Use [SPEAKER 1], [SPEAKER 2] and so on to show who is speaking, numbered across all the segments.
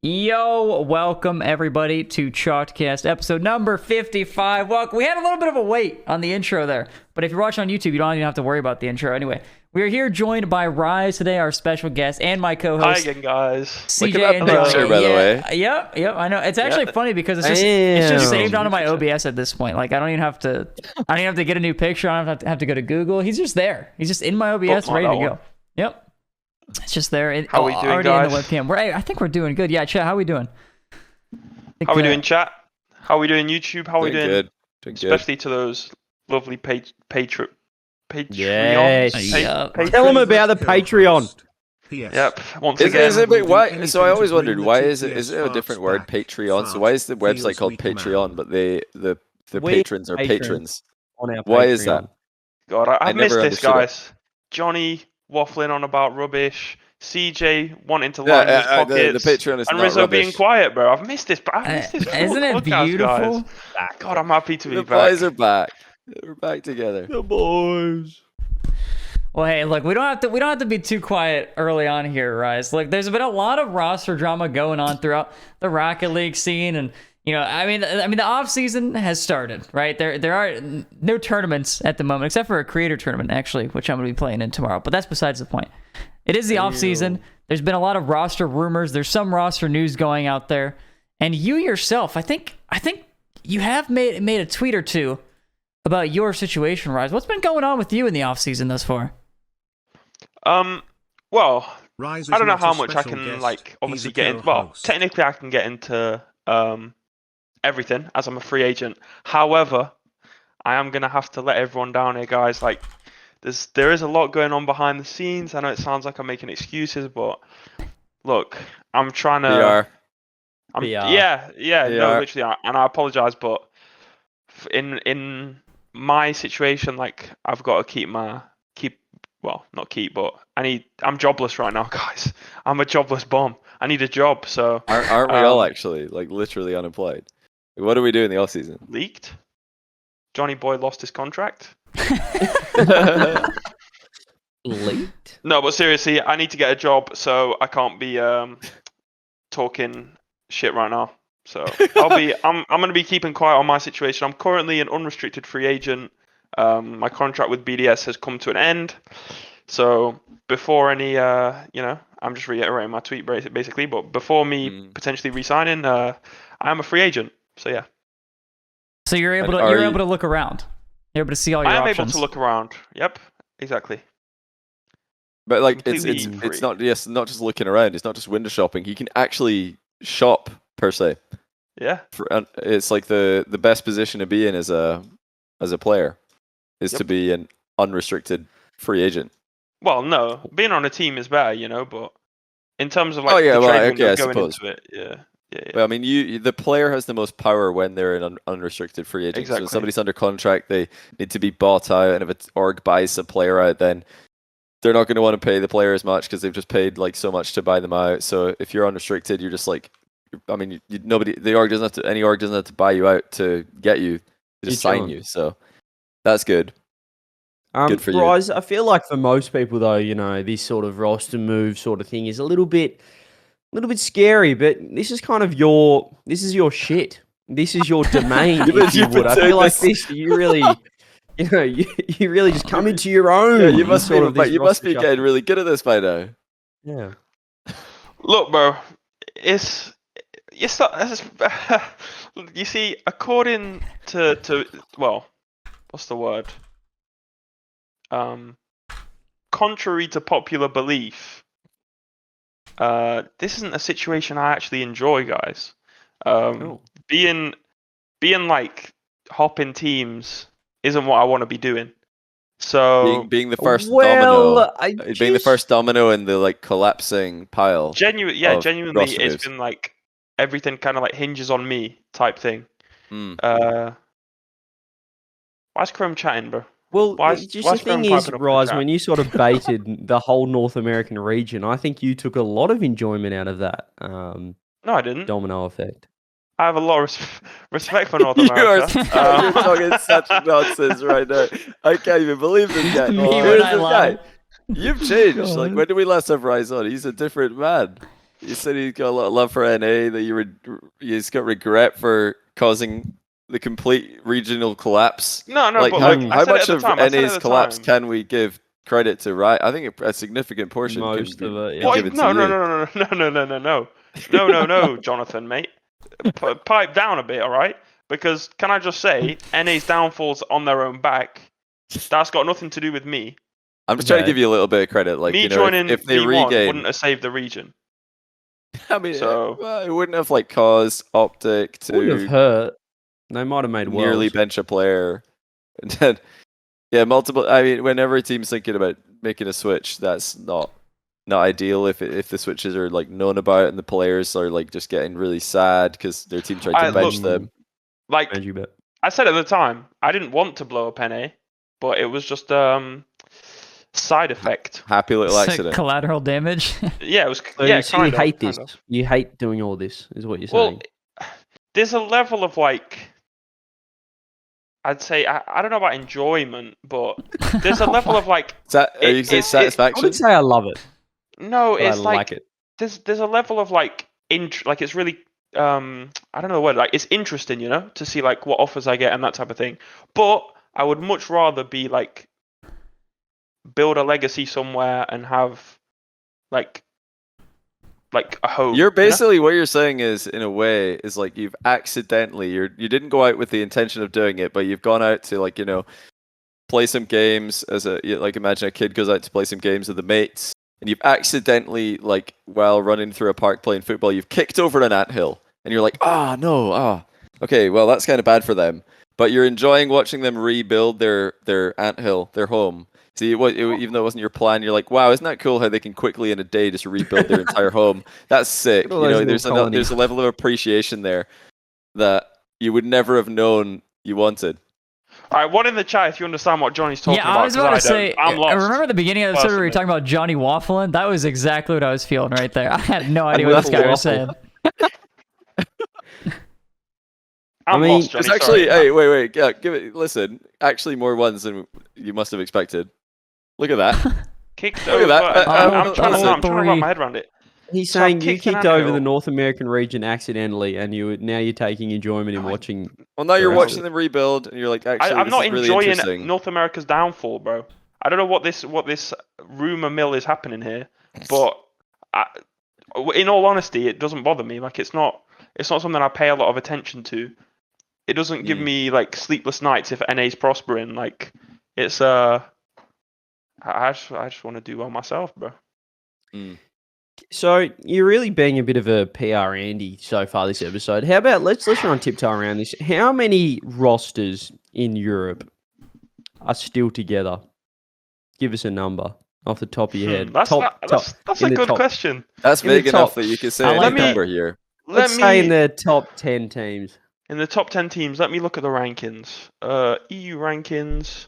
[SPEAKER 1] Yo, welcome everybody to Chalkcast episode number 55. Welcome. We had a little bit of a wait on the intro there, but if you're watching on YouTube, you don't even have to worry about the intro. Anyway, we are here joined by Rise today, our special guest, and my co-host.
[SPEAKER 2] Hi again, guys.
[SPEAKER 1] CJ
[SPEAKER 3] Look at
[SPEAKER 1] and
[SPEAKER 3] that picture,
[SPEAKER 1] Joyo.
[SPEAKER 3] by the way.
[SPEAKER 1] Yep. I know. It's actually funny because it's just saved onto my
[SPEAKER 2] Damn.
[SPEAKER 1] OBS at this point. Like I don't even have to get a new picture. I don't have to go to Google. He's just there. He's just in my OBS,
[SPEAKER 2] Bookmark
[SPEAKER 1] ready to
[SPEAKER 2] that
[SPEAKER 1] go.
[SPEAKER 2] one.
[SPEAKER 1] Yep. It's just there.
[SPEAKER 2] How we doing,
[SPEAKER 1] already
[SPEAKER 2] guys?
[SPEAKER 1] in the webcam. I think we're doing good. Yeah, chat. How we doing?
[SPEAKER 2] How we doing, chat? How we doing, YouTube? How we doing?
[SPEAKER 3] Good. Doing good.
[SPEAKER 2] Especially to those lovely Patreons.
[SPEAKER 4] Yes.
[SPEAKER 1] Yep.
[SPEAKER 4] Tell them about the Patreon.
[SPEAKER 2] Yep. Once
[SPEAKER 3] Is
[SPEAKER 2] again,
[SPEAKER 3] it, wait, why? So I always wondered, why is it a different word, Patreon? So why is the website called Patreon, but the
[SPEAKER 4] We
[SPEAKER 3] patrons are
[SPEAKER 4] patrons.
[SPEAKER 3] patrons?
[SPEAKER 4] On our
[SPEAKER 3] Why is that?
[SPEAKER 4] Patreon.
[SPEAKER 2] God,
[SPEAKER 3] I
[SPEAKER 2] I've missed
[SPEAKER 3] never
[SPEAKER 2] this,
[SPEAKER 3] understood it.
[SPEAKER 2] guys. Johnny waffling on about rubbish. CJ wanting to line his
[SPEAKER 3] The
[SPEAKER 2] pockets.
[SPEAKER 3] Patreon is
[SPEAKER 2] and
[SPEAKER 3] not
[SPEAKER 2] Rizzo
[SPEAKER 3] rubbish.
[SPEAKER 2] being quiet, bro. I've missed this, but I've missed this.
[SPEAKER 1] Isn't it
[SPEAKER 2] podcast,
[SPEAKER 1] beautiful?
[SPEAKER 2] Guys. God, I'm happy to be
[SPEAKER 3] The
[SPEAKER 2] back.
[SPEAKER 3] boys are back. We're back together.
[SPEAKER 4] The boys.
[SPEAKER 1] Well, hey, look, we don't have to be too quiet early on here, Rise. Like, there's been a lot of roster drama going on throughout the Rocket League scene, and I mean, the off season has started, right? There are no tournaments at the moment, except for a creator tournament, actually, which I'm going to be playing in tomorrow. But that's besides the point. It is the off season. There's been a lot of roster rumors. There's some roster news going out there, and you yourself, I think you have made a tweet or two about your situation, Rise. What's been going on with you in the off season thus far?
[SPEAKER 2] Well,
[SPEAKER 5] Rise
[SPEAKER 2] I don't know
[SPEAKER 5] not a
[SPEAKER 2] how much I
[SPEAKER 5] special
[SPEAKER 2] can
[SPEAKER 5] guest,
[SPEAKER 2] like
[SPEAKER 5] he's
[SPEAKER 2] obviously
[SPEAKER 5] a
[SPEAKER 2] get in. Well,
[SPEAKER 5] co-host.
[SPEAKER 2] technically I can get into everything as I'm a free agent. However, I am gonna have to let everyone down here, guys. Like, there is a lot going on behind the scenes. I know it sounds like I'm making excuses, but look, I'm trying to.
[SPEAKER 3] We are.
[SPEAKER 4] PR.
[SPEAKER 2] Yeah,
[SPEAKER 3] We
[SPEAKER 2] no,
[SPEAKER 3] are.
[SPEAKER 2] literally, and I apologize, but in my situation, like I've got to not keep, but I'm jobless right now, guys. I'm a jobless bum. I need a job, so
[SPEAKER 3] Aren't we all actually, like, literally unemployed? What do we do in the off season?
[SPEAKER 2] leaked. Johnny Boy lost his contract.
[SPEAKER 4] Late.
[SPEAKER 2] No, but seriously, I need to get a job, so I can't be talking shit right now. So I'm gonna be keeping quiet on my situation. I'm currently an unrestricted free agent. My contract with BDS has come to an end. So before any I'm just reiterating my tweet basically, but before me potentially resigning, I am a free agent. So yeah.
[SPEAKER 1] So you're able
[SPEAKER 3] And
[SPEAKER 1] to
[SPEAKER 3] are
[SPEAKER 1] able to look around. You're able to see all your
[SPEAKER 2] I am
[SPEAKER 1] options.
[SPEAKER 2] able to look around. Yep, exactly.
[SPEAKER 3] But like,
[SPEAKER 2] Completely
[SPEAKER 3] it's
[SPEAKER 2] free.
[SPEAKER 3] not just looking around. It's not just window shopping. You can actually shop per se.
[SPEAKER 2] Yeah.
[SPEAKER 3] It's like the best position to be in as a player is to
[SPEAKER 2] Yep.
[SPEAKER 3] be an unrestricted free agent.
[SPEAKER 2] Well, no, being on a team is better, but in terms of like
[SPEAKER 3] Oh, yeah,
[SPEAKER 2] the
[SPEAKER 3] well,
[SPEAKER 2] trade
[SPEAKER 3] okay,
[SPEAKER 2] window
[SPEAKER 3] I
[SPEAKER 2] going
[SPEAKER 3] suppose.
[SPEAKER 2] into it, yeah.
[SPEAKER 3] But I mean, the player has the most power when they're an unrestricted free agent. So
[SPEAKER 2] Exactly.
[SPEAKER 3] if somebody's under contract, they need to be bought out, and if an org buys a player out, then they're not going to want to pay the player as much because they've just paid like so much to buy them out. So if you're unrestricted, you're just like, I mean, any org doesn't have to buy you out to get you, they just
[SPEAKER 4] You're
[SPEAKER 3] sign
[SPEAKER 4] chilling.
[SPEAKER 3] you. So that's good. Good for you.
[SPEAKER 4] Rise, I feel like for most people though, this sort of roster move sort of thing is a little bit scary, but this is kind of your shit. This is your domain, if you
[SPEAKER 3] You've
[SPEAKER 4] would.
[SPEAKER 3] been
[SPEAKER 4] I
[SPEAKER 3] saying
[SPEAKER 4] feel like
[SPEAKER 3] this.
[SPEAKER 4] this, you really, you really just come into your own.
[SPEAKER 3] Yeah, you must
[SPEAKER 4] sort of
[SPEAKER 3] be,
[SPEAKER 4] this
[SPEAKER 3] you must
[SPEAKER 4] roster
[SPEAKER 3] be
[SPEAKER 4] shuffle.
[SPEAKER 3] getting really good at this by now.
[SPEAKER 4] Yeah.
[SPEAKER 2] Look, bro, it's not, you see, according to well, what's the word? Contrary to popular belief, this isn't a situation I actually enjoy, guys.
[SPEAKER 4] Cool.
[SPEAKER 2] Being like hopping teams isn't what I want to be doing. So
[SPEAKER 3] Being the first
[SPEAKER 4] Well,
[SPEAKER 3] domino, being the first domino in the like collapsing pile.
[SPEAKER 2] genuinely,
[SPEAKER 3] of
[SPEAKER 2] it's
[SPEAKER 3] roster moves.
[SPEAKER 2] been like everything kind of like hinges on me type thing.
[SPEAKER 3] Mm.
[SPEAKER 2] Why's Chrome chatting, bro?
[SPEAKER 4] Well,
[SPEAKER 2] Why
[SPEAKER 4] just
[SPEAKER 2] why
[SPEAKER 4] the
[SPEAKER 2] is Chrome
[SPEAKER 4] thing is,
[SPEAKER 2] piping up in the
[SPEAKER 4] Rise,
[SPEAKER 2] chat?
[SPEAKER 4] when you sort of baited the whole North American region, I think you took a lot of enjoyment out of that
[SPEAKER 2] No, I didn't.
[SPEAKER 4] domino effect.
[SPEAKER 2] I have a lot of respect for North
[SPEAKER 3] You are
[SPEAKER 2] America.
[SPEAKER 3] you're talking such nonsense right now. I can't even believe this guy.
[SPEAKER 1] Me
[SPEAKER 3] Who
[SPEAKER 1] when
[SPEAKER 3] is
[SPEAKER 1] I
[SPEAKER 3] this
[SPEAKER 1] lie.
[SPEAKER 3] guy? You've changed. Like,
[SPEAKER 1] God.
[SPEAKER 3] when did we last have Rise on? He's a different man. You said he's got a lot of love for NA. That he's got regret for causing the complete regional collapse.
[SPEAKER 2] No,
[SPEAKER 3] Like
[SPEAKER 2] but
[SPEAKER 3] how,
[SPEAKER 2] like I
[SPEAKER 3] how
[SPEAKER 2] said it
[SPEAKER 3] much
[SPEAKER 2] at the
[SPEAKER 3] of
[SPEAKER 2] time. I said it
[SPEAKER 3] NA's
[SPEAKER 2] at the
[SPEAKER 3] collapse
[SPEAKER 2] time.
[SPEAKER 3] can we give credit to Riot? I think a significant portion
[SPEAKER 4] Most
[SPEAKER 3] can
[SPEAKER 4] of
[SPEAKER 3] be
[SPEAKER 4] it, yeah.
[SPEAKER 3] given
[SPEAKER 2] No,
[SPEAKER 3] to you.
[SPEAKER 2] no, Jonathan, mate. Pipe down a bit, all right? Because can I just say, NA's downfall's on their own back. That's got nothing to do with me.
[SPEAKER 3] I'm just trying to give you a little bit of credit. Like,
[SPEAKER 2] Me
[SPEAKER 3] you know,
[SPEAKER 2] joining
[SPEAKER 3] if they
[SPEAKER 2] V1
[SPEAKER 3] regain,
[SPEAKER 2] wouldn't have saved the region.
[SPEAKER 3] I mean,
[SPEAKER 2] So
[SPEAKER 3] well, it wouldn't have like caused Optic
[SPEAKER 4] Wouldn't have
[SPEAKER 3] to
[SPEAKER 4] hurt. They might have made
[SPEAKER 3] nearly
[SPEAKER 4] worlds.
[SPEAKER 3] bench a player. And then, yeah, multiple. I mean, whenever a team's thinking about making a switch, that's not ideal. If the switches are like known about and the players are like just getting really sad because their team tried to bench them.
[SPEAKER 2] like
[SPEAKER 4] As you bet.
[SPEAKER 2] I said at the time, I didn't want to blow up NA, but it was just side effect.
[SPEAKER 3] Happy little
[SPEAKER 1] It's
[SPEAKER 3] accident.
[SPEAKER 1] collateral damage.
[SPEAKER 2] Yeah, it was.
[SPEAKER 4] So,
[SPEAKER 2] Yeah,
[SPEAKER 4] so you
[SPEAKER 2] kind of.
[SPEAKER 4] hate
[SPEAKER 2] kind
[SPEAKER 4] this.
[SPEAKER 2] of.
[SPEAKER 4] You hate doing all this, is what you're
[SPEAKER 2] Well,
[SPEAKER 4] saying.
[SPEAKER 2] there's a level of like. I'd say I don't know about enjoyment, but there's a level of like.
[SPEAKER 3] Are you saying
[SPEAKER 4] I
[SPEAKER 3] satisfaction?
[SPEAKER 4] would say I love it.
[SPEAKER 2] No,
[SPEAKER 4] But I
[SPEAKER 2] it's
[SPEAKER 4] like it.
[SPEAKER 2] there's a level of like like it's really I don't know the word, like it's interesting, you know, to see like what offers I get and that type of thing. But I would much rather be like build a legacy somewhere and have like a home.
[SPEAKER 3] You're
[SPEAKER 2] you know?
[SPEAKER 3] basically what you're saying is, in a way, is like you've accidentally you didn't go out with the intention of doing it, but you've gone out to like, you know, play some games like imagine a kid goes out to play some games with the mates, and you've accidentally, like, while running through a park playing football, you've kicked over an anthill, and you're like, okay, well that's kind of bad for them, but you're enjoying watching them rebuild their anthill, their home. See, even though it wasn't your plan, you're like, wow, isn't that cool how they can quickly in a day just rebuild their entire home? That's sick.
[SPEAKER 4] Look at all
[SPEAKER 3] You know,
[SPEAKER 4] those little colonies.
[SPEAKER 3] there's a level of appreciation there that you would never have known you wanted.
[SPEAKER 2] All right, one in the chat if you understand what Johnny's talking about.
[SPEAKER 1] Yeah, I was about to say.
[SPEAKER 2] I'm lost.
[SPEAKER 1] I remember the beginning of the episode where we were
[SPEAKER 2] personally.
[SPEAKER 1] talking about Johnny waffling. That was exactly what I was feeling right there. I had no idea what
[SPEAKER 4] love
[SPEAKER 1] this guy
[SPEAKER 4] the
[SPEAKER 1] was saying.
[SPEAKER 2] I'm
[SPEAKER 4] mean,
[SPEAKER 2] lost, Johnny.
[SPEAKER 3] It's actually,
[SPEAKER 2] sorry.
[SPEAKER 3] hey, wait, yeah, listen, actually more ones than you must have expected. Look at that.
[SPEAKER 2] Kicked
[SPEAKER 3] Look
[SPEAKER 2] over.
[SPEAKER 3] at that.
[SPEAKER 2] I'm trying to
[SPEAKER 3] listen.
[SPEAKER 2] wrap my head around it.
[SPEAKER 4] He's
[SPEAKER 2] So I've
[SPEAKER 4] saying you
[SPEAKER 2] kicked an
[SPEAKER 4] kicked over
[SPEAKER 2] anthill.
[SPEAKER 4] the North American region accidentally, and now you're taking enjoyment in watching.
[SPEAKER 3] Well, now you're
[SPEAKER 4] Right.
[SPEAKER 3] watching them rebuild, and you're like, actually,
[SPEAKER 2] I'm
[SPEAKER 3] this
[SPEAKER 2] not
[SPEAKER 3] is really
[SPEAKER 2] enjoying
[SPEAKER 3] interesting.
[SPEAKER 2] North America's downfall, bro. I don't know what this rumor mill is happening here, but in all honesty, it doesn't bother me. Like it's not something I pay a lot of attention to. It doesn't give me like sleepless nights if NA's prospering. Like it's I just want to do well myself, bro.
[SPEAKER 4] So you're really being a bit of a PR Andy so far this episode. How about let's try and tiptoe around this. How many rosters in Europe are still together? Give us a number off the top of your head.
[SPEAKER 2] That's a
[SPEAKER 4] in the
[SPEAKER 2] good
[SPEAKER 4] top-
[SPEAKER 2] question.
[SPEAKER 3] That's
[SPEAKER 4] in the
[SPEAKER 3] vague enough
[SPEAKER 4] top-
[SPEAKER 3] that you can say
[SPEAKER 1] I
[SPEAKER 3] any
[SPEAKER 1] like that.
[SPEAKER 3] number here.
[SPEAKER 4] Let's say in the top 10 teams.
[SPEAKER 2] In the top 10 teams, let me look at the rankings. EU rankings.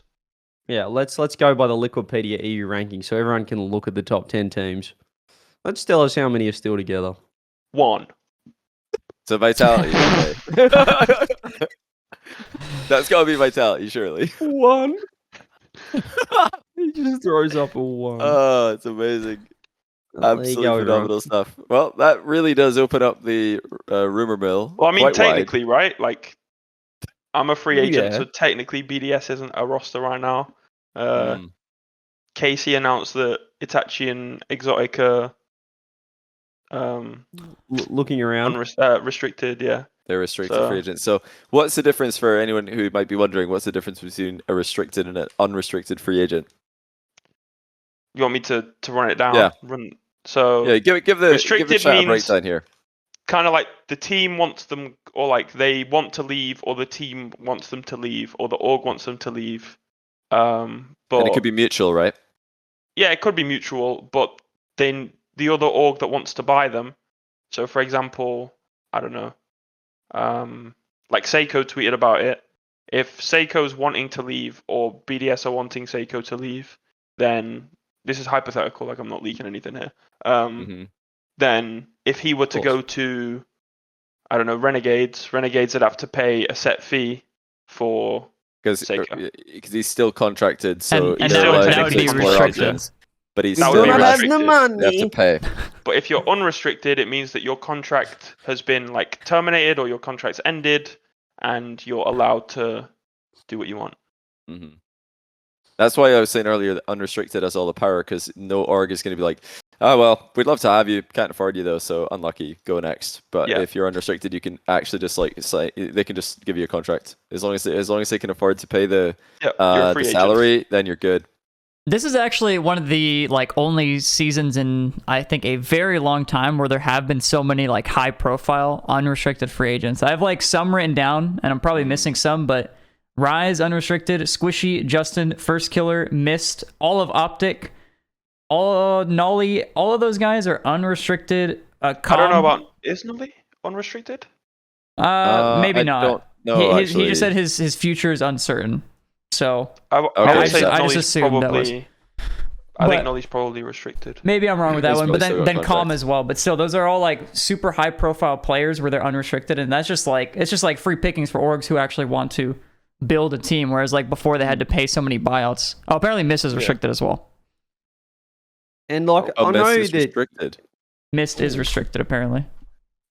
[SPEAKER 4] Yeah, let's go by the Liquipedia EU ranking so everyone can look at the top 10 teams. Let's tell us how many are still together.
[SPEAKER 2] 1.
[SPEAKER 3] So Vitality. Okay. That's got to be Vitality, surely.
[SPEAKER 4] 1. He just throws up a 1.
[SPEAKER 3] Oh, it's amazing.
[SPEAKER 4] There you
[SPEAKER 3] Absolutely
[SPEAKER 4] go, everyone.
[SPEAKER 3] phenomenal stuff. Well, that really does open up the rumor mill.
[SPEAKER 2] Well, I mean,
[SPEAKER 3] quite wide.
[SPEAKER 2] technically, right? Like, I'm a free agent,
[SPEAKER 4] Yeah.
[SPEAKER 2] so technically BDS isn't a roster right now. Casey announced that Itachi and Exotica
[SPEAKER 4] Looking around.
[SPEAKER 2] restricted, yeah.
[SPEAKER 3] They're restricted
[SPEAKER 2] So-
[SPEAKER 3] free agents. So, what's the difference for anyone who might be wondering? What's the difference between a restricted and an unrestricted free agent?
[SPEAKER 2] You want me to run it down?
[SPEAKER 3] Yeah.
[SPEAKER 2] So
[SPEAKER 3] Yeah, give the
[SPEAKER 2] restricted
[SPEAKER 3] chat a
[SPEAKER 2] means-
[SPEAKER 3] breakdown here.
[SPEAKER 2] kind of like the team wants them, or like they want to leave, or the team wants them to leave, or the org wants them to leave. But
[SPEAKER 3] And it could be mutual, right?
[SPEAKER 2] yeah, it could be mutual, but then the other org that wants to buy them. So, for example, I don't know, like Seiko tweeted about it. If Seiko's wanting to leave, or BDS are wanting Seiko to leave, then this is hypothetical. Like I'm not leaking anything here. Then if he were to go to, I don't know, Renegades would have to pay a set fee for
[SPEAKER 3] Because
[SPEAKER 2] Seiko.
[SPEAKER 3] he's still contracted, so
[SPEAKER 1] and
[SPEAKER 3] they're
[SPEAKER 2] that would
[SPEAKER 3] allowed
[SPEAKER 2] be
[SPEAKER 3] to explore
[SPEAKER 1] restricted.
[SPEAKER 3] options. but he's
[SPEAKER 2] That
[SPEAKER 3] still
[SPEAKER 2] would be
[SPEAKER 4] not have the
[SPEAKER 2] restricted.
[SPEAKER 3] you have
[SPEAKER 4] money.
[SPEAKER 3] to pay.
[SPEAKER 2] But if you're unrestricted, it means that your contract has been like terminated or your contract's ended, and you're allowed to do what you want.
[SPEAKER 3] Mm-hmm. That's why I was saying earlier that unrestricted has all the power, because no org is going to be like, oh, well, we'd love to have you, can't afford you though, so unlucky, go next. But
[SPEAKER 2] Yeah.
[SPEAKER 3] if you're unrestricted, you can actually just like say they can just give you a contract as long as they can afford to pay the
[SPEAKER 2] Yeah, you're a free
[SPEAKER 3] the
[SPEAKER 2] agent.
[SPEAKER 3] salary, then you're good.
[SPEAKER 1] This is actually one of the like only seasons in I think a very long time where there have been so many like high profile unrestricted free agents. I have like some written down and I'm probably missing some, but Rise unrestricted, Squishy, Justin, First Killer, Mist, all of Optic, all Nolly, all of those guys are unrestricted.
[SPEAKER 2] I don't know about is Nolly unrestricted?
[SPEAKER 1] Maybe
[SPEAKER 3] I
[SPEAKER 1] not.
[SPEAKER 3] don't know,
[SPEAKER 1] He
[SPEAKER 3] actually.
[SPEAKER 1] just said his future is uncertain. So
[SPEAKER 2] I would say
[SPEAKER 1] I just
[SPEAKER 2] Nolly's
[SPEAKER 1] assumed that was-
[SPEAKER 2] probably. I think
[SPEAKER 1] But-
[SPEAKER 2] Nolly's probably restricted.
[SPEAKER 1] maybe I'm wrong with that
[SPEAKER 3] He's
[SPEAKER 1] one, but
[SPEAKER 3] probably still
[SPEAKER 1] then
[SPEAKER 3] got
[SPEAKER 1] Calm
[SPEAKER 3] contract.
[SPEAKER 1] as well. But still, those are all like super high profile players where they're unrestricted, and that's just like it's just like free pickings for orgs who actually want to build a team. Whereas like before they had to pay so many buyouts. Oh, apparently Mist is restricted as well.
[SPEAKER 4] And like
[SPEAKER 3] Oh,
[SPEAKER 4] I
[SPEAKER 3] Mist
[SPEAKER 4] know
[SPEAKER 3] is
[SPEAKER 4] that
[SPEAKER 3] restricted.
[SPEAKER 1] Mist is restricted apparently.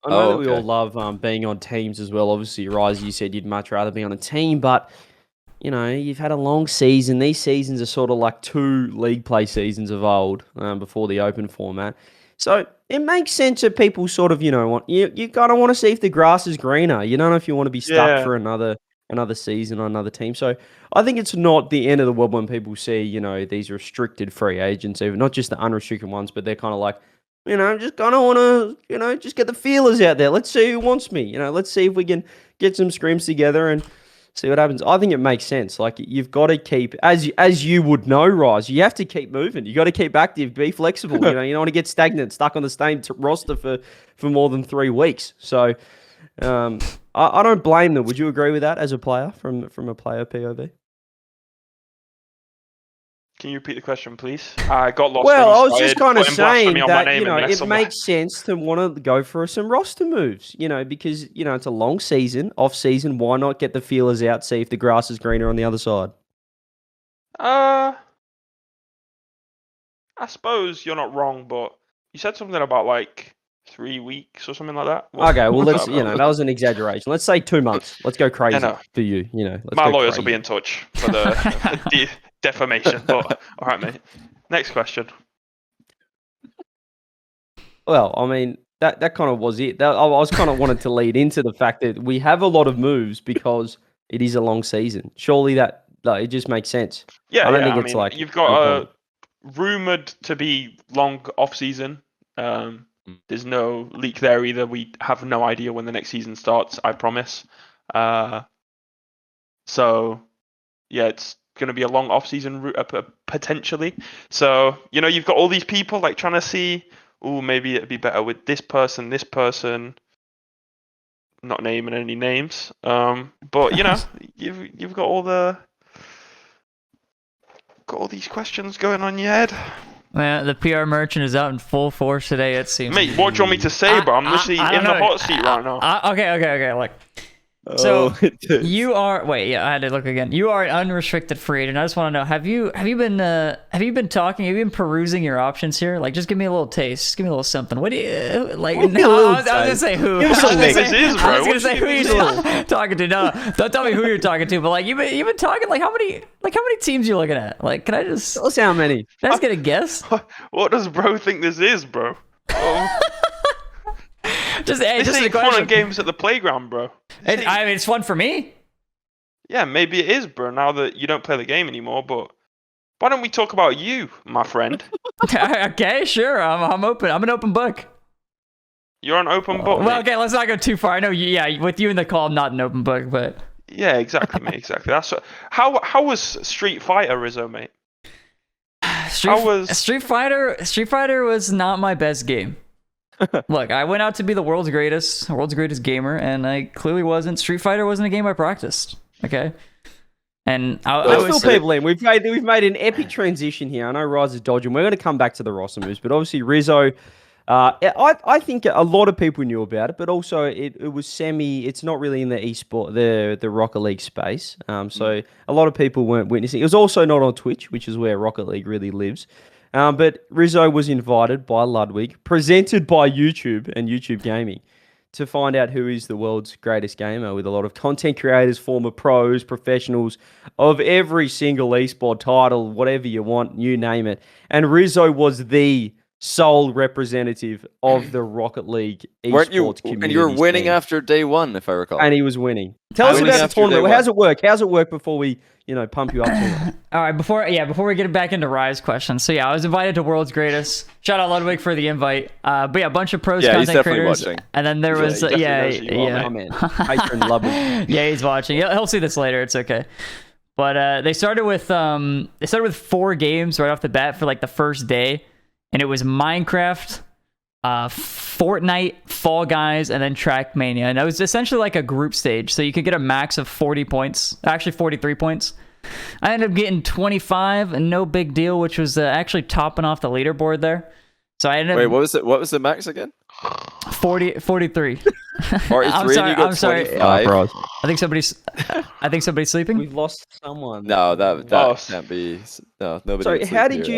[SPEAKER 4] I know
[SPEAKER 3] Oh,
[SPEAKER 4] that we all
[SPEAKER 3] okay.
[SPEAKER 4] love being on teams as well. Obviously, Rise, you said you'd much rather be on a team, but you know you've had a long season. These seasons are sort of like 2 league play seasons of old before the open format. So it makes sense that people sort of want you kind of want to see if the grass is greener. You don't know if you want to be stuck
[SPEAKER 2] Yeah.
[SPEAKER 4] for another season on another team. So I think it's not the end of the world when people see these restricted free agents, even not just the unrestricted ones, but they're kind of like. Just kind of want to, just get the feelers out there. Let's see who wants me. Let's see if we can get some scrims together and see what happens. I think it makes sense. Like you've got to keep, as you would know, Rise, you have to keep moving. You got to keep active, be flexible. You don't want to get stagnant, stuck on the same roster for more than 3 weeks. So I don't blame them. Would you agree with that as a player from a player POV?
[SPEAKER 2] Can you repeat the question, please? I got lost.
[SPEAKER 4] Well,
[SPEAKER 2] when you
[SPEAKER 4] I was just
[SPEAKER 2] started
[SPEAKER 4] kind of
[SPEAKER 2] putting
[SPEAKER 4] saying
[SPEAKER 2] blasphemy on my
[SPEAKER 4] that,
[SPEAKER 2] name and the next
[SPEAKER 4] it
[SPEAKER 2] one-
[SPEAKER 4] makes sense to want to go for some roster moves, because, it's a long season, off season. Why not get the feelers out, see if the grass is greener on the other side?
[SPEAKER 2] I suppose you're not wrong, but you said something about like 3 weeks or something like that.
[SPEAKER 4] Okay, well,
[SPEAKER 2] what's
[SPEAKER 4] let's,
[SPEAKER 2] that about?
[SPEAKER 4] that was an exaggeration. Let's say 2 months. Let's go crazy
[SPEAKER 2] no.
[SPEAKER 4] for you, Let's
[SPEAKER 2] My
[SPEAKER 4] go
[SPEAKER 2] lawyers will
[SPEAKER 4] crazy.
[SPEAKER 2] be in touch for the defamation. But all right, mate. Next question.
[SPEAKER 4] Well, I mean, that kind of was it. I was kind of wanted to lead into the fact that we have a lot of moves because it is a long season. Surely it just makes sense.
[SPEAKER 2] Yeah,
[SPEAKER 4] I don't
[SPEAKER 2] yeah.
[SPEAKER 4] think
[SPEAKER 2] I
[SPEAKER 4] it's
[SPEAKER 2] mean,
[SPEAKER 4] like
[SPEAKER 2] you've got
[SPEAKER 4] uncommon.
[SPEAKER 2] rumored to be long off season. There's no leak there either. We have no idea when the next season starts. I promise. So yeah, it's going to be a long off season potentially. So you've got all these people like trying to see. Oh, maybe it'd be better with this person. Not naming any names. But you've got all these questions going on in your head.
[SPEAKER 1] Man, the PR merchant is out in full force today. It seems.
[SPEAKER 2] Mate, what do you want me to say, bro? I'm literally
[SPEAKER 1] I
[SPEAKER 2] in
[SPEAKER 1] don't
[SPEAKER 2] the
[SPEAKER 1] know.
[SPEAKER 2] hot seat right now.
[SPEAKER 1] Okay. Look. So
[SPEAKER 3] Oh,
[SPEAKER 1] you are I had to look again. You are an unrestricted free agent. I just want to know, have you been perusing your options here? Like, just give me a little taste. Just give me a little something. What do you like?
[SPEAKER 4] What do you
[SPEAKER 1] No,
[SPEAKER 4] little
[SPEAKER 1] I was gonna
[SPEAKER 4] taste?
[SPEAKER 1] say who.
[SPEAKER 4] Give us
[SPEAKER 1] I was
[SPEAKER 4] a
[SPEAKER 1] gonna
[SPEAKER 4] lick.
[SPEAKER 1] say-
[SPEAKER 2] This is,
[SPEAKER 1] I
[SPEAKER 2] bro.
[SPEAKER 1] was gonna
[SPEAKER 2] What
[SPEAKER 1] say
[SPEAKER 2] do
[SPEAKER 1] who
[SPEAKER 2] you
[SPEAKER 1] you're talking to. No, don't tell me who you're talking to. But like, you've been talking like how many teams you looking at? Like, can I just
[SPEAKER 4] Tell us how many.
[SPEAKER 1] get a guess?
[SPEAKER 2] What does bro think this is, bro?
[SPEAKER 1] Just
[SPEAKER 2] This
[SPEAKER 1] just a
[SPEAKER 2] ain't fun
[SPEAKER 1] question.
[SPEAKER 2] and games at the playground, bro.
[SPEAKER 1] I mean, it's fun for me.
[SPEAKER 2] Yeah, maybe it is, bro, now that you don't play the game anymore, but why don't we talk about you, my friend?
[SPEAKER 1] Okay, sure. I'm open. I'm an open book.
[SPEAKER 2] You're an open book,
[SPEAKER 1] Well,
[SPEAKER 2] mate.
[SPEAKER 1] okay, let's not go too far. I know, with you in the call, I'm not an open book, but
[SPEAKER 2] Yeah, exactly, mate, exactly. That's how was Street Fighter, Rizzo, mate?
[SPEAKER 1] Street Fighter was not my best game. Look, I went out to be the world's greatest gamer, and I clearly wasn't. Street Fighter wasn't a game I practiced. Okay, and I
[SPEAKER 4] Let's
[SPEAKER 1] was
[SPEAKER 4] fill people in. We've made an epic transition here. I know Rise is dodging. We're going to come back to the roster moves, but obviously Rizzo. I think a lot of people knew about it, but also it was it's not really in the esport, the Rocket League space. So a lot of people weren't witnessing. It was also not on Twitch, which is where Rocket League really lives. But Rizzo was invited by Ludwig, presented by YouTube and YouTube Gaming, to find out who is the world's greatest gamer, with a lot of content creators, former pros, professionals of every single esport title, whatever you want, you name it. And Rizzo was the sole representative of the Rocket League esports community.
[SPEAKER 3] And you were winning after day one, if I recall.
[SPEAKER 4] And he was winning. Tell us about the tournament. How's it work? How's it work before we, pump you up too much?
[SPEAKER 1] All right, before we get back into Rye's questions. So I was invited to World's Greatest. Shout out Ludwig for the invite. But a bunch of pros, content creators. Watching. And then there was
[SPEAKER 4] Oh man, patron Ludwig.
[SPEAKER 1] Yeah, he's watching. He'll see this later. It's okay. But they started with 4 games right off the bat for like the first day, and it was Minecraft, Fortnite, Fall Guys, and then Trackmania. And it was essentially like a group stage, so you could get a max of 40 points, actually 43 points. I ended up getting 25, and no big deal, which was actually topping off the leaderboard there. So I ended up...
[SPEAKER 3] Wait, what was the max again?
[SPEAKER 1] 43.
[SPEAKER 3] 43.
[SPEAKER 1] I'm sorry.
[SPEAKER 4] I
[SPEAKER 1] think somebody's sleeping.
[SPEAKER 4] We've lost someone.
[SPEAKER 3] No, that can't be. No, nobody.
[SPEAKER 4] So how did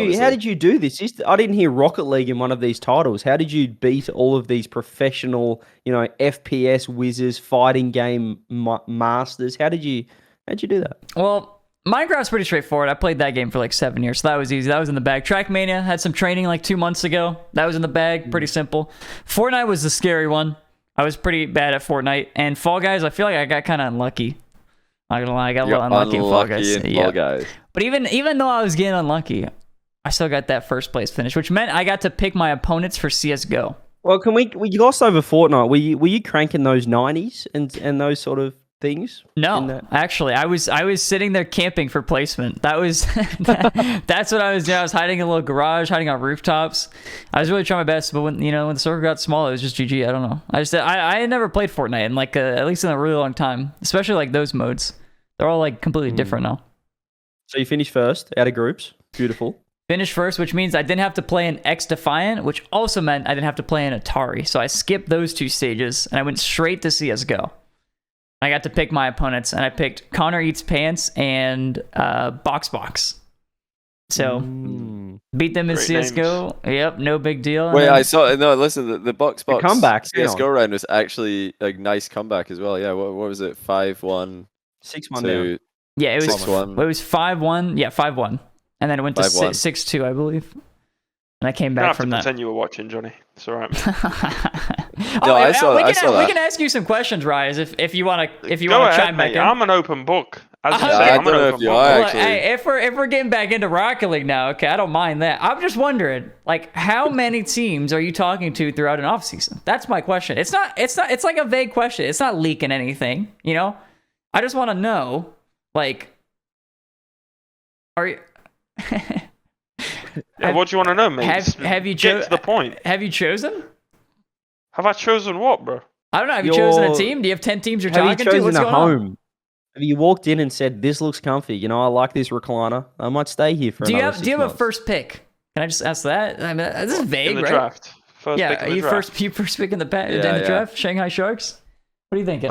[SPEAKER 4] you do this? I didn't hear Rocket League in one of these titles. How did you beat all of these professional, FPS whizzes, fighting game masters? How did you do that?
[SPEAKER 1] Well, Minecraft's pretty straightforward. I played that game for like 7 years, so that was easy. That was in the bag. Trackmania had some training like 2 months ago. That was in the bag. Pretty simple. Fortnite was the scary one. I was pretty bad at Fortnite. And Fall Guys, I feel like I got kind of unlucky. Not gonna lie, I got a little unlucky in Fall Guys.
[SPEAKER 3] Fall Guys.
[SPEAKER 1] But even though I was getting unlucky, I still got that first place finish, which meant I got to pick my opponents for CSGO.
[SPEAKER 4] Well, we glossed over Fortnite. Were you cranking those 90s and those sort of things?
[SPEAKER 1] No, actually, I was sitting there camping for placement. That was that's what I was doing. I was hiding in a little garage, hiding on rooftops. I was really trying my best, but when the circle got small, it was just GG. I don't know. I had never played Fortnite in like at least in a really long time, especially like those modes. They're all like completely different now.
[SPEAKER 4] So you finished first out of groups. Beautiful.
[SPEAKER 1] Finished first, which means I didn't have to play an X Defiant, which also meant I didn't have to play an Atari. So I skipped those 2 stages and I went straight to CSGO. I got to pick my opponents, and I picked Connor Eats Pants and Box. So beat them in CSGO. Names. Yep, no big deal.
[SPEAKER 3] Wait, listen, the Box
[SPEAKER 4] the comeback
[SPEAKER 3] CSGO round was actually a nice comeback as well. Yeah, what was it? 5-1,
[SPEAKER 4] 6-1.
[SPEAKER 1] Yeah, it was
[SPEAKER 3] 6-1.
[SPEAKER 1] It was 5-1. Yeah, 5-1, and then it went to 6-2, I believe. And I came back from that.
[SPEAKER 2] Pretend you were watching, Johnny. It's all right.
[SPEAKER 3] I saw that.
[SPEAKER 1] We can ask you some questions, Rise, if you want to chime back in.
[SPEAKER 2] I'm an open book. As you say,
[SPEAKER 3] I don't know if you are actually.
[SPEAKER 1] Hey, if we're getting back into Rocket League now, okay, I don't mind that. I'm just wondering, like, how many teams are you talking to throughout an off season? That's my question. It's like a vague question. It's not leaking anything, I just want to know, like, are you?
[SPEAKER 2] What do you want to know, mate?
[SPEAKER 1] Have you
[SPEAKER 2] get to the point?
[SPEAKER 1] Have you chosen?
[SPEAKER 2] Have I chosen what, bro?
[SPEAKER 1] I don't know. Have you chosen a team? Do you have 10 teams you're talking to?
[SPEAKER 4] Have you chosen
[SPEAKER 1] What's
[SPEAKER 4] a
[SPEAKER 1] going
[SPEAKER 4] home?
[SPEAKER 1] on?
[SPEAKER 4] Have you walked in and said, "This looks comfy. I like this recliner. I might stay here for." Do you have
[SPEAKER 1] a first pick? Can I just ask that? I mean, this is vague,
[SPEAKER 2] in the
[SPEAKER 1] right?
[SPEAKER 2] Draft.
[SPEAKER 1] First pick in the draft. You first pick in the draft. Shanghai Sharks. What are you thinking?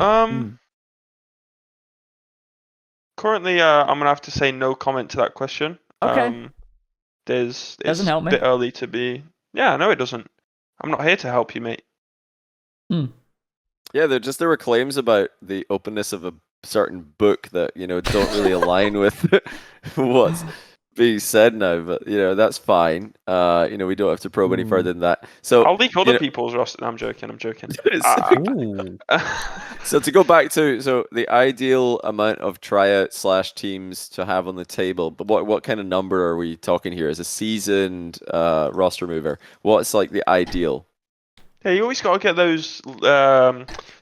[SPEAKER 2] Currently, I'm gonna have to say no comment to that question.
[SPEAKER 1] Okay.
[SPEAKER 2] Doesn't help me. A bit early to be. Yeah, no, it doesn't. I'm not here to help you, mate.
[SPEAKER 3] Yeah, there were claims about the openness of a certain book that don't really align with what's being said now, but that's fine. We don't have to probe any further than that. So
[SPEAKER 2] I'll leak other people's roster. No, I'm joking.
[SPEAKER 3] So to go back to the ideal amount of tryout / teams to have on the table, but what kind of number are we talking here as a seasoned roster mover? What's like the ideal?
[SPEAKER 2] Yeah, you always got to get those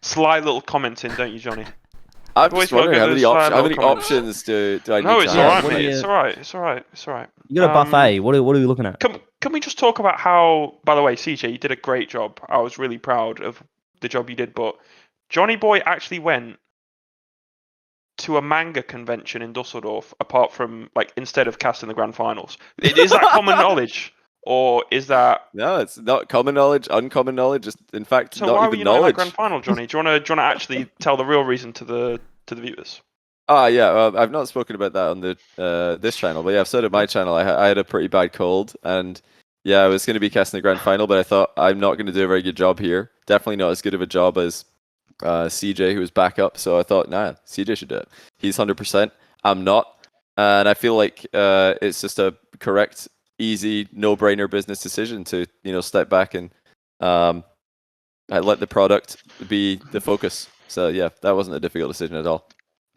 [SPEAKER 2] sly little comments in, don't you, Johnny?
[SPEAKER 3] I'm just wondering how many options do I need
[SPEAKER 2] to have? No, it's alright, mate. It's alright.
[SPEAKER 4] You got a buffet. What are we looking at?
[SPEAKER 2] Can we just talk about how, by the way, CJ, you did a great job. I was really proud of the job you did, but Johnny Boy actually went to a manga convention in Dusseldorf, apart from, instead of casting the grand finals. Is that common knowledge? Or is that...
[SPEAKER 3] No, it's not common knowledge, uncommon knowledge. Just, in fact,
[SPEAKER 2] so
[SPEAKER 3] not
[SPEAKER 2] why
[SPEAKER 3] even
[SPEAKER 2] were you
[SPEAKER 3] knowledge.
[SPEAKER 2] Not in that grand final, Johnny? Do you want to actually tell the real reason to the viewers?
[SPEAKER 3] Yeah, I've not spoken about that on the this channel, but yeah, I've said at my channel I had a pretty bad cold, and yeah, I was going to be casting the grand final, but I thought I'm not going to do a very good job here. Definitely not as good of a job as CJ, who was backup. So I thought, nah, CJ should do it. He's 100%. I'm not, and I feel like it's just a correct, easy, no-brainer business decision to step back and I let the product be the focus. So yeah, that wasn't a difficult decision at all.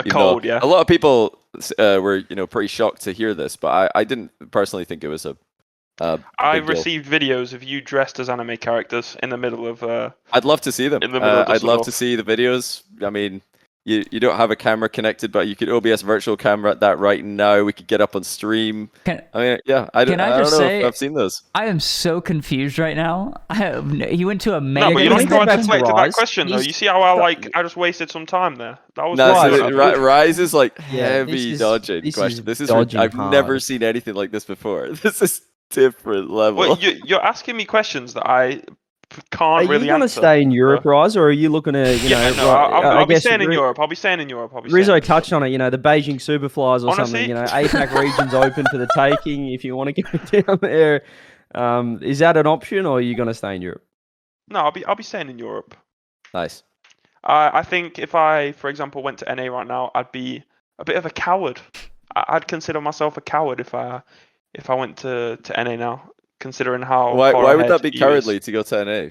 [SPEAKER 3] Even though
[SPEAKER 2] Yeah.
[SPEAKER 3] a lot of people were pretty shocked to hear this, but I didn't personally think it was a
[SPEAKER 2] I
[SPEAKER 3] big deal.
[SPEAKER 2] received videos of you dressed as anime characters in the middle of.
[SPEAKER 3] I'd love to see them.
[SPEAKER 2] In the middle of
[SPEAKER 3] I'd love to see the videos. I mean, you don't have a camera connected, but you could OBS virtual camera that right now. We could get up on stream. I don't know if I've seen those.
[SPEAKER 1] I am so confused right now. He went to a mega.
[SPEAKER 2] No, but you don't go
[SPEAKER 4] back
[SPEAKER 2] into
[SPEAKER 4] to
[SPEAKER 2] that
[SPEAKER 4] Rise.
[SPEAKER 2] question though. You see how I just wasted some time there. That was
[SPEAKER 3] Rise is like heavy
[SPEAKER 4] this
[SPEAKER 3] dodging
[SPEAKER 4] is
[SPEAKER 3] question. This is
[SPEAKER 4] dodging
[SPEAKER 3] I've never
[SPEAKER 4] hard.
[SPEAKER 3] seen anything like this before. This is different level.
[SPEAKER 2] Well, you're asking me questions that I can't
[SPEAKER 4] Are
[SPEAKER 2] really
[SPEAKER 4] you going to
[SPEAKER 2] answer.
[SPEAKER 4] stay in Europe, Rise, or are you looking to,
[SPEAKER 2] I'll be staying in Europe. I'll be staying in Europe.
[SPEAKER 4] Rizzo touched on it, the Beijing Superflies or
[SPEAKER 2] Honestly,
[SPEAKER 4] something, APAC region's open for the taking if you want to go down there. Is that an option, or are you going to stay in Europe?
[SPEAKER 2] No, I'll be staying in Europe.
[SPEAKER 3] Nice.
[SPEAKER 2] I think if I, for example, went to NA right now, I'd be a bit of a coward. I'd consider myself a coward if I went to NA now, considering how.
[SPEAKER 3] Why would that be cowardly to go to NA?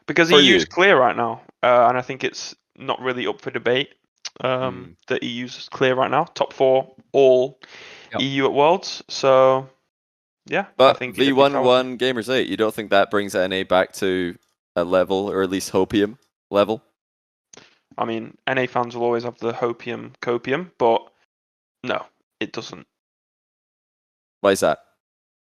[SPEAKER 2] Because EU's clear right now, and I think it's not really up for debate. The EU's clear right now, top 4 all EU at Worlds. So yeah,
[SPEAKER 3] but
[SPEAKER 2] I think
[SPEAKER 3] V1 Gamers 8, you don't think that brings NA back to a level, or at least Hopium level?
[SPEAKER 2] I mean, NA fans will always have the Hopium copium, but no, it doesn't.
[SPEAKER 3] Why is that?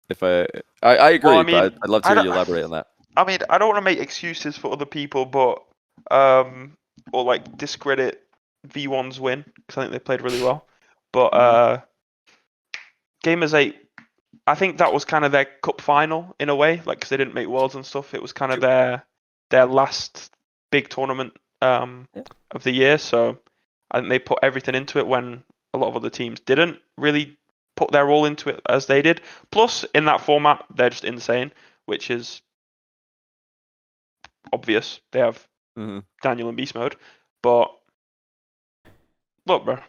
[SPEAKER 3] If I agree,
[SPEAKER 2] Well, I mean,
[SPEAKER 3] but I'd love to hear you elaborate on that.
[SPEAKER 2] I mean, I don't want to make excuses for other people, but or like discredit V1's win because I think they played really well. But Gamers 8, I think that was kind of their cup final in a way, like because they didn't make Worlds and stuff. It was kind of their last big tournament of the year. So I think they put everything into it when a lot of other teams didn't really put their all into it as they did. Plus, in that format, they're just insane, which is obvious. They have Daniel in beast mode, but look, bro,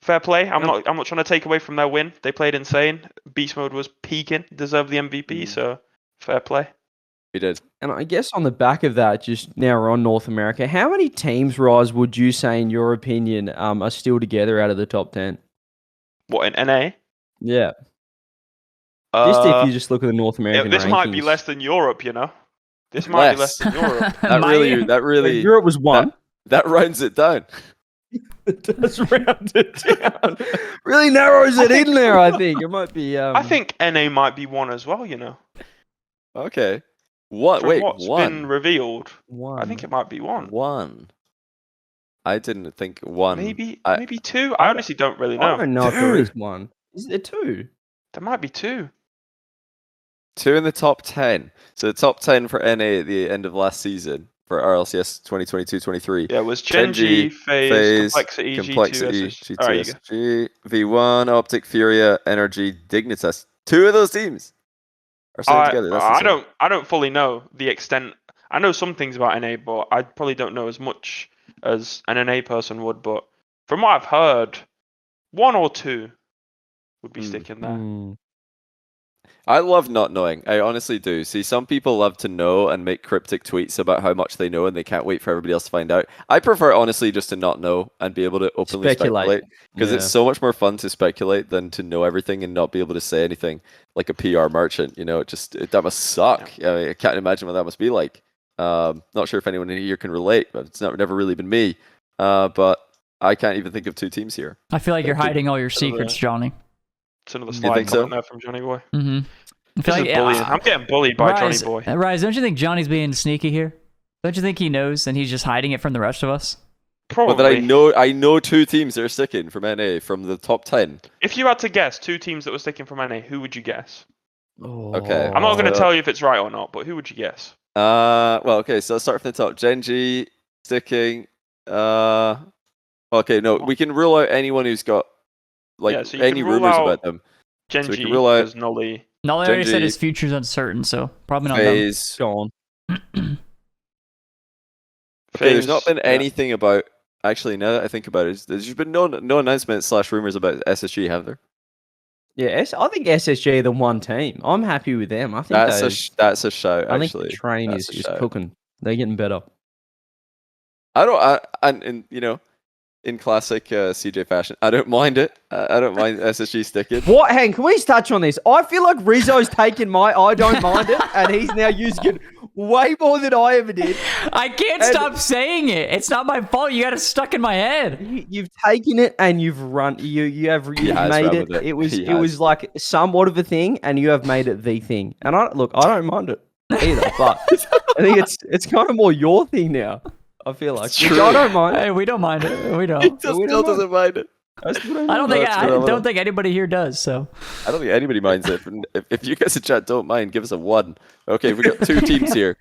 [SPEAKER 2] fair play. I'm not trying to take away from their win. They played insane. Beast mode was peaking, deserved the MVP. So fair play.
[SPEAKER 3] We did.
[SPEAKER 4] And I guess on the back of that, just now we're on North America. How many teams, Rise, would you say, in your opinion, are still together out of the top 10?
[SPEAKER 2] What, in NA?
[SPEAKER 4] Yeah. Just if you just look at the North American
[SPEAKER 2] this
[SPEAKER 4] rankings.
[SPEAKER 2] might be less than Europe, This might be less than Europe.
[SPEAKER 3] that really.
[SPEAKER 4] Europe was 1.
[SPEAKER 3] That rounds it down.
[SPEAKER 4] It does round it down. Really narrows it in there, I think. It might be.
[SPEAKER 2] I think NA might be 1 as well,
[SPEAKER 3] Okay. What?
[SPEAKER 2] From
[SPEAKER 3] wait,
[SPEAKER 2] what's
[SPEAKER 3] 1?
[SPEAKER 2] been revealed,
[SPEAKER 4] 1.
[SPEAKER 2] I think it might be 1.
[SPEAKER 3] 1. I didn't think 1.
[SPEAKER 2] Maybe 2. I honestly don't really know.
[SPEAKER 4] I don't know if there is 1. Is there 2?
[SPEAKER 2] There might be 2.
[SPEAKER 3] 2 in the top 10. So the top 10 for NA at the end of last season for RLCS 2022-23.
[SPEAKER 2] Yeah, it was Genji, FaZe, Complexity, G2,
[SPEAKER 3] G2, V1, Optic, Furia, Energy, Dignitas. 2 of those teams are staying together. That's
[SPEAKER 2] I don't fully know the extent. I know some things about NA, but I probably don't know as much as an NA person would. But from what I've heard, 1 or 2 would be sticking there.
[SPEAKER 3] I love not knowing. I honestly do. See, some people love to know and make cryptic tweets about how much they know and they can't wait for everybody else to find out. I prefer, honestly, just to not know and be able to openly speculate. Because it's so much more fun to speculate than to know everything and not be able to say anything like a PR merchant. That must suck. Yeah. I mean, I can't imagine what that must be like. Not sure if anyone in here can relate, but it's never really been me. But I can't even think of 2 teams here.
[SPEAKER 1] I feel like you're hiding all your secrets, Johnny.
[SPEAKER 2] It's another slide coming there from Johnny Boy.
[SPEAKER 1] Mm-hmm. I feel like,
[SPEAKER 2] I'm getting bullied by Johnny Boy.
[SPEAKER 1] Rise, don't you think Johnny's being sneaky here? Don't you think he knows and he's just hiding it from the rest of us?
[SPEAKER 2] Probably.
[SPEAKER 3] But I know 2 teams that are sticking from NA from the top 10.
[SPEAKER 2] If you had to guess 2 teams that were sticking from NA, who would you guess?
[SPEAKER 3] Okay.
[SPEAKER 2] I'm not going to tell you if it's right or not, but who would you guess?
[SPEAKER 3] Okay, so let's start from the top. Genji sticking. Okay, no, we can rule out anyone who's got like
[SPEAKER 2] so you
[SPEAKER 3] any
[SPEAKER 2] can rule
[SPEAKER 3] rumors
[SPEAKER 2] out
[SPEAKER 3] about them.
[SPEAKER 2] Genji,
[SPEAKER 3] we can rule out
[SPEAKER 2] because Nolly.
[SPEAKER 1] Nolly already said
[SPEAKER 3] Genji,
[SPEAKER 1] his future's uncertain, so probably not them.
[SPEAKER 3] FaZe.
[SPEAKER 4] Go on.
[SPEAKER 3] Okay, there's not
[SPEAKER 2] FaZe,
[SPEAKER 3] been anything about. Actually, now that I think about it, there's been no announcements / rumors about SSG, have there?
[SPEAKER 4] Yeah, I think SSG are the one team. I'm happy with them. I think
[SPEAKER 3] That's a shout.
[SPEAKER 4] I think
[SPEAKER 3] Actually,
[SPEAKER 4] the train
[SPEAKER 3] That's
[SPEAKER 4] is
[SPEAKER 3] a shout.
[SPEAKER 4] cooking. They're getting better.
[SPEAKER 3] And in classic CJ fashion, I don't mind it. I don't mind SSG sticking.
[SPEAKER 4] What? Hang, can we touch on this? I feel like Rizzo's taken my I don't mind it, and he's now using it way more than I ever did.
[SPEAKER 1] I can't stop saying it. It's not my fault. You got it stuck in my head.
[SPEAKER 4] You've taken it and you've run. You've made it. It was like somewhat of a thing, and you have made it the thing. And I don't mind it either, but I think it's kind of more your thing now. I feel like which I don't mind.
[SPEAKER 1] Hey, we don't mind it. We don't.
[SPEAKER 3] He still doesn't mind it.
[SPEAKER 1] I don't think anybody here does. So
[SPEAKER 3] I don't think anybody minds it. If you guys in chat don't mind, give us a 1. Okay, we got 2 teams here.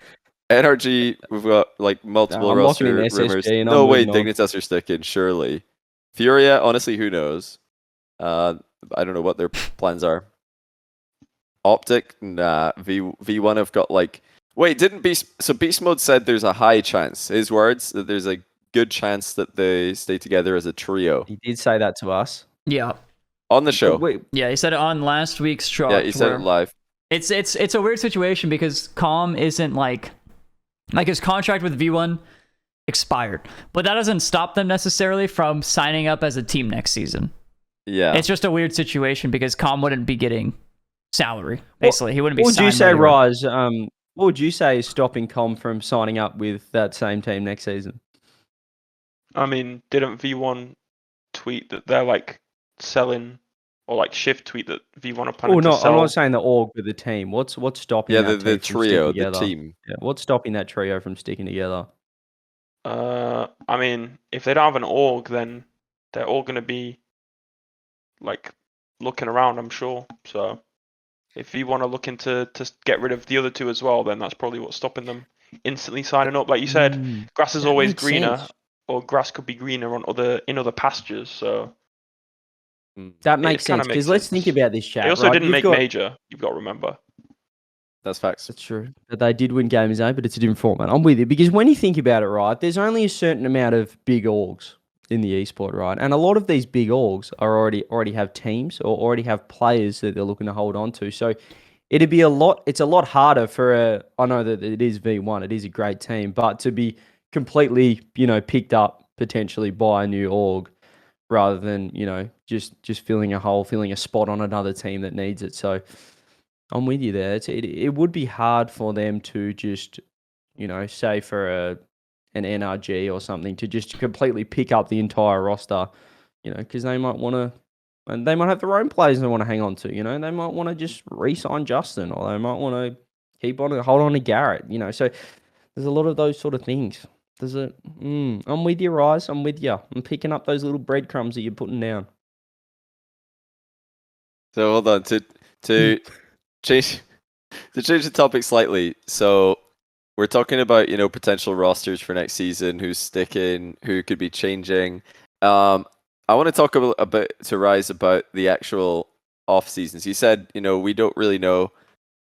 [SPEAKER 3] NRG, we've got like multiple roster rumors. No way Dignitas are sticking, surely. Furia, honestly, who knows? I don't know what their plans are. Optic, nah. V1 have got like. Wait, Beast Mode said there's a high chance. His words that there's a good chance that they stay together as a trio.
[SPEAKER 4] He did say that to us.
[SPEAKER 1] Yeah.
[SPEAKER 3] On the show.
[SPEAKER 4] Wait.
[SPEAKER 1] Yeah, he said it on last week's show.
[SPEAKER 3] Yeah, he said it live.
[SPEAKER 1] It's a weird situation because Calm isn't like his contract with V1 expired, but that doesn't stop them necessarily from signing up as a team next season.
[SPEAKER 3] Yeah.
[SPEAKER 1] It's just a weird situation because Calm wouldn't be getting salary. Basically, he wouldn't be.
[SPEAKER 4] What would
[SPEAKER 1] signed
[SPEAKER 4] you say,
[SPEAKER 1] anywhere.
[SPEAKER 4] Rise? What would you say is stopping Com from signing up with that same team next season?
[SPEAKER 2] I mean, didn't V1 tweet that they're like selling, or like Shift tweet that V1 are planning to sell?
[SPEAKER 4] I'm not saying the org with the team. What's stopping?
[SPEAKER 3] Yeah, the trio, the team.
[SPEAKER 4] Yeah, what's stopping that trio from sticking together?
[SPEAKER 2] I mean, if they don't have an org, then they're all going to be like looking around, I'm sure. So if V1 are looking to get rid of the other 2 as well, then that's probably what's stopping them instantly signing up. Like you said, grass is always greener, or grass could be greener in other pastures. So
[SPEAKER 4] that makes sense, because let's think about this, chat.
[SPEAKER 2] They also didn't make major. You've got to remember.
[SPEAKER 3] That's facts.
[SPEAKER 4] That's true. But they did win Gamers A, but it's a different format. I'm with you, because when you think about it, right, there's only a certain amount of big orgs in the esport, right? And a lot of these big orgs are already have teams or already have players that they're looking to hold on to. So it's a lot harder for I know that it is V1, it is a great team, but to be completely, picked up potentially by a new org rather than, just filling a spot on another team that needs it. So I'm with you there. It would be hard for them to just, say for an NRG or something to just completely pick up the entire roster, because they might want to, and they might have their own players they want to hang on to, they might want to just re-sign Justin, or they might want to hold on to Garrett, so there's a lot of those sort of things. I'm with you, Rise. I'm with you. I'm picking up those little breadcrumbs that you're putting down.
[SPEAKER 3] So hold on to change the topic slightly. So we're talking about potential rosters for next season, who's sticking, who could be changing. I want to talk a bit to Rise about the actual off seasons. You said we don't really know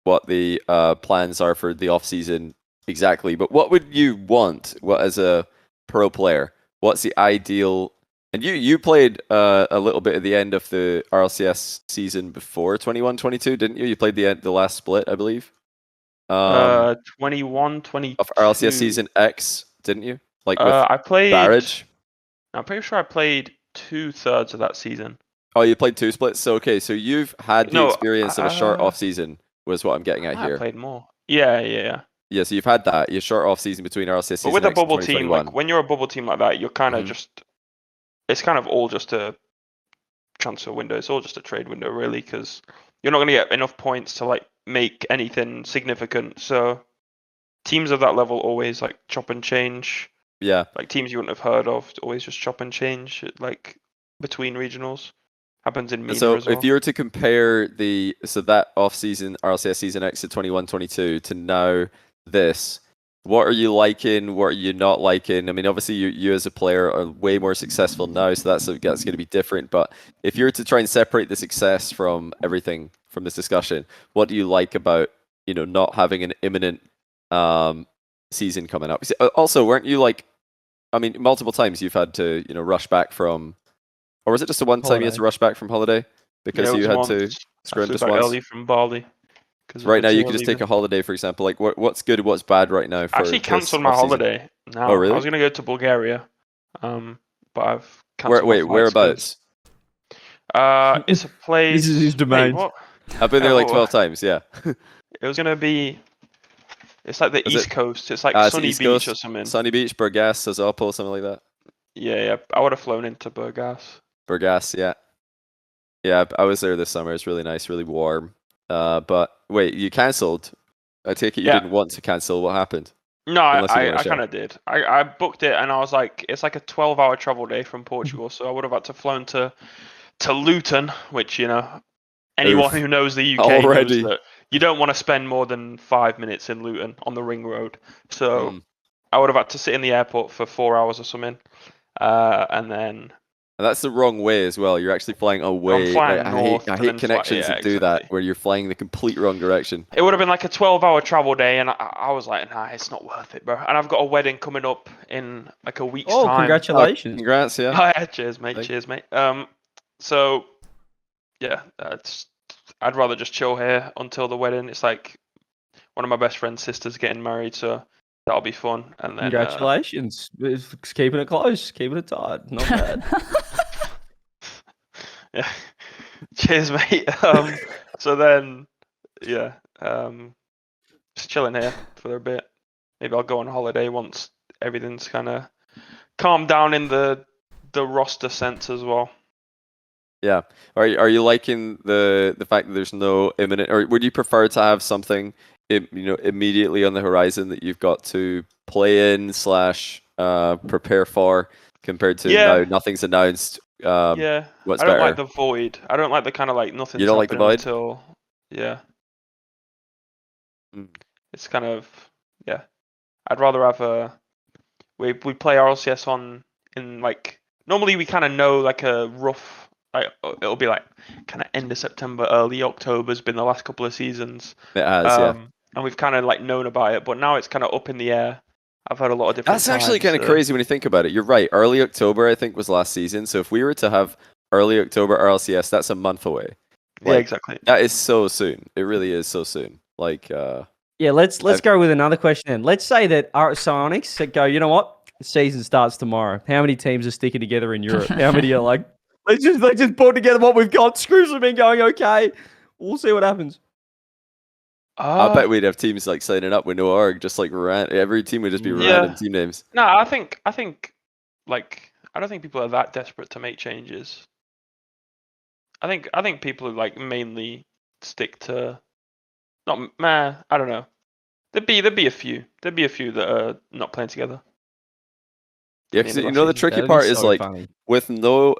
[SPEAKER 3] what the plans are for the off season exactly, but what would you want? What as a pro player? What's the ideal? And you played a little bit at the end of the RLCS season before 21-22, didn't you? You played the last split, I believe.
[SPEAKER 2] 21-22
[SPEAKER 3] of RLCS season X, didn't you? Like with
[SPEAKER 2] I played
[SPEAKER 3] Barrage.
[SPEAKER 2] I'm pretty sure I played 2/3 of that season.
[SPEAKER 3] Oh, you played 2 splits. So okay, so you've had the experience of a short off season. Was what I'm getting at here.
[SPEAKER 2] I played more. Yeah.
[SPEAKER 3] Yeah, so you've had that. Your short off season between RLCS season.
[SPEAKER 2] But with a
[SPEAKER 3] X
[SPEAKER 2] bubble
[SPEAKER 3] and
[SPEAKER 2] team, like when you're a bubble team like that, you're kind of just. It's kind of all just a transfer window. It's all just a trade window, really, because you're not going to get enough points to like make anything significant. So teams of that level always like chop and change.
[SPEAKER 3] Yeah.
[SPEAKER 2] Like teams you wouldn't have heard of always just chop and change like between regionals. Happens in MENA
[SPEAKER 3] so
[SPEAKER 2] as well.
[SPEAKER 3] If you were to compare that off season RLCS season X at 21-22 to now this, what are you liking? What are you not liking? I mean, obviously, you as a player are way more successful now, so that's going to be different. But if you were to try and separate the success from everything from this discussion, what do you like about not having an imminent season coming up? Also, weren't you like, I mean, multiple times you've had to rush back from, or was it just the one time you had to rush back from holiday because
[SPEAKER 2] Yeah, it
[SPEAKER 3] you
[SPEAKER 2] was
[SPEAKER 3] had
[SPEAKER 2] once.
[SPEAKER 3] to
[SPEAKER 2] I
[SPEAKER 3] scrim
[SPEAKER 2] flew
[SPEAKER 3] just
[SPEAKER 2] back
[SPEAKER 3] once?
[SPEAKER 2] early from Bali.
[SPEAKER 3] So right now you could just take a holiday, for example. Like what's good, what's bad right now for
[SPEAKER 2] I actually
[SPEAKER 3] this
[SPEAKER 2] cancelled my
[SPEAKER 3] off-season?
[SPEAKER 2] holiday now.
[SPEAKER 3] Oh, really?
[SPEAKER 2] I was going to go to Bulgaria, but I've cancelled my flights.
[SPEAKER 3] Whereabouts?
[SPEAKER 2] It's a place...
[SPEAKER 4] This is his domain.
[SPEAKER 2] Wait, what?
[SPEAKER 3] I've been there like 12 times, yeah.
[SPEAKER 2] It was going to be... It's like the East Coast. It's like
[SPEAKER 3] it's
[SPEAKER 2] Sunny
[SPEAKER 3] East
[SPEAKER 2] Beach
[SPEAKER 3] Coast,
[SPEAKER 2] or something.
[SPEAKER 3] Sunny Beach, Burgas, Sozopol, something like that.
[SPEAKER 2] Yeah. I would have flown into Burgas.
[SPEAKER 3] Burgas, yeah. Yeah, I was there this summer. It's really nice, really warm. But wait, you cancelled? I take it you didn't want to cancel. What happened?
[SPEAKER 2] No, I kind of did. I booked it and I was like, it's like a 12-hour travel day from Portugal, so I would have had to flown to Luton, which, anyone who knows the UK knows that you don't want to spend more than 5 minutes in Luton on the ring road. So I would have had to sit in the airport for 4 hours or something. And then...
[SPEAKER 3] And that's the wrong way as well. You're actually flying away.
[SPEAKER 2] I'm flying north.
[SPEAKER 3] I hate connections that do that, where you're flying the complete wrong direction.
[SPEAKER 2] It would have been like a 12-hour travel day, and I was like, nah, it's not worth it, bro. And I've got a wedding coming up in like a week's time.
[SPEAKER 4] Oh, congratulations.
[SPEAKER 3] Congrats, yeah.
[SPEAKER 2] Oh, yeah. Cheers, mate. Cheers, mate. So, yeah, I'd rather just chill here until the wedding. It's like one of my best friend's sisters getting married, so that'll be fun. And then
[SPEAKER 4] congratulations. It's keeping it close, keeping it tight. Not bad.
[SPEAKER 2] Yeah. Cheers, mate. So then, yeah, just chilling here for a bit. Maybe I'll go on holiday once everything's kind of calmed down in the roster sense as well.
[SPEAKER 3] Yeah. Are you liking the fact that there's no imminent, or would you prefer to have something immediately on the horizon that you've got to play in / prepare for, compared to now nothing's announced? What's
[SPEAKER 2] I don't
[SPEAKER 3] better?
[SPEAKER 2] like the void. I don't like the kind of like nothing's
[SPEAKER 3] You don't like the void?
[SPEAKER 2] until it's kind of I'd rather have we play RLCS in like, normally we kind of know like a rough, like it'll be like kind of end of September, early October has been the last couple of seasons.
[SPEAKER 3] It has,
[SPEAKER 2] and we've kind of like known about it, but now it's kind of up in the air. I've heard a lot of different.
[SPEAKER 3] That's actually kind of crazy when you think about it. You're right. Early October, I think, was last season. So if we were to have early October RLCS, that's a month away.
[SPEAKER 2] Yeah, exactly.
[SPEAKER 3] That is so soon. It really is so soon. Like,
[SPEAKER 4] yeah, let's go with another question then. Let's say that Psionics go, you know what? The season starts tomorrow. How many teams are sticking together in Europe? How many are like, let's just put together what we've got. Screws have been going okay. We'll see what happens.
[SPEAKER 3] I bet we'd have teams like signing up with no org, just like every team would just be random team names.
[SPEAKER 2] No, I think like, I don't think people are that desperate to make changes. I think people like mainly stick to I don't know. There'd be a few. There'd be a few that are not playing together.
[SPEAKER 3] Yeah, because the tricky part is like, with no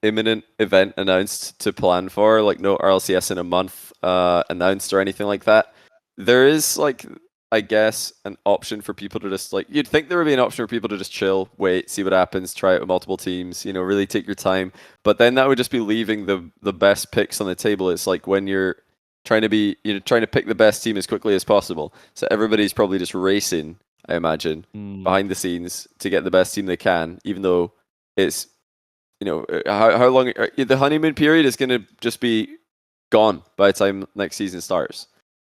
[SPEAKER 3] imminent event announced to plan for, like no RLCS in a month announced or anything like that, there is like, I guess, an option for people to just like, you'd think there would be an option for people to just chill, wait, see what happens, try it with multiple teams, really take your time. But then that would just be leaving the best picks on the table. It's like when you're trying to pick the best team as quickly as possible. So everybody's probably just racing, I imagine, behind the scenes to get the best team they can, even though it's, how long the honeymoon period is going to just be gone by the time next season starts,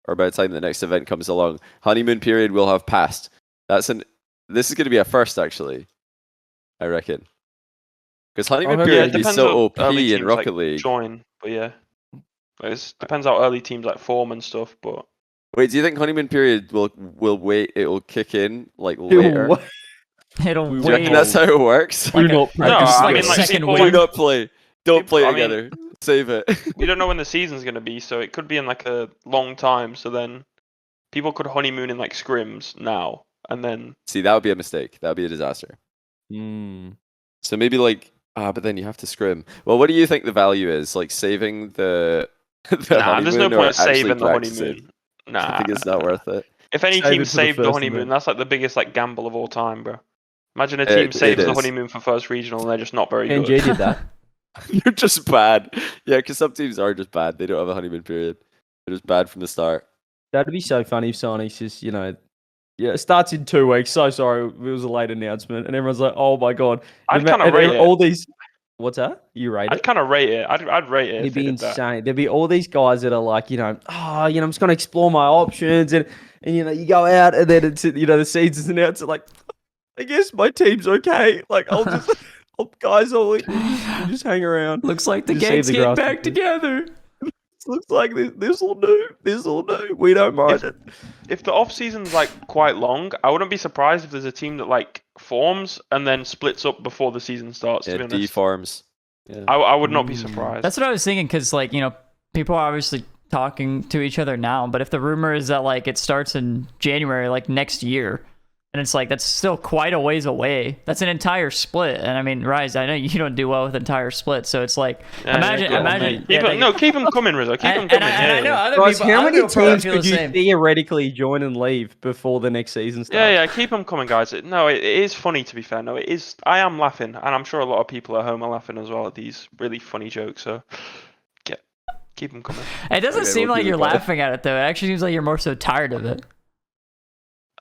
[SPEAKER 3] or by the time the next event comes along. Honeymoon period will have passed. This is going to be a first, actually, I reckon, because honeymoon period is so OP in Rocket League.
[SPEAKER 2] Join, but yeah, it depends how early teams like form and stuff, but.
[SPEAKER 3] Wait, do you think honeymoon period will wait? It will kick in like later.
[SPEAKER 1] It'll
[SPEAKER 3] do you reckon that's how it works?
[SPEAKER 1] Do not practice.
[SPEAKER 2] I mean, like,
[SPEAKER 3] do not play. Don't play together. Save it.
[SPEAKER 2] We don't know when the season's going to be, so it could be in like a long time. So then people could honeymoon in like scrims now, and then.
[SPEAKER 3] See, that would be a mistake. That would be a disaster. So maybe like, but then you have to scrim. Well, what do you think the value is? Like saving the honeymoon,
[SPEAKER 2] there's no point saving the
[SPEAKER 3] honeymoon.
[SPEAKER 2] Nah,
[SPEAKER 3] I think it's not worth it.
[SPEAKER 2] if any
[SPEAKER 4] Save
[SPEAKER 2] team
[SPEAKER 4] it for the
[SPEAKER 2] saved the
[SPEAKER 4] first
[SPEAKER 2] honeymoon,
[SPEAKER 4] event.
[SPEAKER 2] that's like the biggest like gamble of all time, bro. Imagine a team saves the
[SPEAKER 3] is.
[SPEAKER 2] honeymoon for first regional and they're just not very
[SPEAKER 4] NG
[SPEAKER 2] good.
[SPEAKER 4] did that.
[SPEAKER 3] You're just bad. Yeah, because some teams are just bad. They don't have a honeymoon period. They're just bad from the start.
[SPEAKER 4] That'd be so funny if Sonics just, it starts in 2 weeks. So sorry, it was a late announcement, and everyone's like, "Oh my god!"
[SPEAKER 2] I'd kind of
[SPEAKER 4] And
[SPEAKER 2] rate it.
[SPEAKER 4] all these. What's that? You rate
[SPEAKER 2] I'd
[SPEAKER 4] it?
[SPEAKER 2] kind of rate it. I'd rate it.
[SPEAKER 4] It'd
[SPEAKER 2] if they
[SPEAKER 4] be
[SPEAKER 2] did that.
[SPEAKER 4] insane. There'd be all these guys that are like, I'm just going to explore my options, and you go out, and then it's the season's announced. Like, I guess my team's okay. Like, I'll just hang around.
[SPEAKER 1] Looks like the
[SPEAKER 4] Just save
[SPEAKER 1] gates
[SPEAKER 4] the
[SPEAKER 1] get
[SPEAKER 4] grass
[SPEAKER 1] back
[SPEAKER 4] and-
[SPEAKER 1] together.
[SPEAKER 4] Looks like this will do. This will do. We don't mind it.
[SPEAKER 2] If the off season's like quite long, I wouldn't be surprised if there's a team that like forms and then splits up before the season starts. To be honest,
[SPEAKER 3] deforms. Yeah.
[SPEAKER 2] I would not be surprised.
[SPEAKER 1] That's what I was thinking, because like people are obviously talking to each other now, but if the rumor is that like it starts in January, like next year, and it's like that's still quite a ways away. That's an entire split, and I mean, Rise, I know you don't do well with entire splits, so it's like imagine.
[SPEAKER 2] Keep them coming, Rizzo. Keep them
[SPEAKER 1] And
[SPEAKER 2] coming.
[SPEAKER 1] I know other
[SPEAKER 4] Guys,
[SPEAKER 1] people.
[SPEAKER 4] how
[SPEAKER 1] other
[SPEAKER 4] many
[SPEAKER 1] people probably
[SPEAKER 4] teams
[SPEAKER 1] feel the
[SPEAKER 4] could you
[SPEAKER 1] same.
[SPEAKER 4] theoretically join and leave before the next season starts?
[SPEAKER 2] Yeah, keep them coming, guys. No, it is funny, to be fair. No, it is. I am laughing, and I'm sure a lot of people at home are laughing as well at these really funny jokes. So, keep them coming.
[SPEAKER 1] It doesn't
[SPEAKER 3] Okay,
[SPEAKER 1] seem
[SPEAKER 3] we'll
[SPEAKER 1] like
[SPEAKER 3] do
[SPEAKER 1] you're
[SPEAKER 3] the five.
[SPEAKER 1] laughing at it though. It actually seems like you're more so tired of it.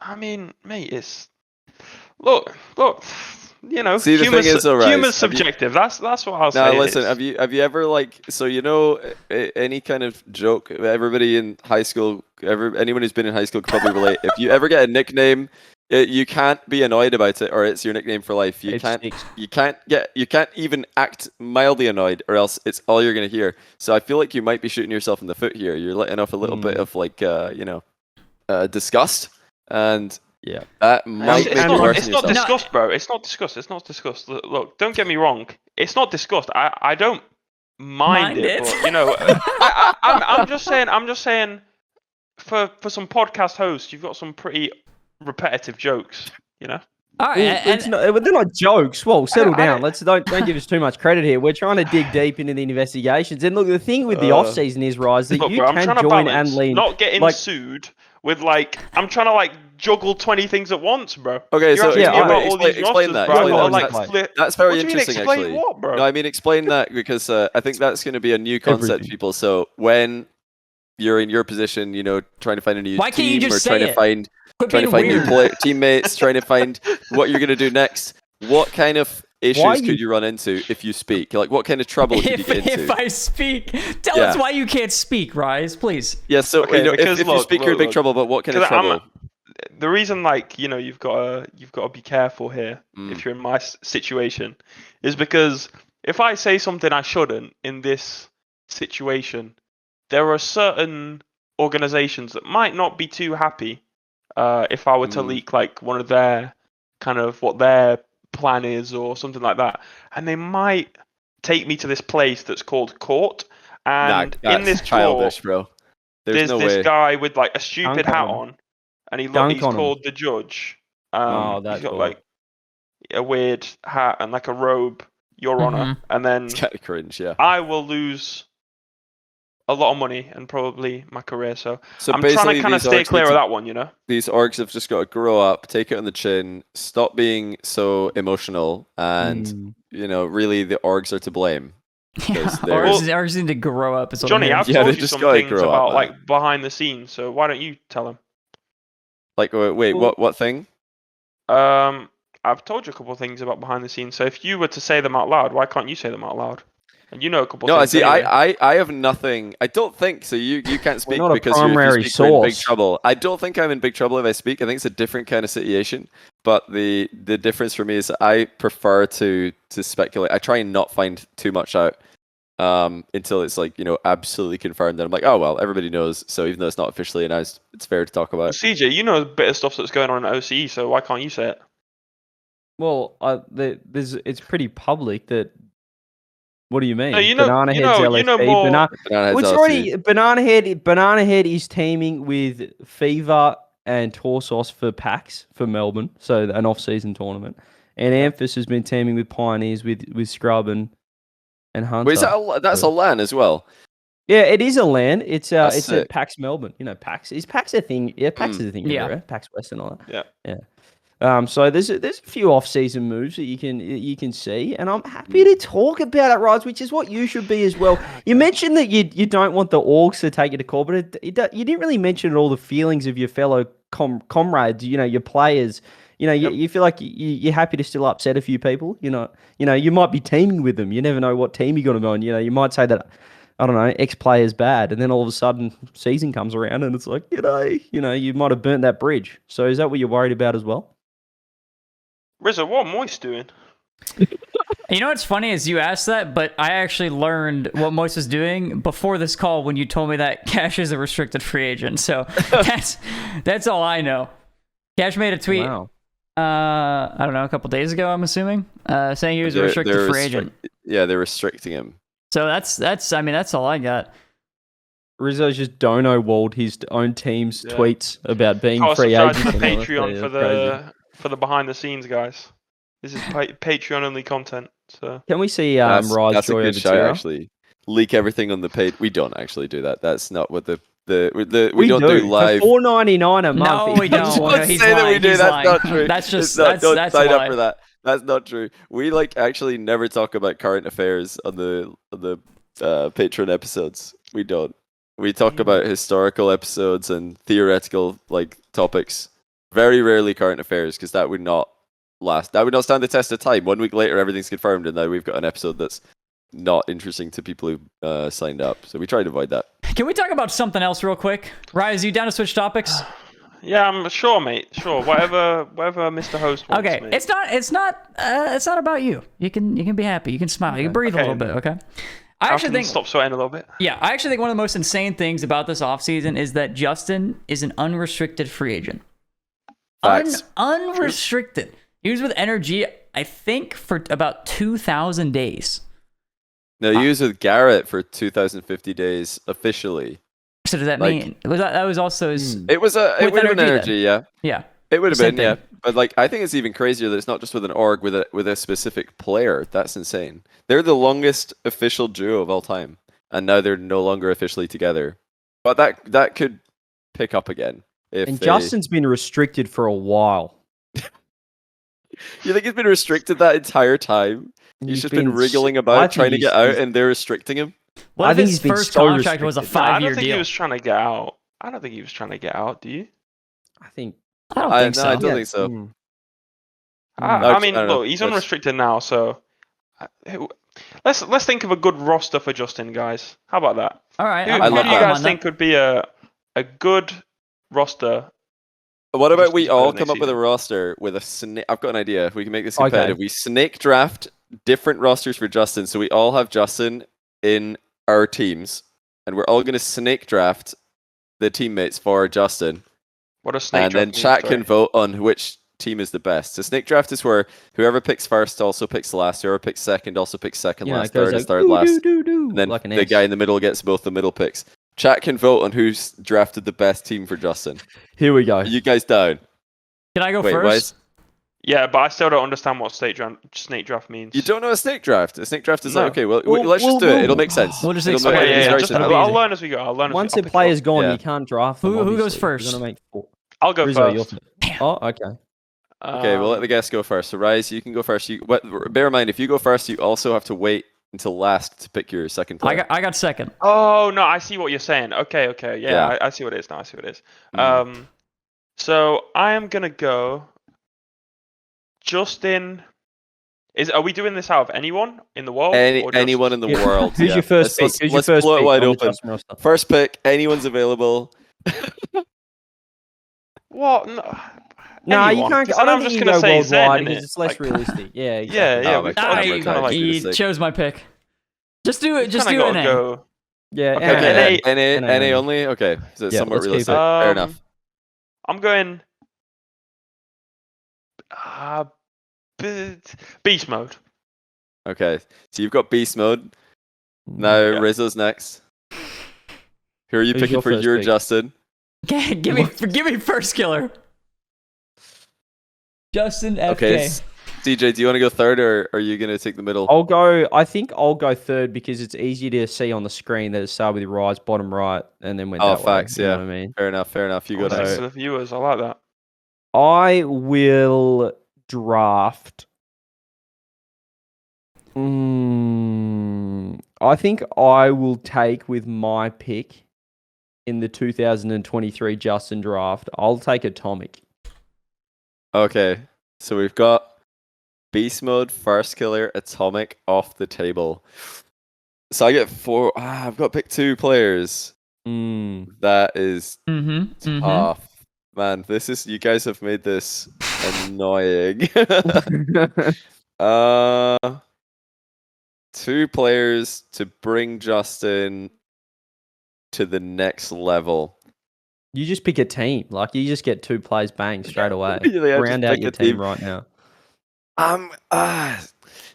[SPEAKER 2] I mean, mate, it's look.
[SPEAKER 3] See, the thing is, though, Rise,
[SPEAKER 2] humor's subjective. That's what I'll say.
[SPEAKER 3] Now, listen. Have you ever any kind of joke? Everybody in high school, anyone who's been in high school can probably relate. If you ever get a nickname, you can't be annoyed about it, or it's your nickname for life. You can't even act mildly annoyed, or else it's all you're gonna hear. So I feel like you might be shooting yourself in the foot here. You're letting off a little bit of like disgust, and
[SPEAKER 4] yeah,
[SPEAKER 3] that might make it worse.
[SPEAKER 2] It's not disgust, bro. It's not disgust. It's not disgust. Look, don't get me wrong. It's not disgust. I don't mind it. But, I'm just saying. For some podcast hosts, you've got some pretty repetitive jokes.
[SPEAKER 1] All right,
[SPEAKER 4] but they're not jokes. Whoa, settle down. Don't give us too much credit here. We're trying to dig deep into the investigations. And look, the thing with the off season is, Rise, that you can join and leave.
[SPEAKER 2] Not getting sued with I'm trying to juggle 20 things at once, bro.
[SPEAKER 3] Okay, so
[SPEAKER 2] explain
[SPEAKER 3] that. That's very interesting, actually.
[SPEAKER 2] What, bro?
[SPEAKER 3] No, I mean explain that, because I think that's going to be a new concept to people. So when you're in your position, trying to find a new team, or trying to find new teammates, trying to find what you're going to do next, what kind of issues could you run into if you speak? Like, what kind of trouble could you get into?
[SPEAKER 1] If I speak, tell us why you can't speak, Rise, please.
[SPEAKER 3] Yeah, so if you speak, you're in big trouble. But what kind of trouble?
[SPEAKER 2] The reason, you've got to be careful here if you're in my situation, is because if I say something I shouldn't in this situation, there are certain organizations that might not be too happy if I were to leak one of their kind of what their plan is or something like that, and they might take me to this place that's called court. And in this
[SPEAKER 3] childish, bro.
[SPEAKER 2] There's this guy with a stupid hat on, and he's called the judge. He's got a weird hat and a robe, Your Honor, and then
[SPEAKER 3] it's kind of cringe. Yeah,
[SPEAKER 2] I will lose a lot of money and probably my career. So I'm
[SPEAKER 3] basically
[SPEAKER 2] trying to kind of stay clear of that one,
[SPEAKER 3] These orgs have just got to grow up, take it on the chin, stop being so emotional, and really the orgs are to blame.
[SPEAKER 1] Orgs need to grow up.
[SPEAKER 2] Johnny, I've told you some things about behind the scenes, so why don't you tell them?
[SPEAKER 3] Wait, what thing?
[SPEAKER 2] I've told you a couple of things about behind the scenes. So if you were to say them out loud, why can't you say them out loud? And a couple of things.
[SPEAKER 3] No, see, I have nothing. I don't think so. You can't speak because
[SPEAKER 4] you're
[SPEAKER 3] in big trouble. I don't think I'm in big trouble if I speak. I think it's a different kind of situation. But the difference for me is I prefer to speculate. I try and not find too much out until it's absolutely confirmed. Then I'm like, oh well, everybody knows. So even though it's not officially announced, it's fair to talk about.
[SPEAKER 2] Well, CJ, you know a bit of stuff that's going on in OCE. So why can't you say it?
[SPEAKER 4] Well, it's pretty public that. What do you mean?
[SPEAKER 2] No,
[SPEAKER 4] Banana Head's LSP.
[SPEAKER 2] more.
[SPEAKER 4] Banana Head is teaming with Fever and Torsos for PAX for Melbourne, so an off-season tournament. And Amphis has been teaming with Pioneers with Scrub and Hunter.
[SPEAKER 3] Wait, that's a LAN as well?
[SPEAKER 4] Yeah, it is a LAN. It's
[SPEAKER 3] That's
[SPEAKER 4] at
[SPEAKER 3] sick.
[SPEAKER 4] PAX Melbourne. You know, PAX is PAX a thing? Yeah, PAX is a thing.
[SPEAKER 1] Yeah.
[SPEAKER 4] Everywhere. PAX West and all that.
[SPEAKER 2] Yeah.
[SPEAKER 4] So there's a few off-season moves that you can see, and I'm happy to talk about it, Rise, which is what you should be as well. You mentioned that you don't want the orgs to take you to court, but you didn't really mention all the feelings of your fellow comrades. You know, your players. You know, you feel like you're happy to still upset a few people. You know, you might be teaming with them. You never know what team you're going to go on. You know, you might say that, I don't know, X player's bad, and then all of a sudden season comes around and it's like, you might have burnt that bridge. So is that what you're worried about as well?
[SPEAKER 2] Rizzo, what Moist doing?
[SPEAKER 1] You know what's funny is you asked that, but I actually learned what Moist was doing before this call when you told me that Cash is a restricted free agent. So that's all I know. Cash made a tweet.
[SPEAKER 4] Wow.
[SPEAKER 1] I don't know, a couple days ago, I'm assuming, saying he was a restricted free agent.
[SPEAKER 3] Yeah, they're restricting him.
[SPEAKER 1] So that's all I got.
[SPEAKER 4] Rizzo's just dono-walled his own team's tweets about being free
[SPEAKER 2] subscribe
[SPEAKER 4] agents.
[SPEAKER 2] to Patreon for the behind the scenes, guys. This is Patreon only content. So
[SPEAKER 4] can we see
[SPEAKER 3] that's
[SPEAKER 4] Rise
[SPEAKER 3] a
[SPEAKER 4] Joyo
[SPEAKER 3] good shout, actually. Leak everything on the page. We don't actually do that. That's not what we don't do live.
[SPEAKER 4] For $4.99 a month.
[SPEAKER 1] No, we don't.
[SPEAKER 3] Don't
[SPEAKER 1] He's
[SPEAKER 3] say
[SPEAKER 1] lying.
[SPEAKER 3] that we do.
[SPEAKER 1] He's
[SPEAKER 3] That's
[SPEAKER 1] lying.
[SPEAKER 3] not true.
[SPEAKER 1] That's just
[SPEAKER 3] don't
[SPEAKER 1] that's
[SPEAKER 3] sign
[SPEAKER 1] a
[SPEAKER 3] up
[SPEAKER 1] lie.
[SPEAKER 3] for that. That's not true. We actually never talk about current affairs on the Patreon episodes. We don't. We talk about historical episodes and theoretical topics. Very rarely current affairs, because that would not last. That would not stand the test of time. 1 week later, everything's confirmed, and now we've got an episode that's not interesting to people who signed up. So we try to avoid that.
[SPEAKER 1] Can we talk about something else real quick? Rise, you down to switch topics?
[SPEAKER 2] yeah, I'm sure, mate. Sure, whatever Mr. Host wants.
[SPEAKER 1] Okay,
[SPEAKER 2] mate.
[SPEAKER 1] it's not about you. You can be happy. You can smile. You can breathe a little bit. Okay. I actually think
[SPEAKER 2] stop sweating a little bit.
[SPEAKER 1] Yeah, I actually think one of the most insane things about this offseason is that Justin is an unrestricted free agent. Unrestricted. He was with Energy, I think, for about 2,000 days.
[SPEAKER 3] No, he was with Garrett for 2,050 days officially.
[SPEAKER 1] So does that mean that was also his?
[SPEAKER 3] It would have been Energy, yeah.
[SPEAKER 1] Yeah.
[SPEAKER 3] It would have
[SPEAKER 1] Same
[SPEAKER 3] been, yeah.
[SPEAKER 1] thing.
[SPEAKER 3] But I think it's even crazier that it's not just with an org, with a specific player. That's insane. They're the longest official duo of all time, and now they're no longer officially together. But that could pick up again.
[SPEAKER 4] Justin's been restricted for a while.
[SPEAKER 3] You think he's been restricted that entire time? He's just been wriggling about trying to get out, and they're restricting him?
[SPEAKER 1] What if his first contract was a 5-year deal?
[SPEAKER 2] I don't think he was trying to get out. I don't think he was trying to get out. Do you?
[SPEAKER 4] I
[SPEAKER 1] don't think so.
[SPEAKER 3] I don't think so.
[SPEAKER 2] I mean, look, he's unrestricted now, so let's think of a good roster for Justin, guys. How about that?
[SPEAKER 1] All right.
[SPEAKER 2] Who do you guys think could be a good roster?
[SPEAKER 3] What about we all come up with a roster with a snake? I've got an idea. We can make this competitive.
[SPEAKER 4] Okay.
[SPEAKER 3] We snake draft different rosters for Justin, so we all have Justin in our teams, and we're all going to snake draft the teammates for Justin.
[SPEAKER 2] What a snake
[SPEAKER 3] and
[SPEAKER 2] draft
[SPEAKER 3] then chat can vote on which team is the best. So snake draft is where whoever picks first also picks last, whoever picks second also picks second last, third is third last. And then the guy in the middle gets both the middle picks. Chat can vote on who's drafted the best team for Justin.
[SPEAKER 4] Here we go.
[SPEAKER 3] Are you guys down?
[SPEAKER 1] Can I go first?
[SPEAKER 2] Yeah, but I still don't understand what snake draft means.
[SPEAKER 3] You don't know a snake draft? A snake draft is okay, well, let's just do it. It'll make sense.
[SPEAKER 1] We'll just
[SPEAKER 2] I'll learn as we go.
[SPEAKER 4] Once a player's gone, you can't draft them.
[SPEAKER 1] Who goes first?
[SPEAKER 2] I'll go first.
[SPEAKER 4] Oh, okay.
[SPEAKER 3] Okay, we'll let the guests go first. So, Rise, you can go first. Bear in mind, if you go first, you also have to wait until last to pick your second player.
[SPEAKER 1] I got second.
[SPEAKER 2] Oh, no, I see what you're saying. Okay. Yeah. I see what it is now. I see what it is. So, I am going to go Justin. Are we doing this out of anyone in the world?
[SPEAKER 3] Anyone in the world.
[SPEAKER 4] Who's your first pick?
[SPEAKER 3] Let's blow it wide open. First pick, anyone's available.
[SPEAKER 2] What?
[SPEAKER 4] No, you can't. I don't think you go worldwide because it's less realistic. Yeah, exactly.
[SPEAKER 2] Yeah.
[SPEAKER 1] He chose my pick. Just do it. Just do it.
[SPEAKER 2] Go.
[SPEAKER 4] Yeah.
[SPEAKER 3] Okay. NA only. Okay. So it's somewhat realistic. Fair enough.
[SPEAKER 2] I'm going. Beast mode.
[SPEAKER 3] Okay. So you've got beast mode. Now Rizzo's next. Who are you picking for your Justin?
[SPEAKER 1] Okay, give me first killer. Justin FK.
[SPEAKER 3] Okay, CJ, do you want to go third, or are you going to take the middle?
[SPEAKER 4] I think I'll go third because it's easy to see on the screen that it started with Rise, bottom right, and then went that
[SPEAKER 3] facts,
[SPEAKER 4] way. You
[SPEAKER 3] yeah.
[SPEAKER 4] know what I mean?
[SPEAKER 3] Fair enough. You go
[SPEAKER 2] Thanks
[SPEAKER 3] next.
[SPEAKER 2] to the viewers. I like that.
[SPEAKER 4] I will draft. I think I will take with my pick in the 2023 Justin draft. I'll take Atomic.
[SPEAKER 3] Okay, so we've got Beast Mode, First Killer, Atomic off the table. So I get 4. I've got to pick 2 players. That is tough. Man, you guys have made this annoying. 2 players to bring Justin to the next level.
[SPEAKER 4] You just pick a team. Like, you just get 2 plays bang straight away.
[SPEAKER 3] Yeah,
[SPEAKER 4] Round
[SPEAKER 3] just
[SPEAKER 4] out
[SPEAKER 3] pick
[SPEAKER 4] your
[SPEAKER 3] a
[SPEAKER 4] team
[SPEAKER 3] team.
[SPEAKER 4] right now.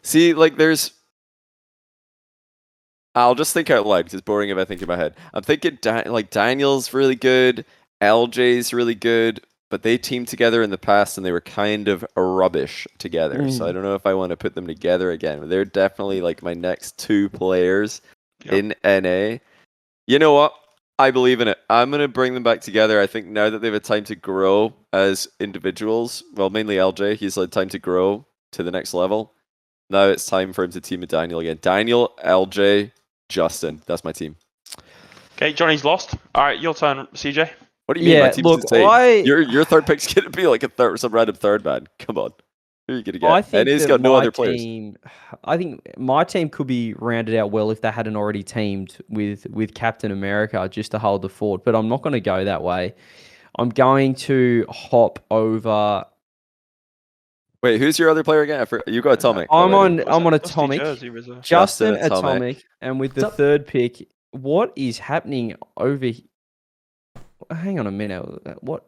[SPEAKER 3] See, like, I'll just think out loud because it's boring if I think in my head. I'm thinking Daniel's really good, LJ's really good, but they teamed together in the past and they were kind of rubbish together. So I don't know if I want to put them together again. They're definitely like my next 2 players in NA. You know what? I believe in it. I'm going to bring them back together. I think now that they've had time to grow as individuals, well, mainly LJ, he's had time to grow to the next level. Now it's time for him to team with Daniel again. Daniel, LJ, Justin. That's my team.
[SPEAKER 2] Okay, Johnny's lost. All right, your turn, CJ.
[SPEAKER 3] What do you mean? My team's insane. Your third pick's going to be like some random third man. Come on. Who are you going to get?
[SPEAKER 4] I think
[SPEAKER 3] and he's got no other players.
[SPEAKER 4] I think my team could be rounded out well if they hadn't already teamed with Captain America just to hold the fort. But I'm not going to go that way. I'm going to hop over.
[SPEAKER 3] Wait, who's your other player again? You got Atomic.
[SPEAKER 4] I'm on Atomic.
[SPEAKER 2] Jersey,
[SPEAKER 4] Justin Atomic, and with the third pick, what is happening over? Hang on a minute. What?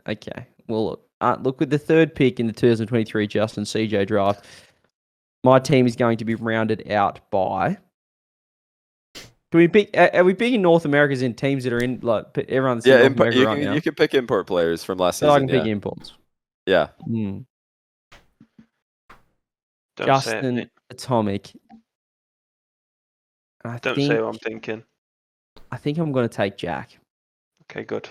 [SPEAKER 4] Okay. Well, look, with the third pick in the 2023 Justin CJ draft, my team is going to be rounded out by. Can we pick? Are we picking North Americas in teams that are in like everyone's in North America right now?
[SPEAKER 3] You can pick import players from last season.
[SPEAKER 4] I can pick imports.
[SPEAKER 3] Yeah.
[SPEAKER 4] Justin Atomic.
[SPEAKER 2] Don't say what I'm thinking.
[SPEAKER 4] I think I'm going to take Jack.
[SPEAKER 2] Okay, good.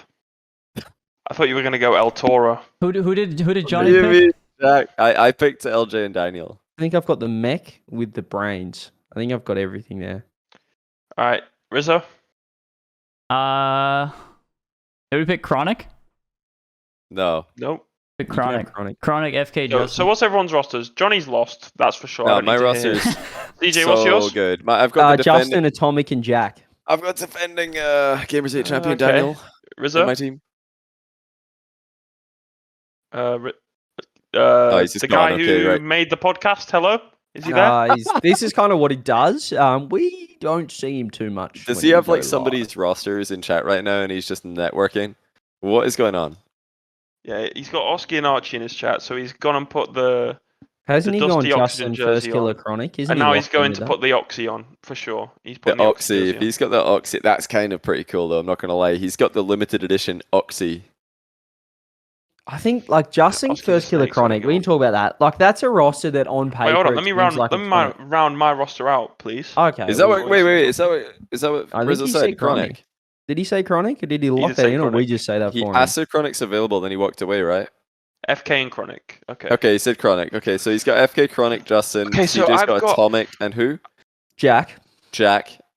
[SPEAKER 2] I thought you were going to go El Toro.
[SPEAKER 1] Who did Johnny pick?
[SPEAKER 3] Jack. I picked LJ and Daniel.
[SPEAKER 4] I think I've got the mech with the brains. I think I've got everything there.
[SPEAKER 2] All right, Rizzo.
[SPEAKER 1] Did we pick Chronic?
[SPEAKER 3] No.
[SPEAKER 2] Nope.
[SPEAKER 1] Pick Chronic. Chronic FK Justin.
[SPEAKER 2] So what's everyone's rosters? Johnny's lost, that's for sure.
[SPEAKER 3] No, my roster's
[SPEAKER 2] DJ, what's yours?
[SPEAKER 3] So good. I've got
[SPEAKER 4] Justin, Atomic, and Jack.
[SPEAKER 3] I've got defending Gamers 8 champion Daniel.
[SPEAKER 2] Rizzo.
[SPEAKER 3] In my team.
[SPEAKER 2] The
[SPEAKER 3] gone.
[SPEAKER 2] guy who made the podcast. Hello, is he there?
[SPEAKER 4] This is kind of what he does. We don't see him too much.
[SPEAKER 3] Does he have like somebody's rosters in chat right now, and he's just networking? What is going on?
[SPEAKER 2] Yeah, he's got Oski and Archie in his chat, so he's gone and put the.
[SPEAKER 4] Hasn't he gone
[SPEAKER 2] Justin
[SPEAKER 4] First Killer Chronic?
[SPEAKER 2] And now he's going to put the Oxy on for sure. He's put
[SPEAKER 3] the Oxy. If he's got the Oxy, that's kind of pretty cool though. I'm not gonna lie. He's got the limited edition Oxy.
[SPEAKER 4] I think like Justin First Killer Chronic. We can talk about that. Like that's a roster that on paper.
[SPEAKER 2] Wait, hold on. Let me round my roster out, please.
[SPEAKER 4] Okay.
[SPEAKER 3] Is that what? Wait. Is that what Rizzo said? Chronic.
[SPEAKER 4] Did he say Chronic, or did he lock that in, or we just say that for him?
[SPEAKER 3] He asked if Chronic's available, then he walked away, right?
[SPEAKER 2] FK and Chronic. Okay.
[SPEAKER 3] Okay, he said Chronic. Okay, so he's got FK, Chronic, Justin.
[SPEAKER 2] Okay, so
[SPEAKER 3] CJ's got Atomic and who?
[SPEAKER 4] Jack,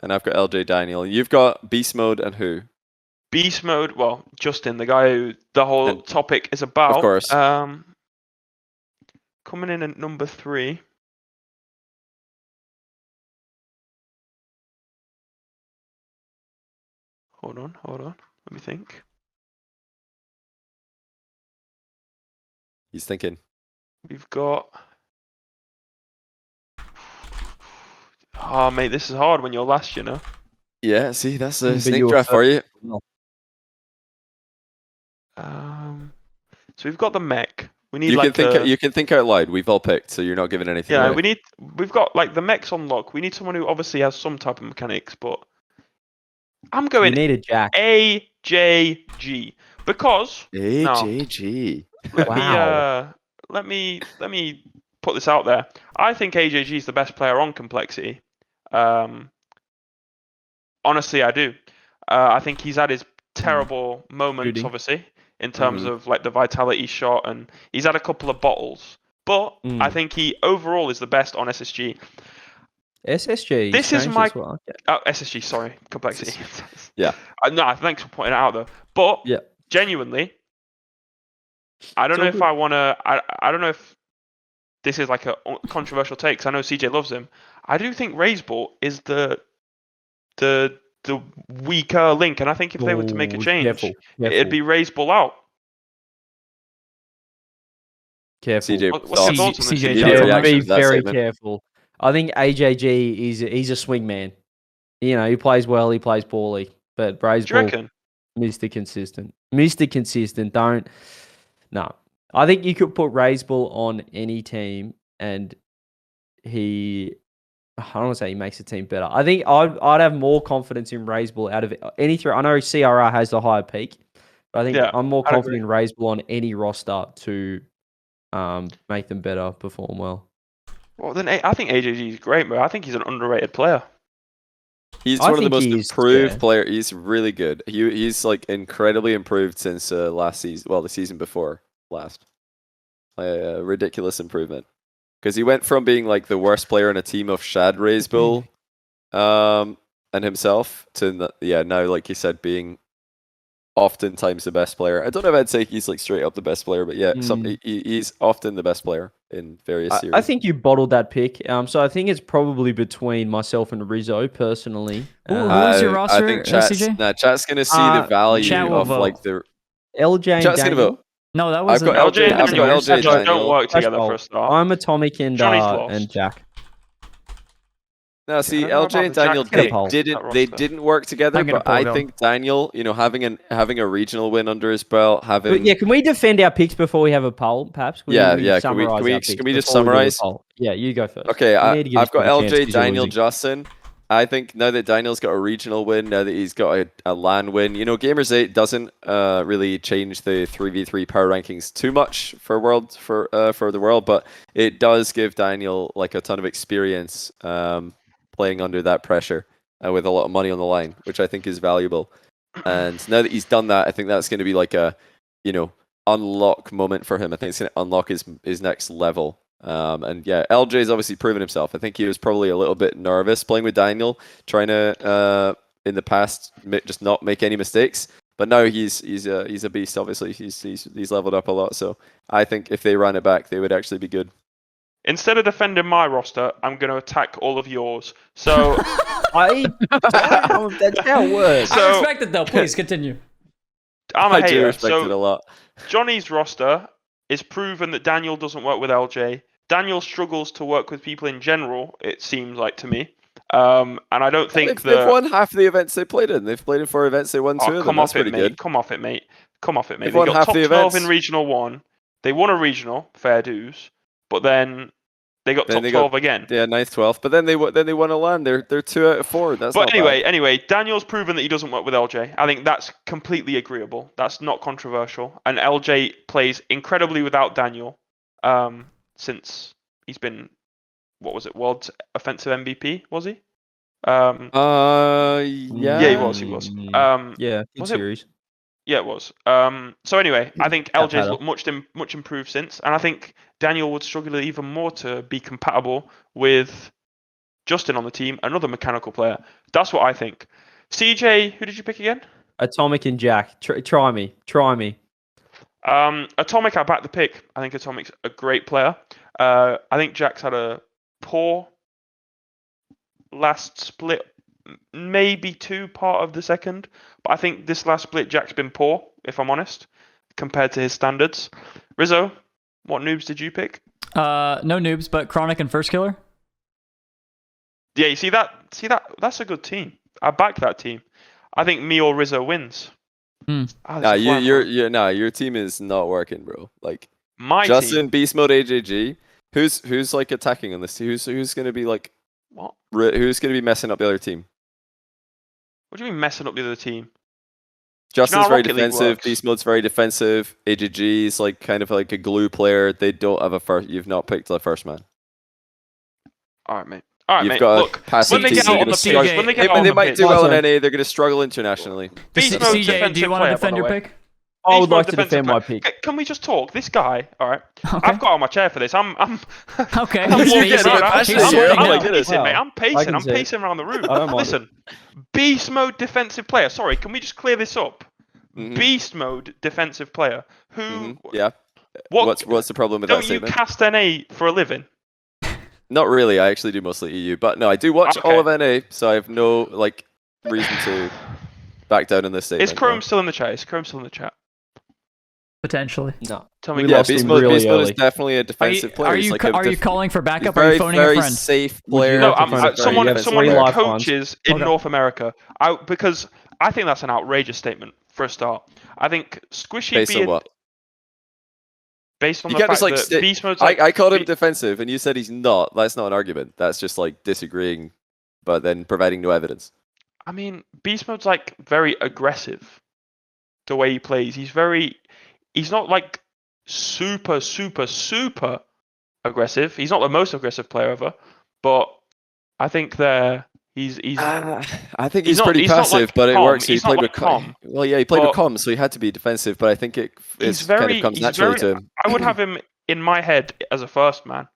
[SPEAKER 3] and I've got LJ Daniel. You've got Beast Mode and who?
[SPEAKER 2] Beast Mode. Well, Justin, the guy who the whole topic is about.
[SPEAKER 3] Of course.
[SPEAKER 2] Coming in at number 3. Hold on. Let me think.
[SPEAKER 3] He's thinking.
[SPEAKER 2] We've got. Oh, mate, this is hard when you're last, you know.
[SPEAKER 3] Yeah, see, that's a snake draft for you.
[SPEAKER 2] So we've got the mech. We need
[SPEAKER 3] you can think out loud. We've all picked, so you're not giving anything away.
[SPEAKER 2] We've got like the mechs on lock. We need someone who obviously has some type of mechanics, but I'm going.
[SPEAKER 4] You need a Jack.
[SPEAKER 2] AJG because
[SPEAKER 3] AJG.
[SPEAKER 2] Let me put this out there. I think AJG is the best player on Complexity. Honestly, I do. I think he's had his terrible moments,
[SPEAKER 4] Shooting.
[SPEAKER 2] obviously, in terms of like the vitality shot, and he's had a couple of bottles. But I think he overall is the best on SSG.
[SPEAKER 4] SSG.
[SPEAKER 2] This is my
[SPEAKER 4] as well. Okay.
[SPEAKER 2] SSG. Sorry, Complexity.
[SPEAKER 3] Yeah.
[SPEAKER 2] No, thanks for pointing it out though. But
[SPEAKER 4] Yeah.
[SPEAKER 2] genuinely, I don't know if I want to. I don't know if this is like a controversial take, because I know CJ loves him. I do think Raiseball is the weaker link, and I think if they were to make a change,
[SPEAKER 4] Careful.
[SPEAKER 2] it'd be Raiseball out.
[SPEAKER 4] Careful.
[SPEAKER 3] CJ,
[SPEAKER 2] What's your thoughts on this?
[SPEAKER 1] CJ,
[SPEAKER 3] immediate
[SPEAKER 1] yeah,
[SPEAKER 3] reaction
[SPEAKER 4] Be
[SPEAKER 3] to that
[SPEAKER 4] very
[SPEAKER 3] statement.
[SPEAKER 4] careful. I think AJG he's a swing man. You know, he plays well, he plays poorly, but
[SPEAKER 2] Do you
[SPEAKER 4] Braysball,
[SPEAKER 2] reckon?
[SPEAKER 4] Mr. Consistent. Mr. Consistent. No. I think you could put Raiseball on any team, and I don't want to say he makes the team better. I think I'd have more confidence in Raiseball out of any three. I know CRR has the higher peak, but I think I'm more
[SPEAKER 2] I'd
[SPEAKER 4] confident in Raiseball on any roster to make them better, perform well.
[SPEAKER 2] Well, then I think AJG is great, but I think he's an underrated player.
[SPEAKER 3] He's
[SPEAKER 4] I
[SPEAKER 3] one of the
[SPEAKER 4] think
[SPEAKER 3] most
[SPEAKER 4] he is,
[SPEAKER 3] improved
[SPEAKER 4] yeah.
[SPEAKER 3] player. He's really good. He's like incredibly improved since last season. Well, the season before last. Ridiculous improvement. Because he went from being like the worst player in a team of Shad Raiseball and himself to now, like you said, being oftentimes the best player. I don't know if I'd say he's like straight up the best player, but yeah, he's often the best player in various series.
[SPEAKER 4] I think you bottled that pick. So I think it's probably between myself and Rizzo personally.
[SPEAKER 1] Who is your roster,
[SPEAKER 3] I think chat's gonna see the value
[SPEAKER 1] chat will
[SPEAKER 3] of
[SPEAKER 1] vote.
[SPEAKER 3] like the
[SPEAKER 4] LJ and
[SPEAKER 3] chat's gonna
[SPEAKER 4] Daniel.
[SPEAKER 3] vote.
[SPEAKER 1] No, that was
[SPEAKER 3] I've got LJ. I've got LJ.
[SPEAKER 2] Daniel
[SPEAKER 3] Daniel
[SPEAKER 2] don't work together for a start.
[SPEAKER 4] I'm Atomic and
[SPEAKER 2] Johnny's lost.
[SPEAKER 4] and Jack.
[SPEAKER 3] No, see,
[SPEAKER 2] I don't know
[SPEAKER 3] LJ and
[SPEAKER 2] about the
[SPEAKER 3] Daniel
[SPEAKER 2] Jack pick,
[SPEAKER 3] they
[SPEAKER 2] that
[SPEAKER 3] didn't work together,
[SPEAKER 1] I'm gonna
[SPEAKER 3] but I
[SPEAKER 1] pull
[SPEAKER 3] think Daniel, having a regional win under his belt, having
[SPEAKER 4] Can we defend our picks before we have a poll, perhaps? Can we
[SPEAKER 3] Can we just summarize?
[SPEAKER 4] Yeah, you go first.
[SPEAKER 3] Okay,
[SPEAKER 4] We need to give
[SPEAKER 3] I've got
[SPEAKER 4] each other a chance
[SPEAKER 3] LJ,
[SPEAKER 4] 'cause you're
[SPEAKER 3] Daniel,
[SPEAKER 4] losing.
[SPEAKER 3] Justin. I think now that Daniel's got a regional win, now that he's got a LAN win, Gamers 8 doesn't really change the 3v3 power rankings too much for the world, but it does give Daniel like a ton of experience playing under that pressure with a lot of money on the line, which I think is valuable. And now that he's done that, I think that's going to be like a unlock moment for him. I think it's going to unlock his next level. And yeah, LJ's obviously proven himself. I think he was probably a little bit nervous playing with Daniel, trying to in the past just not make any mistakes. But now he's a beast. Obviously, he's leveled up a lot. So I think if they ran it back, they would actually be good.
[SPEAKER 2] Instead of defending my roster, I'm going to attack all of yours. So
[SPEAKER 4] that's how it works.
[SPEAKER 2] So-
[SPEAKER 1] I respect it though. Please continue.
[SPEAKER 2] I'm a
[SPEAKER 3] I do
[SPEAKER 2] hater.
[SPEAKER 3] respect it a lot.
[SPEAKER 2] Johnny's roster is proven that Daniel doesn't work with LJ. Daniel struggles to work with people in general, it seems like to me. And I don't think
[SPEAKER 3] They've won half the events they played in. They've played in 4 events. They won 2 of them.
[SPEAKER 2] Come
[SPEAKER 3] That's
[SPEAKER 2] off it,
[SPEAKER 3] pretty
[SPEAKER 2] mate.
[SPEAKER 3] good.
[SPEAKER 2] Come off it, mate. They
[SPEAKER 3] won
[SPEAKER 2] got
[SPEAKER 3] half
[SPEAKER 2] top
[SPEAKER 3] the
[SPEAKER 2] 12 in
[SPEAKER 3] events.
[SPEAKER 2] Regional 1. They won a Regional, fair dues. But then they got top 12 again.
[SPEAKER 3] Yeah, 9th, 12th. But then they won a LAN. They're 2 out of 4. That's
[SPEAKER 2] But
[SPEAKER 3] not bad.
[SPEAKER 2] anyway, Daniel's proven that he doesn't work with LJ. I think that's completely agreeable. That's not controversial. And LJ plays incredibly without Daniel since he's been, World Offensive MVP, was he?
[SPEAKER 3] Yeah.
[SPEAKER 2] Yeah, he was.
[SPEAKER 4] Yeah, good
[SPEAKER 2] was it?
[SPEAKER 4] series.
[SPEAKER 2] Yeah, it was. So anyway, I think LJ's looked much improved since, and I think Daniel would struggle even more to be compatible with Justin on the team, another mechanical player. That's what I think. CJ, who did you pick again?
[SPEAKER 4] Atomic and Jack. Try me.
[SPEAKER 2] Atomic, I back the pick. I think Atomic's a great player. I think Jack's had a poor last split, maybe 2 part of the second, but I think this last split Jack's been poor, if I'm honest, compared to his standards. Rizzo, what noobs did you pick?
[SPEAKER 1] No noobs, but Chronic and First Killer.
[SPEAKER 2] Yeah, you see that? That's a good team. I back that team. I think me or Rizzo wins.
[SPEAKER 3] Your team is not working, bro. Like
[SPEAKER 2] my
[SPEAKER 3] Justin,
[SPEAKER 2] team.
[SPEAKER 3] Beast Mode, AJG. Who's like attacking on this? Who's gonna be like
[SPEAKER 2] What?
[SPEAKER 3] Who's gonna be messing up the other team?
[SPEAKER 2] What do you mean messing up the other team?
[SPEAKER 3] Justin's
[SPEAKER 2] how
[SPEAKER 3] very
[SPEAKER 2] Rocket League
[SPEAKER 3] defensive.
[SPEAKER 2] works?
[SPEAKER 3] Beast Mode's very defensive. AGG is like kind of like a glue player. They don't have a first. You've not picked a first man.
[SPEAKER 2] All right, mate. All right,
[SPEAKER 3] You've
[SPEAKER 2] mate.
[SPEAKER 3] got
[SPEAKER 2] Look,
[SPEAKER 3] a passive
[SPEAKER 2] when they
[SPEAKER 3] team.
[SPEAKER 2] get
[SPEAKER 3] They're
[SPEAKER 2] out on
[SPEAKER 3] gonna
[SPEAKER 2] the
[SPEAKER 3] struggle.
[SPEAKER 2] pitch, when they get out
[SPEAKER 3] They
[SPEAKER 2] on the
[SPEAKER 3] might
[SPEAKER 2] pitch,
[SPEAKER 3] do well in
[SPEAKER 4] Awesome.
[SPEAKER 3] NA. They're going to struggle internationally.
[SPEAKER 2] Beast Mode
[SPEAKER 1] CJ,
[SPEAKER 2] defensive
[SPEAKER 1] do you want to
[SPEAKER 2] player, by
[SPEAKER 1] defend
[SPEAKER 2] the
[SPEAKER 1] your
[SPEAKER 2] way.
[SPEAKER 1] pick?
[SPEAKER 4] I would
[SPEAKER 2] Beast mode
[SPEAKER 4] like to
[SPEAKER 2] defensive
[SPEAKER 4] defend my
[SPEAKER 2] player.
[SPEAKER 4] pick.
[SPEAKER 2] Can we just talk? This guy, all right.
[SPEAKER 1] Okay.
[SPEAKER 2] I've got on my chair for this. I'm
[SPEAKER 1] Okay.
[SPEAKER 2] I'm
[SPEAKER 1] He's
[SPEAKER 2] walking
[SPEAKER 1] pacing.
[SPEAKER 2] around.
[SPEAKER 3] passionate
[SPEAKER 1] He's
[SPEAKER 3] here.
[SPEAKER 1] sweating
[SPEAKER 3] Oh my
[SPEAKER 1] now.
[SPEAKER 3] goodness.
[SPEAKER 2] Pacing, mate. I'm
[SPEAKER 4] I
[SPEAKER 2] pacing.
[SPEAKER 4] can
[SPEAKER 2] I'm
[SPEAKER 4] see it.
[SPEAKER 2] pacing around the room.
[SPEAKER 4] I don't mind
[SPEAKER 2] Listen, beast mode defensive player. Sorry, can we just clear this up?
[SPEAKER 3] Mhm.
[SPEAKER 2] Beast mode defensive player. Who?
[SPEAKER 3] Mhm. Yeah.
[SPEAKER 2] What?
[SPEAKER 3] What's the problem with that
[SPEAKER 2] Don't you
[SPEAKER 3] statement?
[SPEAKER 2] cast NA for a living?
[SPEAKER 3] Not really. I actually do mostly EU, but no, I do watch all of NA, so I have no like reason to back down on this statement.
[SPEAKER 2] Is Chrome still in the chat? Is Chrome still in the chat?
[SPEAKER 1] Potentially.
[SPEAKER 4] No.
[SPEAKER 2] Tell me.
[SPEAKER 4] We
[SPEAKER 3] Yeah,
[SPEAKER 4] lost
[SPEAKER 3] Beast
[SPEAKER 4] him
[SPEAKER 3] Mode,
[SPEAKER 4] really
[SPEAKER 3] Beast Mode is
[SPEAKER 4] early.
[SPEAKER 3] definitely a
[SPEAKER 1] Are you,
[SPEAKER 3] defensive player.
[SPEAKER 1] are
[SPEAKER 3] He's
[SPEAKER 1] you,
[SPEAKER 3] like a
[SPEAKER 1] are you
[SPEAKER 3] def-
[SPEAKER 1] calling for
[SPEAKER 3] he's
[SPEAKER 1] backup? Or are
[SPEAKER 3] very,
[SPEAKER 1] you phoning a
[SPEAKER 3] very
[SPEAKER 1] friend?
[SPEAKER 3] safe
[SPEAKER 4] Would you
[SPEAKER 3] player.
[SPEAKER 4] like
[SPEAKER 2] No,
[SPEAKER 4] to
[SPEAKER 2] I'm,
[SPEAKER 4] phone a friend?
[SPEAKER 2] someone,
[SPEAKER 4] You have
[SPEAKER 2] someone
[SPEAKER 4] three
[SPEAKER 2] who
[SPEAKER 4] lifelines.
[SPEAKER 2] coaches in
[SPEAKER 1] Okay.
[SPEAKER 2] North America. Because I think that's an outrageous statement for a start. I think Squishy
[SPEAKER 3] Based on
[SPEAKER 2] being
[SPEAKER 3] what?
[SPEAKER 2] based on
[SPEAKER 3] You
[SPEAKER 2] the
[SPEAKER 3] can't
[SPEAKER 2] fact
[SPEAKER 3] just like.
[SPEAKER 2] that Beast Mode's like
[SPEAKER 3] I called him
[SPEAKER 2] Be-
[SPEAKER 3] defensive, and you said he's not. That's not an argument. That's just like disagreeing, but then providing no evidence.
[SPEAKER 2] I mean, Beast Mode's like very aggressive. The way he plays, he's not like super aggressive. He's not the most aggressive player ever, but I think he's
[SPEAKER 3] I think
[SPEAKER 2] he's
[SPEAKER 3] he's
[SPEAKER 2] not-
[SPEAKER 3] pretty
[SPEAKER 2] he's not
[SPEAKER 3] passive,
[SPEAKER 2] like
[SPEAKER 3] but it
[SPEAKER 2] calm.
[SPEAKER 3] works. He
[SPEAKER 2] He's not
[SPEAKER 3] played
[SPEAKER 2] like
[SPEAKER 3] with Com.
[SPEAKER 2] calm,
[SPEAKER 3] Well, yeah, he played with
[SPEAKER 2] but
[SPEAKER 3] Com, so he had to be defensive. But I think it
[SPEAKER 2] he's
[SPEAKER 3] kind
[SPEAKER 2] very
[SPEAKER 3] of comes
[SPEAKER 2] he's
[SPEAKER 3] naturally
[SPEAKER 2] very.
[SPEAKER 3] to him.
[SPEAKER 2] I would have him in my head as a first man.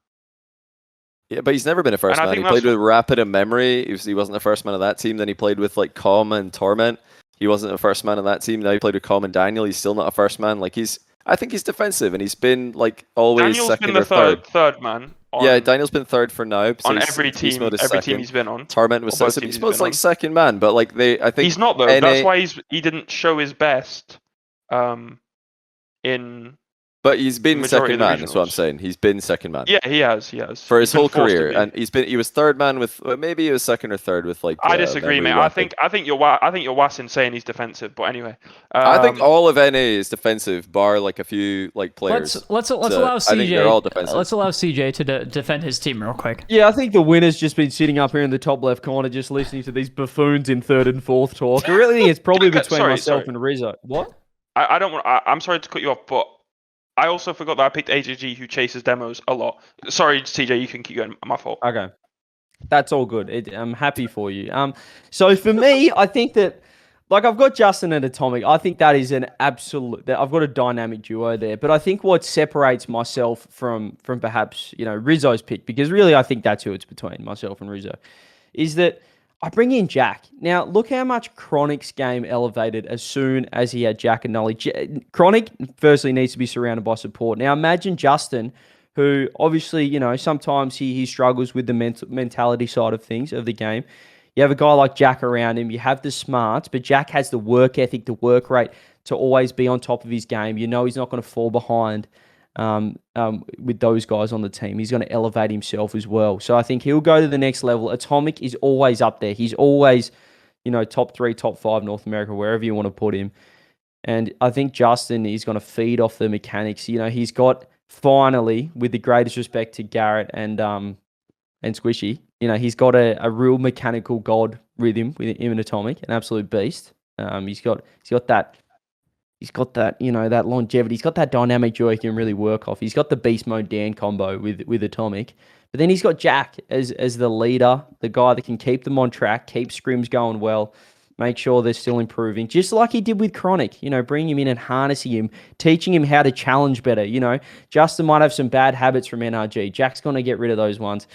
[SPEAKER 3] Yeah, but he's never been a first
[SPEAKER 2] And I
[SPEAKER 3] man. He
[SPEAKER 2] think
[SPEAKER 3] played
[SPEAKER 2] that's
[SPEAKER 3] with Rapid and Memory. He wasn't a first man of that team. Then he played with like Com and Torment. He wasn't a first man of that team. Now he played with Com and Daniel. He's still not a first man. Like I think he's defensive, and he's been like always
[SPEAKER 2] Daniel's
[SPEAKER 3] second
[SPEAKER 2] been the
[SPEAKER 3] or third.
[SPEAKER 2] third man.
[SPEAKER 3] Yeah, Daniel's been third for now. So
[SPEAKER 2] on
[SPEAKER 3] he's-
[SPEAKER 2] every
[SPEAKER 3] Beast
[SPEAKER 2] team,
[SPEAKER 3] Mode is
[SPEAKER 2] every
[SPEAKER 3] second.
[SPEAKER 2] team he's been on.
[SPEAKER 3] Torment was
[SPEAKER 2] or both
[SPEAKER 3] second.
[SPEAKER 2] teams
[SPEAKER 3] Beast
[SPEAKER 2] he's
[SPEAKER 3] Mode's
[SPEAKER 2] been
[SPEAKER 3] like
[SPEAKER 2] on.
[SPEAKER 3] second man, but like I think
[SPEAKER 2] He's not though.
[SPEAKER 3] NA
[SPEAKER 2] That's why he didn't show his best. In
[SPEAKER 3] But he's been
[SPEAKER 2] majority
[SPEAKER 3] second
[SPEAKER 2] of the
[SPEAKER 3] man. That's what I'm
[SPEAKER 2] regionals.
[SPEAKER 3] saying. He's been second man.
[SPEAKER 2] Yeah, he has. He has
[SPEAKER 3] For
[SPEAKER 2] He's
[SPEAKER 3] his
[SPEAKER 2] been
[SPEAKER 3] whole
[SPEAKER 2] forced to
[SPEAKER 3] career,
[SPEAKER 2] be.
[SPEAKER 3] and he was third man with maybe he was second or third with like.
[SPEAKER 2] I disagree,
[SPEAKER 3] Memory
[SPEAKER 2] mate.
[SPEAKER 3] Rapid.
[SPEAKER 2] I think you're wassing saying he's defensive, but anyway.
[SPEAKER 3] I think all of NA is defensive, bar like a few like players.
[SPEAKER 1] Let's
[SPEAKER 3] So
[SPEAKER 1] allow
[SPEAKER 3] I think they're all
[SPEAKER 1] CJ.
[SPEAKER 3] defensive.
[SPEAKER 1] Let's allow CJ to defend his team real quick.
[SPEAKER 4] Yeah, I think the winner's just been sitting up here in the top left corner, just listening to these buffoons in third and fourth talk. I really think it's probably between myself and Rizzo. What?
[SPEAKER 2] I don't want. I'm sorry to cut you off, but I also forgot that I picked AGG, who chases demos a lot. Sorry, CJ, you can keep going. My fault.
[SPEAKER 4] Okay. That's all good. I'm happy for you. So for me, I think that, like, I've got Justin and Atomic. I think that is an absolute. I've got a dynamic duo there. But I think what separates myself from perhaps Rizzo's pick, because really I think that's who it's between, myself and Rizzo, is that I bring in Jack. Now look how much Chronic's game elevated as soon as he had Jack and Nolly. Chronic firstly needs to be surrounded by support. Now imagine Justin, who obviously, sometimes he struggles with the mentality side of things, of the game. You have a guy like Jack around him. You have the smarts, but Jack has the work ethic, the work rate to always be on top of his game. He's not going to fall behind with those guys on the team. He's going to elevate himself as well. So I think he'll go to the next level. Atomic is always up there. He's always, top 3, top 5 North America, wherever you want to put him. And I think Justin is going to feed off the mechanics. He's got... Finally, with the greatest respect to Garrett and Squishy, he's got a real mechanical god with him and Atomic, an absolute beast. He's got that that longevity. He's got that dynamic joy he can really work off. He's got the beast mode Dan combo with Atomic, but then he's got Jack as the leader, the guy that can keep them on track, keep scrims going well. Make sure they're still improving, just like he did with Chronic, bringing him in and harnessing him, teaching him how to challenge better. Justin might have some bad habits from NRG. Jack's going to get rid of those ones.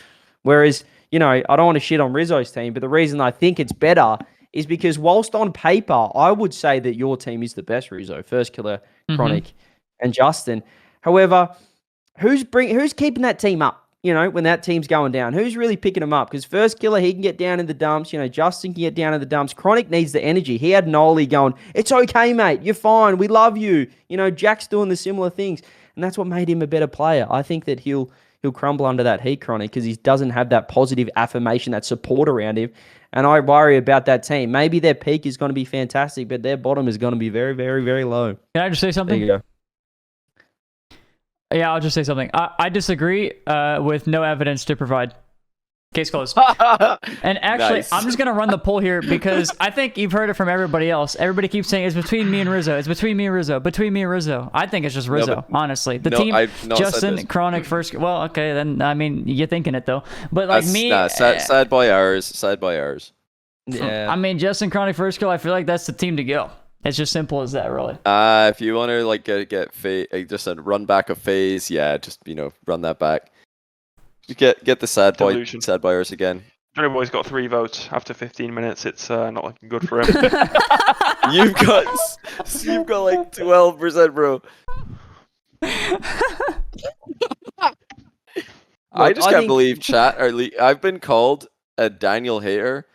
[SPEAKER 4] Whereas, I don't want to shit on Rizzo's team, but the reason I think it's better is because whilst on paper, I would say that your team is the best, Rizzo, First Killer, Chronic, and Justin. However, who's keeping that team up? When that team's going down, who's really picking them up? Because First Killer, he can get down in the dumps. Justin can get down in the dumps. Chronic needs the energy. He had Nolly going, "It's okay, mate. You're fine. We love you." Jack's doing the similar things, and that's what made him a better player. I think that he'll crumble under that heat, Chronic, because he doesn't have that positive affirmation, that support around him. And I worry about that team. Maybe their peak is going to be fantastic, but their bottom is going to be very, very, very low.
[SPEAKER 1] Can I just say something?
[SPEAKER 4] There you go.
[SPEAKER 1] Yeah, I'll just say something. I disagree with no evidence to provide. Case closed. And actually,
[SPEAKER 3] Nice.
[SPEAKER 1] I'm just going to run the poll here because I think you've heard it from everybody else. Everybody keeps saying it's between me and Rizzo. It's between me and Rizzo. Between me and Rizzo. I think it's just Rizzo,
[SPEAKER 3] but-
[SPEAKER 1] honestly. The
[SPEAKER 3] no,
[SPEAKER 1] team,
[SPEAKER 3] I've not said
[SPEAKER 1] Justin,
[SPEAKER 3] this.
[SPEAKER 1] Chronic, first. Well, okay, then, I mean, you're thinking it, though. But, like,
[SPEAKER 3] That's,
[SPEAKER 1] me...
[SPEAKER 3] nah, sad by ours. Sad by ours.
[SPEAKER 4] Yeah.
[SPEAKER 1] I mean, Justin, Chronic, first kill, I feel like that's the team to go. It's just simple as that, really.
[SPEAKER 3] If you want to like get just a run back of phase, yeah, just run that back. Get the sad boyers again.
[SPEAKER 2] Johnny Boy's got 3 votes after 15 minutes. It's not looking good for him.
[SPEAKER 3] You've got like 12%, bro. I just can't believe chat. I've been called a Daniel hater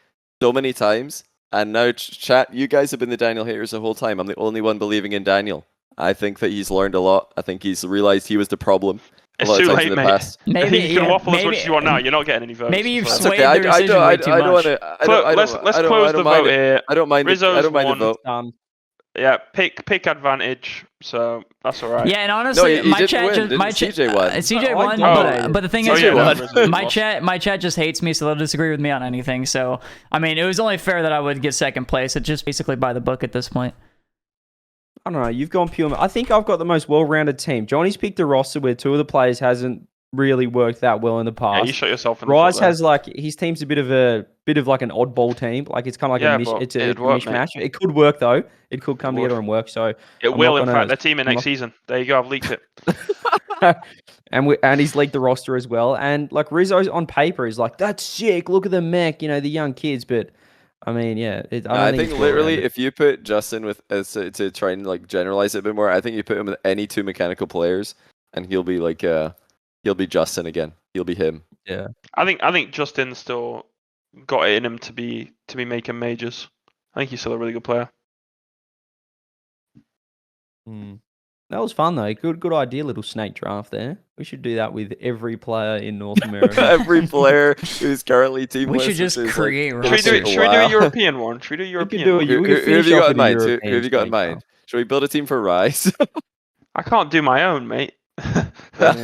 [SPEAKER 3] so many times, and now chat. You guys have been the Daniel haters the whole time. I'm the only one believing in Daniel. I think that he's learned a lot. I think he's realized he was the problem.
[SPEAKER 2] It's too late, mate.
[SPEAKER 3] Past.
[SPEAKER 1] Maybe
[SPEAKER 2] You can waffle as much as you want now. You're not getting any votes.
[SPEAKER 1] Maybe you've
[SPEAKER 2] so.
[SPEAKER 1] swayed
[SPEAKER 3] Okay,
[SPEAKER 1] their decision way too much.
[SPEAKER 2] Let's close the vote here.
[SPEAKER 3] I don't mind.
[SPEAKER 2] Rizzo's
[SPEAKER 3] I don't mind
[SPEAKER 2] won.
[SPEAKER 3] the vote.
[SPEAKER 2] Yeah, pick advantage. So that's all right.
[SPEAKER 1] Yeah, and honestly,
[SPEAKER 3] he
[SPEAKER 1] my
[SPEAKER 3] didn't
[SPEAKER 1] chat
[SPEAKER 3] win,
[SPEAKER 1] just
[SPEAKER 3] didn't CJ won.
[SPEAKER 1] CJ won,
[SPEAKER 2] Oh.
[SPEAKER 1] but the thing
[SPEAKER 2] Oh,
[SPEAKER 1] is,
[SPEAKER 2] yeah, no, Rizzo
[SPEAKER 1] my
[SPEAKER 2] lost.
[SPEAKER 1] chat just hates me, so they'll disagree with me on anything. So I mean, it was only fair that I would get second place. It's just basically by the book at this point.
[SPEAKER 4] I don't know. You've gone pure. I think I've got the most well-rounded team. Johnny's picked a roster where 2 of the players hasn't really worked that well in the
[SPEAKER 2] Yeah,
[SPEAKER 4] past.
[SPEAKER 2] you shot yourself in the
[SPEAKER 4] Rise
[SPEAKER 2] foot there.
[SPEAKER 4] has like his team's a bit of like an oddball team. Like it's kind of like
[SPEAKER 2] Yeah,
[SPEAKER 4] a
[SPEAKER 2] but
[SPEAKER 4] it's a
[SPEAKER 2] it'd work,
[SPEAKER 4] mishmash. It could work though. It could come
[SPEAKER 2] It would.
[SPEAKER 4] together and work. So
[SPEAKER 2] It
[SPEAKER 4] I'm
[SPEAKER 2] will,
[SPEAKER 4] not
[SPEAKER 2] in
[SPEAKER 4] gonna-
[SPEAKER 2] fact. They're teaming next season. There you go. I've leaked it.
[SPEAKER 4] and he's leaked the roster as well. And like Rizzo's on paper is like that's sick. Look at the mech. The young kids. But I mean, yeah.
[SPEAKER 3] I think
[SPEAKER 4] it's
[SPEAKER 3] literally,
[SPEAKER 4] well-rounded.
[SPEAKER 3] if you put Justin with to try and like generalize it a bit more, I think you put him with any 2 mechanical players, and he'll be like he'll be Justin again. He'll be him.
[SPEAKER 4] Yeah.
[SPEAKER 2] I think Justin's still got it in him to be making majors. I think he's still a really good player.
[SPEAKER 4] That was fun though. Good idea, little snake draft there. We should do that with every player in North America.
[SPEAKER 3] Every player who's currently teamless.
[SPEAKER 1] We should just
[SPEAKER 3] which is,
[SPEAKER 1] create
[SPEAKER 2] Should we
[SPEAKER 1] rosters.
[SPEAKER 2] do it? Should we do a European one? Should we do a
[SPEAKER 4] We
[SPEAKER 2] European
[SPEAKER 4] could do
[SPEAKER 2] one?
[SPEAKER 4] it. We could
[SPEAKER 3] Who have
[SPEAKER 4] finish
[SPEAKER 3] you
[SPEAKER 4] off
[SPEAKER 3] got
[SPEAKER 4] with
[SPEAKER 3] in
[SPEAKER 4] the
[SPEAKER 3] mind? Who
[SPEAKER 4] European
[SPEAKER 3] have you got in
[SPEAKER 4] snake
[SPEAKER 3] mind? Should we build a team for Rise?
[SPEAKER 2] I can't do my own, mate.
[SPEAKER 4] draft.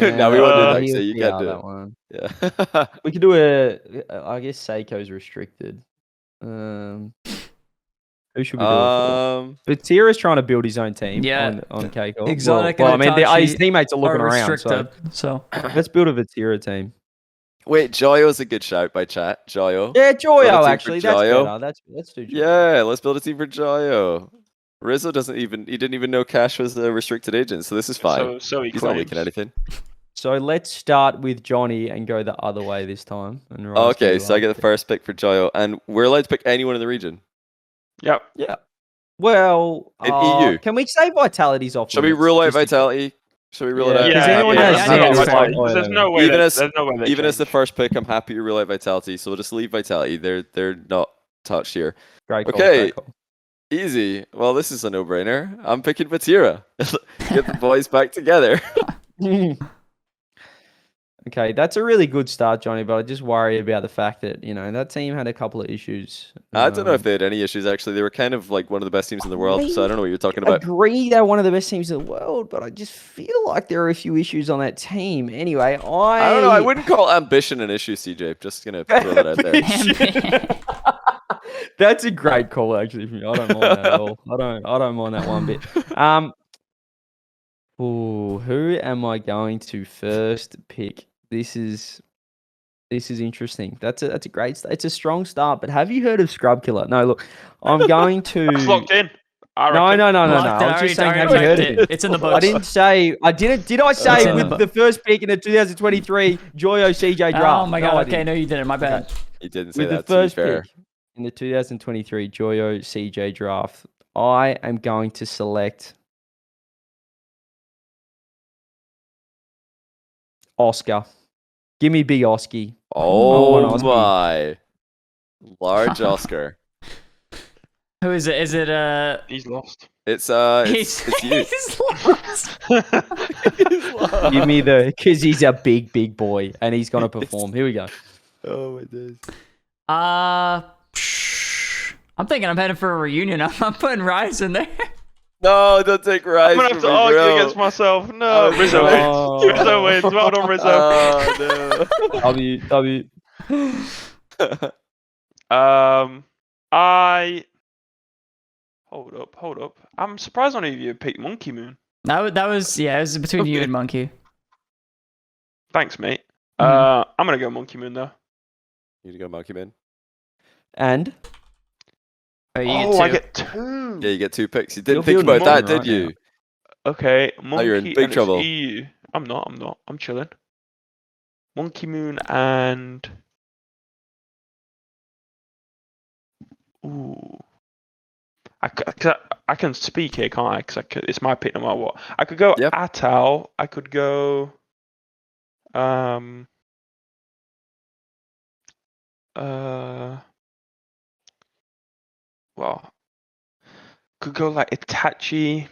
[SPEAKER 3] No, we won't do that.
[SPEAKER 4] He'll
[SPEAKER 3] So you
[SPEAKER 4] be
[SPEAKER 3] can't
[SPEAKER 4] out
[SPEAKER 3] do
[SPEAKER 4] that
[SPEAKER 3] it.
[SPEAKER 4] one.
[SPEAKER 3] Yeah.
[SPEAKER 4] We could do I guess Seiko's restricted. Who should we do it for? But Tira's trying to build his own team.
[SPEAKER 1] Yeah.
[SPEAKER 4] On Keiko.
[SPEAKER 1] Exotic
[SPEAKER 4] Well, I
[SPEAKER 1] and
[SPEAKER 4] mean,
[SPEAKER 1] Itachi
[SPEAKER 4] his teammates are looking
[SPEAKER 1] Are
[SPEAKER 4] around.
[SPEAKER 1] restricted, so.
[SPEAKER 4] Let's build a Vatira team.
[SPEAKER 3] Wait, Joyo's a good shout by chat. Joyo.
[SPEAKER 4] Yeah,
[SPEAKER 3] Build a team
[SPEAKER 4] Joyo.
[SPEAKER 3] for
[SPEAKER 4] Actually, that's
[SPEAKER 3] Joyo.
[SPEAKER 4] better. Let's do Joyo.
[SPEAKER 3] Yeah, let's build a team for Joyo. Rizzo didn't even know Cash was a restricted agent, so this is fine.
[SPEAKER 2] So he
[SPEAKER 3] He's not
[SPEAKER 2] claims.
[SPEAKER 3] leaking anything.
[SPEAKER 4] So let's start with Johnny and go the other way this time. And Ryan's
[SPEAKER 3] Okay,
[SPEAKER 4] gonna
[SPEAKER 3] so I get the
[SPEAKER 4] last.
[SPEAKER 3] first pick for Joyo, and we're allowed to pick anyone in the region.
[SPEAKER 2] Yep.
[SPEAKER 4] Yeah. Well,
[SPEAKER 3] In EU.
[SPEAKER 4] can we say Vitality's off?
[SPEAKER 3] Shall we
[SPEAKER 4] limits?
[SPEAKER 3] rule out
[SPEAKER 4] Just-
[SPEAKER 3] Vitality? Shall we rule it
[SPEAKER 4] Yeah,
[SPEAKER 3] out?
[SPEAKER 4] because anyone
[SPEAKER 1] yeah,
[SPEAKER 4] has
[SPEAKER 1] yeah,
[SPEAKER 4] zero
[SPEAKER 1] yeah,
[SPEAKER 4] is
[SPEAKER 1] yeah.
[SPEAKER 4] like,
[SPEAKER 2] There's
[SPEAKER 4] whatever.
[SPEAKER 2] no way.
[SPEAKER 3] Even
[SPEAKER 2] There's
[SPEAKER 3] as
[SPEAKER 2] no way. they
[SPEAKER 3] Even as the
[SPEAKER 2] change.
[SPEAKER 3] first pick, I'm happy to rule out Vitality, so we'll just leave Vitality. They're not touched here.
[SPEAKER 4] Great call,
[SPEAKER 3] Okay.
[SPEAKER 4] great call.
[SPEAKER 3] Easy. Well, this is a no-brainer. I'm picking Vatira. Get the boys back together.
[SPEAKER 4] Okay, that's a really good start, Johnny, but I just worry about the fact that, that team had a couple of issues.
[SPEAKER 3] I don't know if they had any issues, actually. They were kind of like one of the best teams in the world, so I don't know what you're talking about.
[SPEAKER 4] agree they're one of the best teams in the world, but I just feel like there are a few issues on that team. Anyway,
[SPEAKER 3] I don't know. I wouldn't call ambition an issue, CJ. Just going to throw that out there.
[SPEAKER 4] That's a great call, actually, from you. I don't mind that at all. I don't mind that one bit. Who am I going to first pick? This is interesting. That's a great start. It's a strong start, but have you heard of Scrub Killer? No, look, I'm going to.
[SPEAKER 2] That's locked in. I
[SPEAKER 4] No.
[SPEAKER 2] reckon.
[SPEAKER 4] I was just saying, have you heard of it?
[SPEAKER 1] It's in the
[SPEAKER 4] I
[SPEAKER 1] books.
[SPEAKER 4] didn't say. I didn't. Did I
[SPEAKER 1] It's
[SPEAKER 4] say
[SPEAKER 1] in the
[SPEAKER 4] with the first pick in the 2023 Joyo CJ draft?
[SPEAKER 1] Oh my
[SPEAKER 4] No,
[SPEAKER 1] god,
[SPEAKER 4] I
[SPEAKER 1] okay,
[SPEAKER 4] didn't.
[SPEAKER 1] no, you didn't. My bad.
[SPEAKER 3] You didn't say
[SPEAKER 4] With the
[SPEAKER 3] that, to be
[SPEAKER 4] first
[SPEAKER 3] fair.
[SPEAKER 4] pick in the 2023 Joyo CJ draft, I am going to select Oscar. Give me big Oski.
[SPEAKER 3] Oh
[SPEAKER 4] Oscar.
[SPEAKER 3] my. Large Oscar.
[SPEAKER 1] Who is it? Is it
[SPEAKER 2] He's lost.
[SPEAKER 3] It's you.
[SPEAKER 1] He's lost.
[SPEAKER 4] Give me because he's a big boy and he's gonna perform. Here we go.
[SPEAKER 3] Oh my days.
[SPEAKER 1] I'm thinking I'm heading for a reunion. I'm putting Rise in there.
[SPEAKER 3] No, don't take Rise
[SPEAKER 2] I'm gonna
[SPEAKER 3] from
[SPEAKER 2] have to
[SPEAKER 3] me,
[SPEAKER 2] argue
[SPEAKER 3] bro.
[SPEAKER 2] against myself. No,
[SPEAKER 3] Oh,
[SPEAKER 2] Rizzo
[SPEAKER 3] no.
[SPEAKER 2] wins. Rizzo wins. Well done, Rizzo.
[SPEAKER 3] Oh, no.
[SPEAKER 4] W.
[SPEAKER 2] I hold up. I'm surprised none of you picked Monkey Moon.
[SPEAKER 1] That was it was between you
[SPEAKER 3] Okay.
[SPEAKER 1] and Monkey.
[SPEAKER 2] Thanks, mate.
[SPEAKER 1] Mhm.
[SPEAKER 2] I'm gonna go Monkey Moon though.
[SPEAKER 3] You to go Monkey Man.
[SPEAKER 4] And
[SPEAKER 1] Oh, you
[SPEAKER 2] Oh,
[SPEAKER 1] get two.
[SPEAKER 2] I get 2.
[SPEAKER 3] Yeah, you get 2 picks. You didn't
[SPEAKER 4] You're
[SPEAKER 3] think
[SPEAKER 4] feeling
[SPEAKER 3] about that,
[SPEAKER 4] fine
[SPEAKER 3] did
[SPEAKER 4] right
[SPEAKER 3] you?
[SPEAKER 4] now.
[SPEAKER 2] Okay,
[SPEAKER 3] Now you're in
[SPEAKER 2] Monkey
[SPEAKER 3] big
[SPEAKER 2] and
[SPEAKER 3] trouble.
[SPEAKER 2] it's EU. I'm not. I'm chilling. Monkey Moon and ooh, I can speak here, can't I? Because it's my pick no matter what. I could go
[SPEAKER 3] Yep.
[SPEAKER 2] Atao. I could go uh well, could go like Itachi.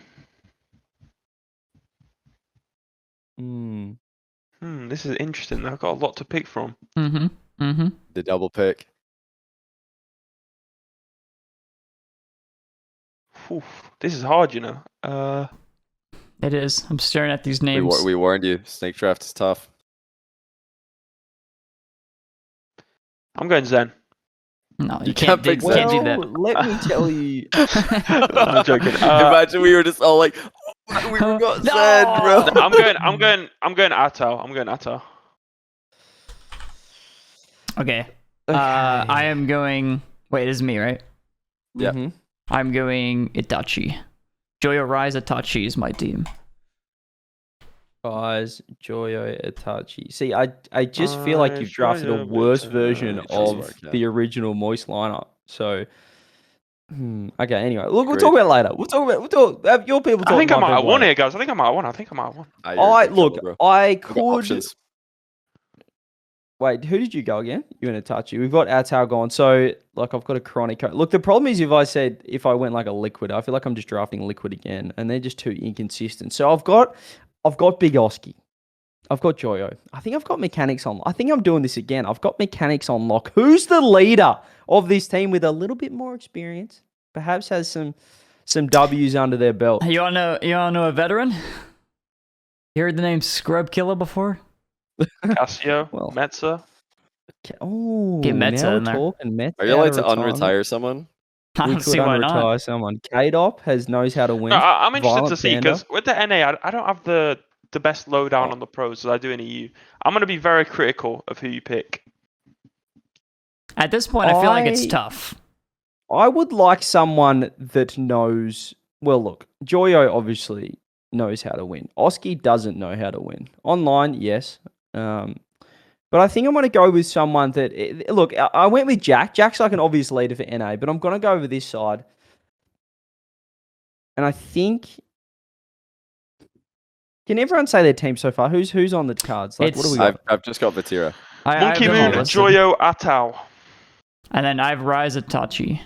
[SPEAKER 4] Mm.
[SPEAKER 2] This is interesting. I've got a lot to pick from.
[SPEAKER 3] The double pick.
[SPEAKER 2] Oof, this is hard, you know.
[SPEAKER 1] It is. I'm staring at these
[SPEAKER 3] We,
[SPEAKER 1] names.
[SPEAKER 3] we warned you. Snake draft is tough.
[SPEAKER 2] I'm going Zen.
[SPEAKER 1] No, you
[SPEAKER 3] You
[SPEAKER 1] can't
[SPEAKER 3] can't pick
[SPEAKER 1] do
[SPEAKER 3] Zen.
[SPEAKER 1] can't do
[SPEAKER 4] Well,
[SPEAKER 1] that.
[SPEAKER 4] let me tell you.
[SPEAKER 2] I'm joking.
[SPEAKER 3] Imagine we were just all like, oh, we got
[SPEAKER 1] No!
[SPEAKER 3] Zen, bro.
[SPEAKER 2] I'm going Atao. I'm going Atao.
[SPEAKER 1] Okay.
[SPEAKER 4] Okay.
[SPEAKER 1] I am going. Wait, it is me, right?
[SPEAKER 3] Yeah.
[SPEAKER 4] Mhm.
[SPEAKER 1] I'm going Itachi. Joyo Rise Itachi is my team.
[SPEAKER 4] Guys, Joyo, Itachi. See, I just feel like you've drafted a
[SPEAKER 2] Joyo,
[SPEAKER 4] worse version
[SPEAKER 3] It does
[SPEAKER 4] of
[SPEAKER 3] work, yeah.
[SPEAKER 4] the original Moist lineup. So, okay. Anyway, look, we'll
[SPEAKER 3] Agreed.
[SPEAKER 4] talk about it later. We'll talk. Have your people talk.
[SPEAKER 2] I think I
[SPEAKER 4] my
[SPEAKER 2] might
[SPEAKER 4] people
[SPEAKER 2] have won
[SPEAKER 4] later.
[SPEAKER 2] here, guys. I think I might have won.
[SPEAKER 3] Ah, you're in big
[SPEAKER 4] Look,
[SPEAKER 3] trouble, bro.
[SPEAKER 4] I
[SPEAKER 3] We've got
[SPEAKER 4] could.
[SPEAKER 3] options.
[SPEAKER 4] Wait, who did you go again? You and Itachi. We've got Atao gone. So, like, I've got a chronic. Look, the problem is if I went like a liquid, I feel like I'm just drafting liquid again, and they're just too inconsistent. So I've got Big Oski. I've got Joyo. I think I've got mechanics on. I think I'm doing this again. I've got mechanics on lock. Who's the leader of this team with a little bit more experience? Perhaps has some W's under their belt.
[SPEAKER 1] You all know a veteran? You heard the name Scrub Killer before?
[SPEAKER 2] Casio,
[SPEAKER 4] Well.
[SPEAKER 2] Metza.
[SPEAKER 4] Oh,
[SPEAKER 1] Get Metza
[SPEAKER 4] now
[SPEAKER 1] in
[SPEAKER 4] we're
[SPEAKER 1] there.
[SPEAKER 4] talking. Metza
[SPEAKER 3] Are you
[SPEAKER 4] out
[SPEAKER 3] allowed
[SPEAKER 4] of
[SPEAKER 3] to
[SPEAKER 4] retirement.
[SPEAKER 3] unretire someone?
[SPEAKER 1] I
[SPEAKER 4] We
[SPEAKER 1] don't
[SPEAKER 4] could
[SPEAKER 1] see why not.
[SPEAKER 4] unretire someone. K-Dop knows how to win.
[SPEAKER 2] No, I'm interested
[SPEAKER 4] Violent
[SPEAKER 2] to see
[SPEAKER 4] Panda.
[SPEAKER 2] because with the NA, I don't have the best lowdown on the pros as I do in EU. I'm going to be very critical of who you pick.
[SPEAKER 1] At this point, I feel like it's tough.
[SPEAKER 4] I would like someone that knows. Well, look, Joyo obviously knows how to win. Oski doesn't know how to win. Online, yes. But I think I'm going to go with someone that... Look, I went with Jack. Jack's like an obvious leader for NA, but I'm going to go over this side. And I think... Can everyone say their team so far? Who's on the cards? Like, what do we got?
[SPEAKER 3] I've just got Vatira.
[SPEAKER 1] I
[SPEAKER 2] Monkey
[SPEAKER 1] have them all
[SPEAKER 2] Moon,
[SPEAKER 1] listed.
[SPEAKER 2] Joyo, Atao.
[SPEAKER 1] And then I have Rise Itachi.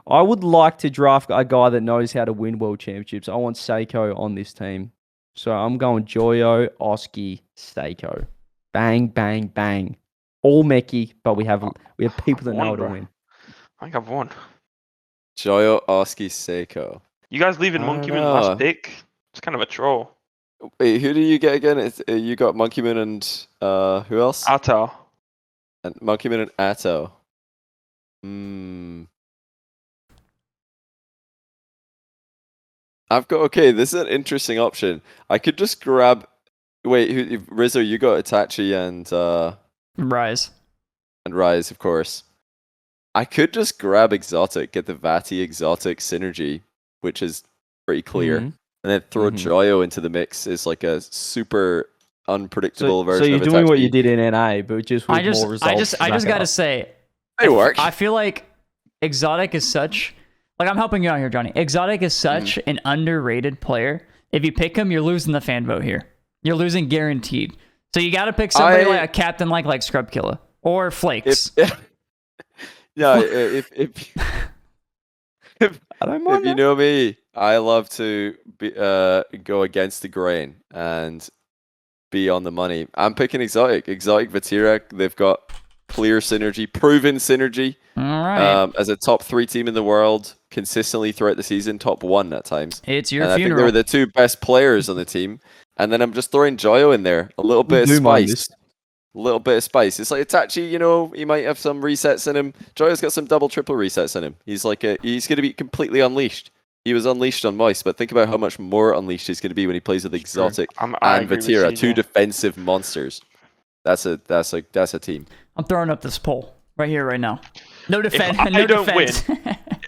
[SPEAKER 4] I would like to draft a guy that knows how to win world championships. I want Seiko on this team. So I'm going Joyo, Oski, Seiko. Bang, bang, bang. All mechie, but we have people that know how to win.
[SPEAKER 2] I think I've won.
[SPEAKER 3] Joyo, Oski, Seiko.
[SPEAKER 2] You guys leaving
[SPEAKER 3] I
[SPEAKER 2] Monkey
[SPEAKER 3] don't
[SPEAKER 2] Moon
[SPEAKER 3] know.
[SPEAKER 2] last pick? It's kind of a troll.
[SPEAKER 3] Wait, who do you get again? You got Monkey Moon and who else?
[SPEAKER 2] Atao.
[SPEAKER 3] And Monkey Moon and Atto. This is an interesting option. I could just grab. Wait, Rizzo, you got Itachi and
[SPEAKER 1] Rise.
[SPEAKER 3] Rise, of course. I could just grab Exotic, get the Vati Exotic synergy, which is pretty clear, and then throw Joyo into the mix is like a super unpredictable version.
[SPEAKER 4] So you're
[SPEAKER 3] of
[SPEAKER 4] doing what
[SPEAKER 3] Itachi.
[SPEAKER 4] you did in NA, but just with more results.
[SPEAKER 1] I just gotta say,
[SPEAKER 3] They work.
[SPEAKER 1] I feel like Exotic is such. Like, I'm helping you out here, Johnny. Exotic is such an underrated player. If you pick him, you're losing the fan vote here. You're losing guaranteed. So you got to pick somebody like a captain like Scrub Killer or Flakes.
[SPEAKER 3] If
[SPEAKER 4] I don't mind.
[SPEAKER 3] If you know me, I love to go against the grain and be on the money. I'm picking Exotic. Exotic Vatira. They've got clear synergy, proven synergy.
[SPEAKER 1] All right.
[SPEAKER 3] As a top 3 team in the world, consistently throughout the season, top 1 at times.
[SPEAKER 1] It's your
[SPEAKER 3] and
[SPEAKER 1] funeral.
[SPEAKER 3] I think they were the 2 best players on the team. And then I'm just throwing Joyo in there, a little bit of spice. little bit of spice. It's like Itachi, you know, he might have some resets in him. Joyo's got some double, triple resets in him. He's like he's going to be completely unleashed. He was unleashed on Moist, but think about how much more unleashed he's going to be when he plays with Exotic and Vatira, two defensive monsters. That's a team.
[SPEAKER 1] I'm throwing up this poll right here, right now. No defense.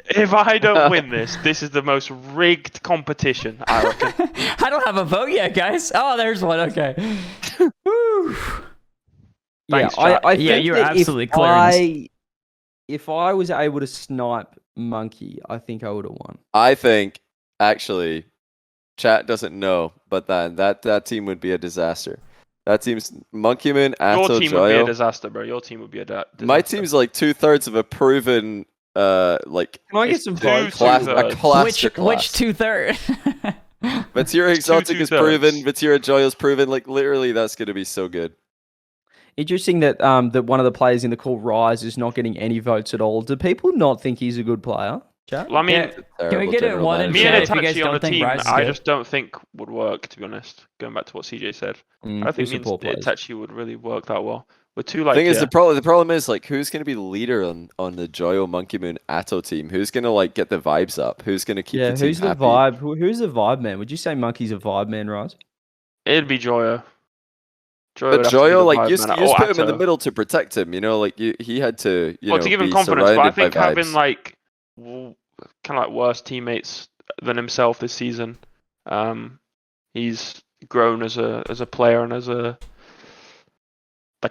[SPEAKER 2] If I don't win this is the most rigged competition, I reckon.
[SPEAKER 1] I don't have a vote yet, guys. Oh, there's one. Okay. Woo.
[SPEAKER 2] Thanks,
[SPEAKER 4] I
[SPEAKER 1] yeah,
[SPEAKER 4] think
[SPEAKER 1] you're
[SPEAKER 4] that
[SPEAKER 1] absolutely clear.
[SPEAKER 4] If I was able to snipe Monkey, I think I would have won.
[SPEAKER 3] I think, actually, chat doesn't know, but then that team would be a disaster. That team's Monkey Moon, Atto,
[SPEAKER 2] Your team
[SPEAKER 3] Joyo.
[SPEAKER 2] would be a disaster, bro. Your team would be a disaster.
[SPEAKER 3] My team's like 2/3 of a proven, like...
[SPEAKER 4] Can I get some votes?
[SPEAKER 3] A class.
[SPEAKER 1] Which 2/3?
[SPEAKER 3] Vatira Exotic is proven, Vatira Joyo's proven, like, literally, that's going to be so good.
[SPEAKER 4] Interesting that that one of the players in the call, Rise, is not getting any votes at all. Do people not think he's a good player? Chat?
[SPEAKER 2] Well, I mean,
[SPEAKER 1] can we get it one in
[SPEAKER 2] me
[SPEAKER 1] chat
[SPEAKER 2] and
[SPEAKER 1] if you guys
[SPEAKER 2] Itachi on
[SPEAKER 1] don't
[SPEAKER 2] a
[SPEAKER 1] think
[SPEAKER 2] team,
[SPEAKER 1] Rise is
[SPEAKER 2] I
[SPEAKER 1] good?
[SPEAKER 2] just don't think would work, to be honest. Going back to what CJ said, I think me and Itachi would really work that well. We're too like.
[SPEAKER 3] The thing is, the problem is, like, who's going to be the leader on the Joyo, Monkey Moon, Atto team? Who's going to like get the vibes up? Who's going to keep the team
[SPEAKER 4] who's the
[SPEAKER 3] happy?
[SPEAKER 4] vibe? Who's the vibe man? Would you say Monkey's a vibe man, Rise?
[SPEAKER 2] It'd be Joyo.
[SPEAKER 3] But Joyo, like, you just put him in the middle to protect him, you know, like, he had to, you know,
[SPEAKER 2] to give him
[SPEAKER 3] be
[SPEAKER 2] confidence, but I
[SPEAKER 3] surrounded by
[SPEAKER 2] think having,
[SPEAKER 3] vibes.
[SPEAKER 2] like, kind of, like, worse teammates than himself this season, he's grown as a player and as a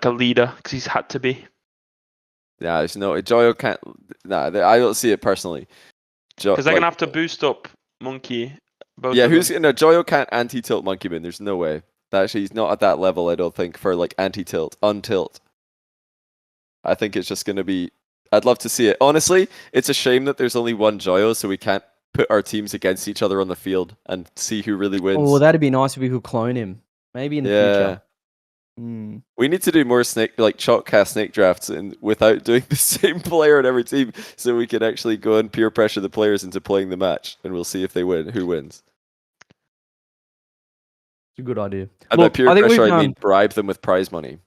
[SPEAKER 2] leader, because he's had to be.
[SPEAKER 3] Yeah, there's no, Joyo can't, I don't see it personally.
[SPEAKER 2] Because they're going to have to boost up Monkey.
[SPEAKER 3] Joyo can't anti-tilt Monkey Moon, there's no way. Actually, he's not at that level, I don't think, for like anti-tilt, untilt. I think it's just going to be... I'd love to see it. Honestly, it's a shame that there's only one Joyo, so we can't put our teams against each other on the field and see who really wins.
[SPEAKER 4] Oh, that'd be nice if we could clone him. Maybe in the future.
[SPEAKER 3] We need to do more chalk cast snake drafts and without doing the same player on every team, so we can actually go and peer pressure the players into playing the match, and we'll see if they win, who wins.
[SPEAKER 4] It's a good idea.
[SPEAKER 3] And by peer pressure, I mean bribe them with prize money.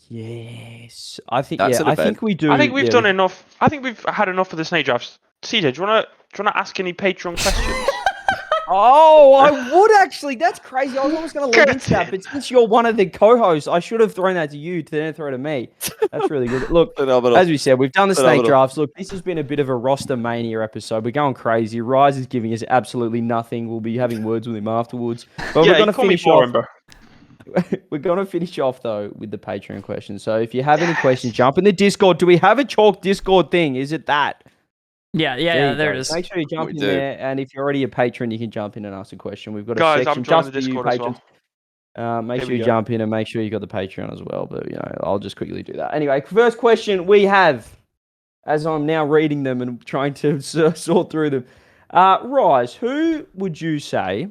[SPEAKER 4] Yes, I think.
[SPEAKER 3] I
[SPEAKER 4] think we do.
[SPEAKER 2] I think we've done enough. I think we've had enough of the snake drafts. CJ, do you wanna ask any Patreon questions?
[SPEAKER 4] Oh, I would actually. That's crazy. I was almost going to lead into that, but since you're one of the co-hosts, I should have thrown that to you to then throw it to me. That's really good. Look, as we said, we've done the snake drafts. Look, this has been a bit of a roster mania episode. We're going crazy. Rise is giving us absolutely nothing. We'll be having words with him afterwards. But we're going to finish off. We're going to finish off, though, with the Patreon questions. So if you have any questions, jump in the Discord. Do we have a chalk Discord thing? Is it that?
[SPEAKER 1] Yeah, there it is.
[SPEAKER 4] Make sure you jump in there, and if you're already a patron, you can jump in and ask a question. We've got
[SPEAKER 2] a
[SPEAKER 4] section just for you patrons. Make sure you jump in and make sure you got the Patreon as well. But I'll just quickly do that. Anyway, first question we have, as I'm now reading them and trying to sort through them. Rise, who would you say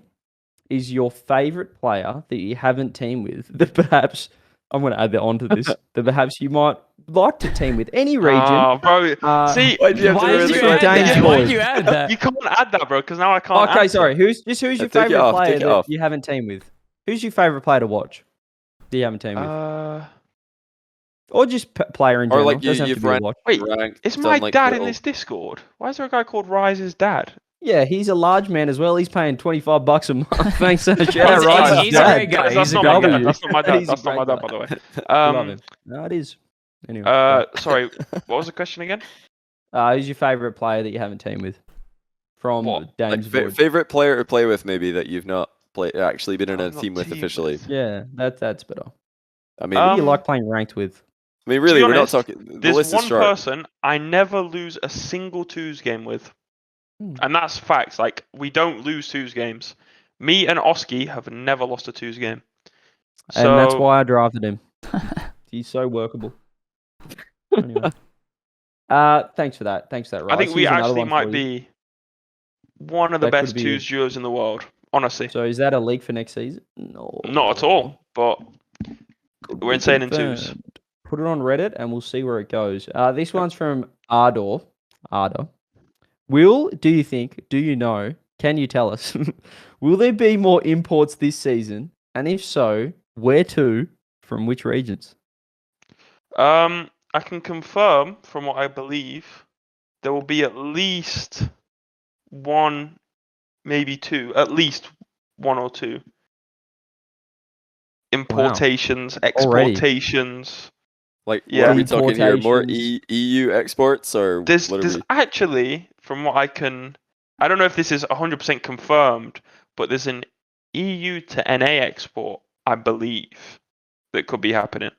[SPEAKER 4] is your favorite player that you haven't teamed with? That perhaps I'm going to add that onto this. That perhaps you might like to team with any region.
[SPEAKER 2] Oh, bro. See,
[SPEAKER 1] why did you add that?
[SPEAKER 2] You can't add that, bro, because now I can't.
[SPEAKER 4] Okay, sorry. Who's your favorite player that you haven't teamed with? Who's your favorite player to watch that you haven't teamed with? Or just player in general.
[SPEAKER 3] Or like you've ranked.
[SPEAKER 2] Wait, is my dad in this Discord? Why is there a guy called Rise's dad?
[SPEAKER 4] Yeah, he's a large man as well. He's paying $25 a month. Thanks so much.
[SPEAKER 1] He's a great guy.
[SPEAKER 2] That's not my dad. That's not my dad. That's not my dad, by the way.
[SPEAKER 4] Love him. No, it is.
[SPEAKER 2] Anyway. Sorry, what was the question again?
[SPEAKER 4] Who's your favorite player that you haven't teamed with? From Dame's
[SPEAKER 3] favorite player to play with, maybe, that you've not actually been in a team with officially.
[SPEAKER 4] Yeah, that's better.
[SPEAKER 3] I mean,
[SPEAKER 4] who do you like playing ranked with?
[SPEAKER 3] I mean, really, we're not talking.
[SPEAKER 2] There's one person I never lose a single twos game with. And that's facts. Like, we don't lose twos games. Me and Oski have never lost a twos game.
[SPEAKER 4] And that's why I drafted him. He's so workable. Anyway. Thanks for that. Rise.
[SPEAKER 2] I think we actually might be one of the best twos duos in the world, honestly.
[SPEAKER 4] So is that a league for next season? No.
[SPEAKER 2] Not at all, but we're insane in twos.
[SPEAKER 4] Put it on Reddit and we'll see where it goes. This one's from Ardor. Do you know, can you tell us, will there be more imports this season? And if so, where to, from which regions?
[SPEAKER 2] I can confirm from what I believe there will be at least one, maybe two, at least one or two importations, exportations.
[SPEAKER 3] Like, what
[SPEAKER 2] Yeah.
[SPEAKER 3] are we talking here? More
[SPEAKER 4] Deportations.
[SPEAKER 3] EU exports, or
[SPEAKER 2] There's
[SPEAKER 3] what are
[SPEAKER 2] there's
[SPEAKER 3] we?
[SPEAKER 2] actually, from what I don't know if this is 100% confirmed, but there's an EU to NA export, I believe, that could be happening.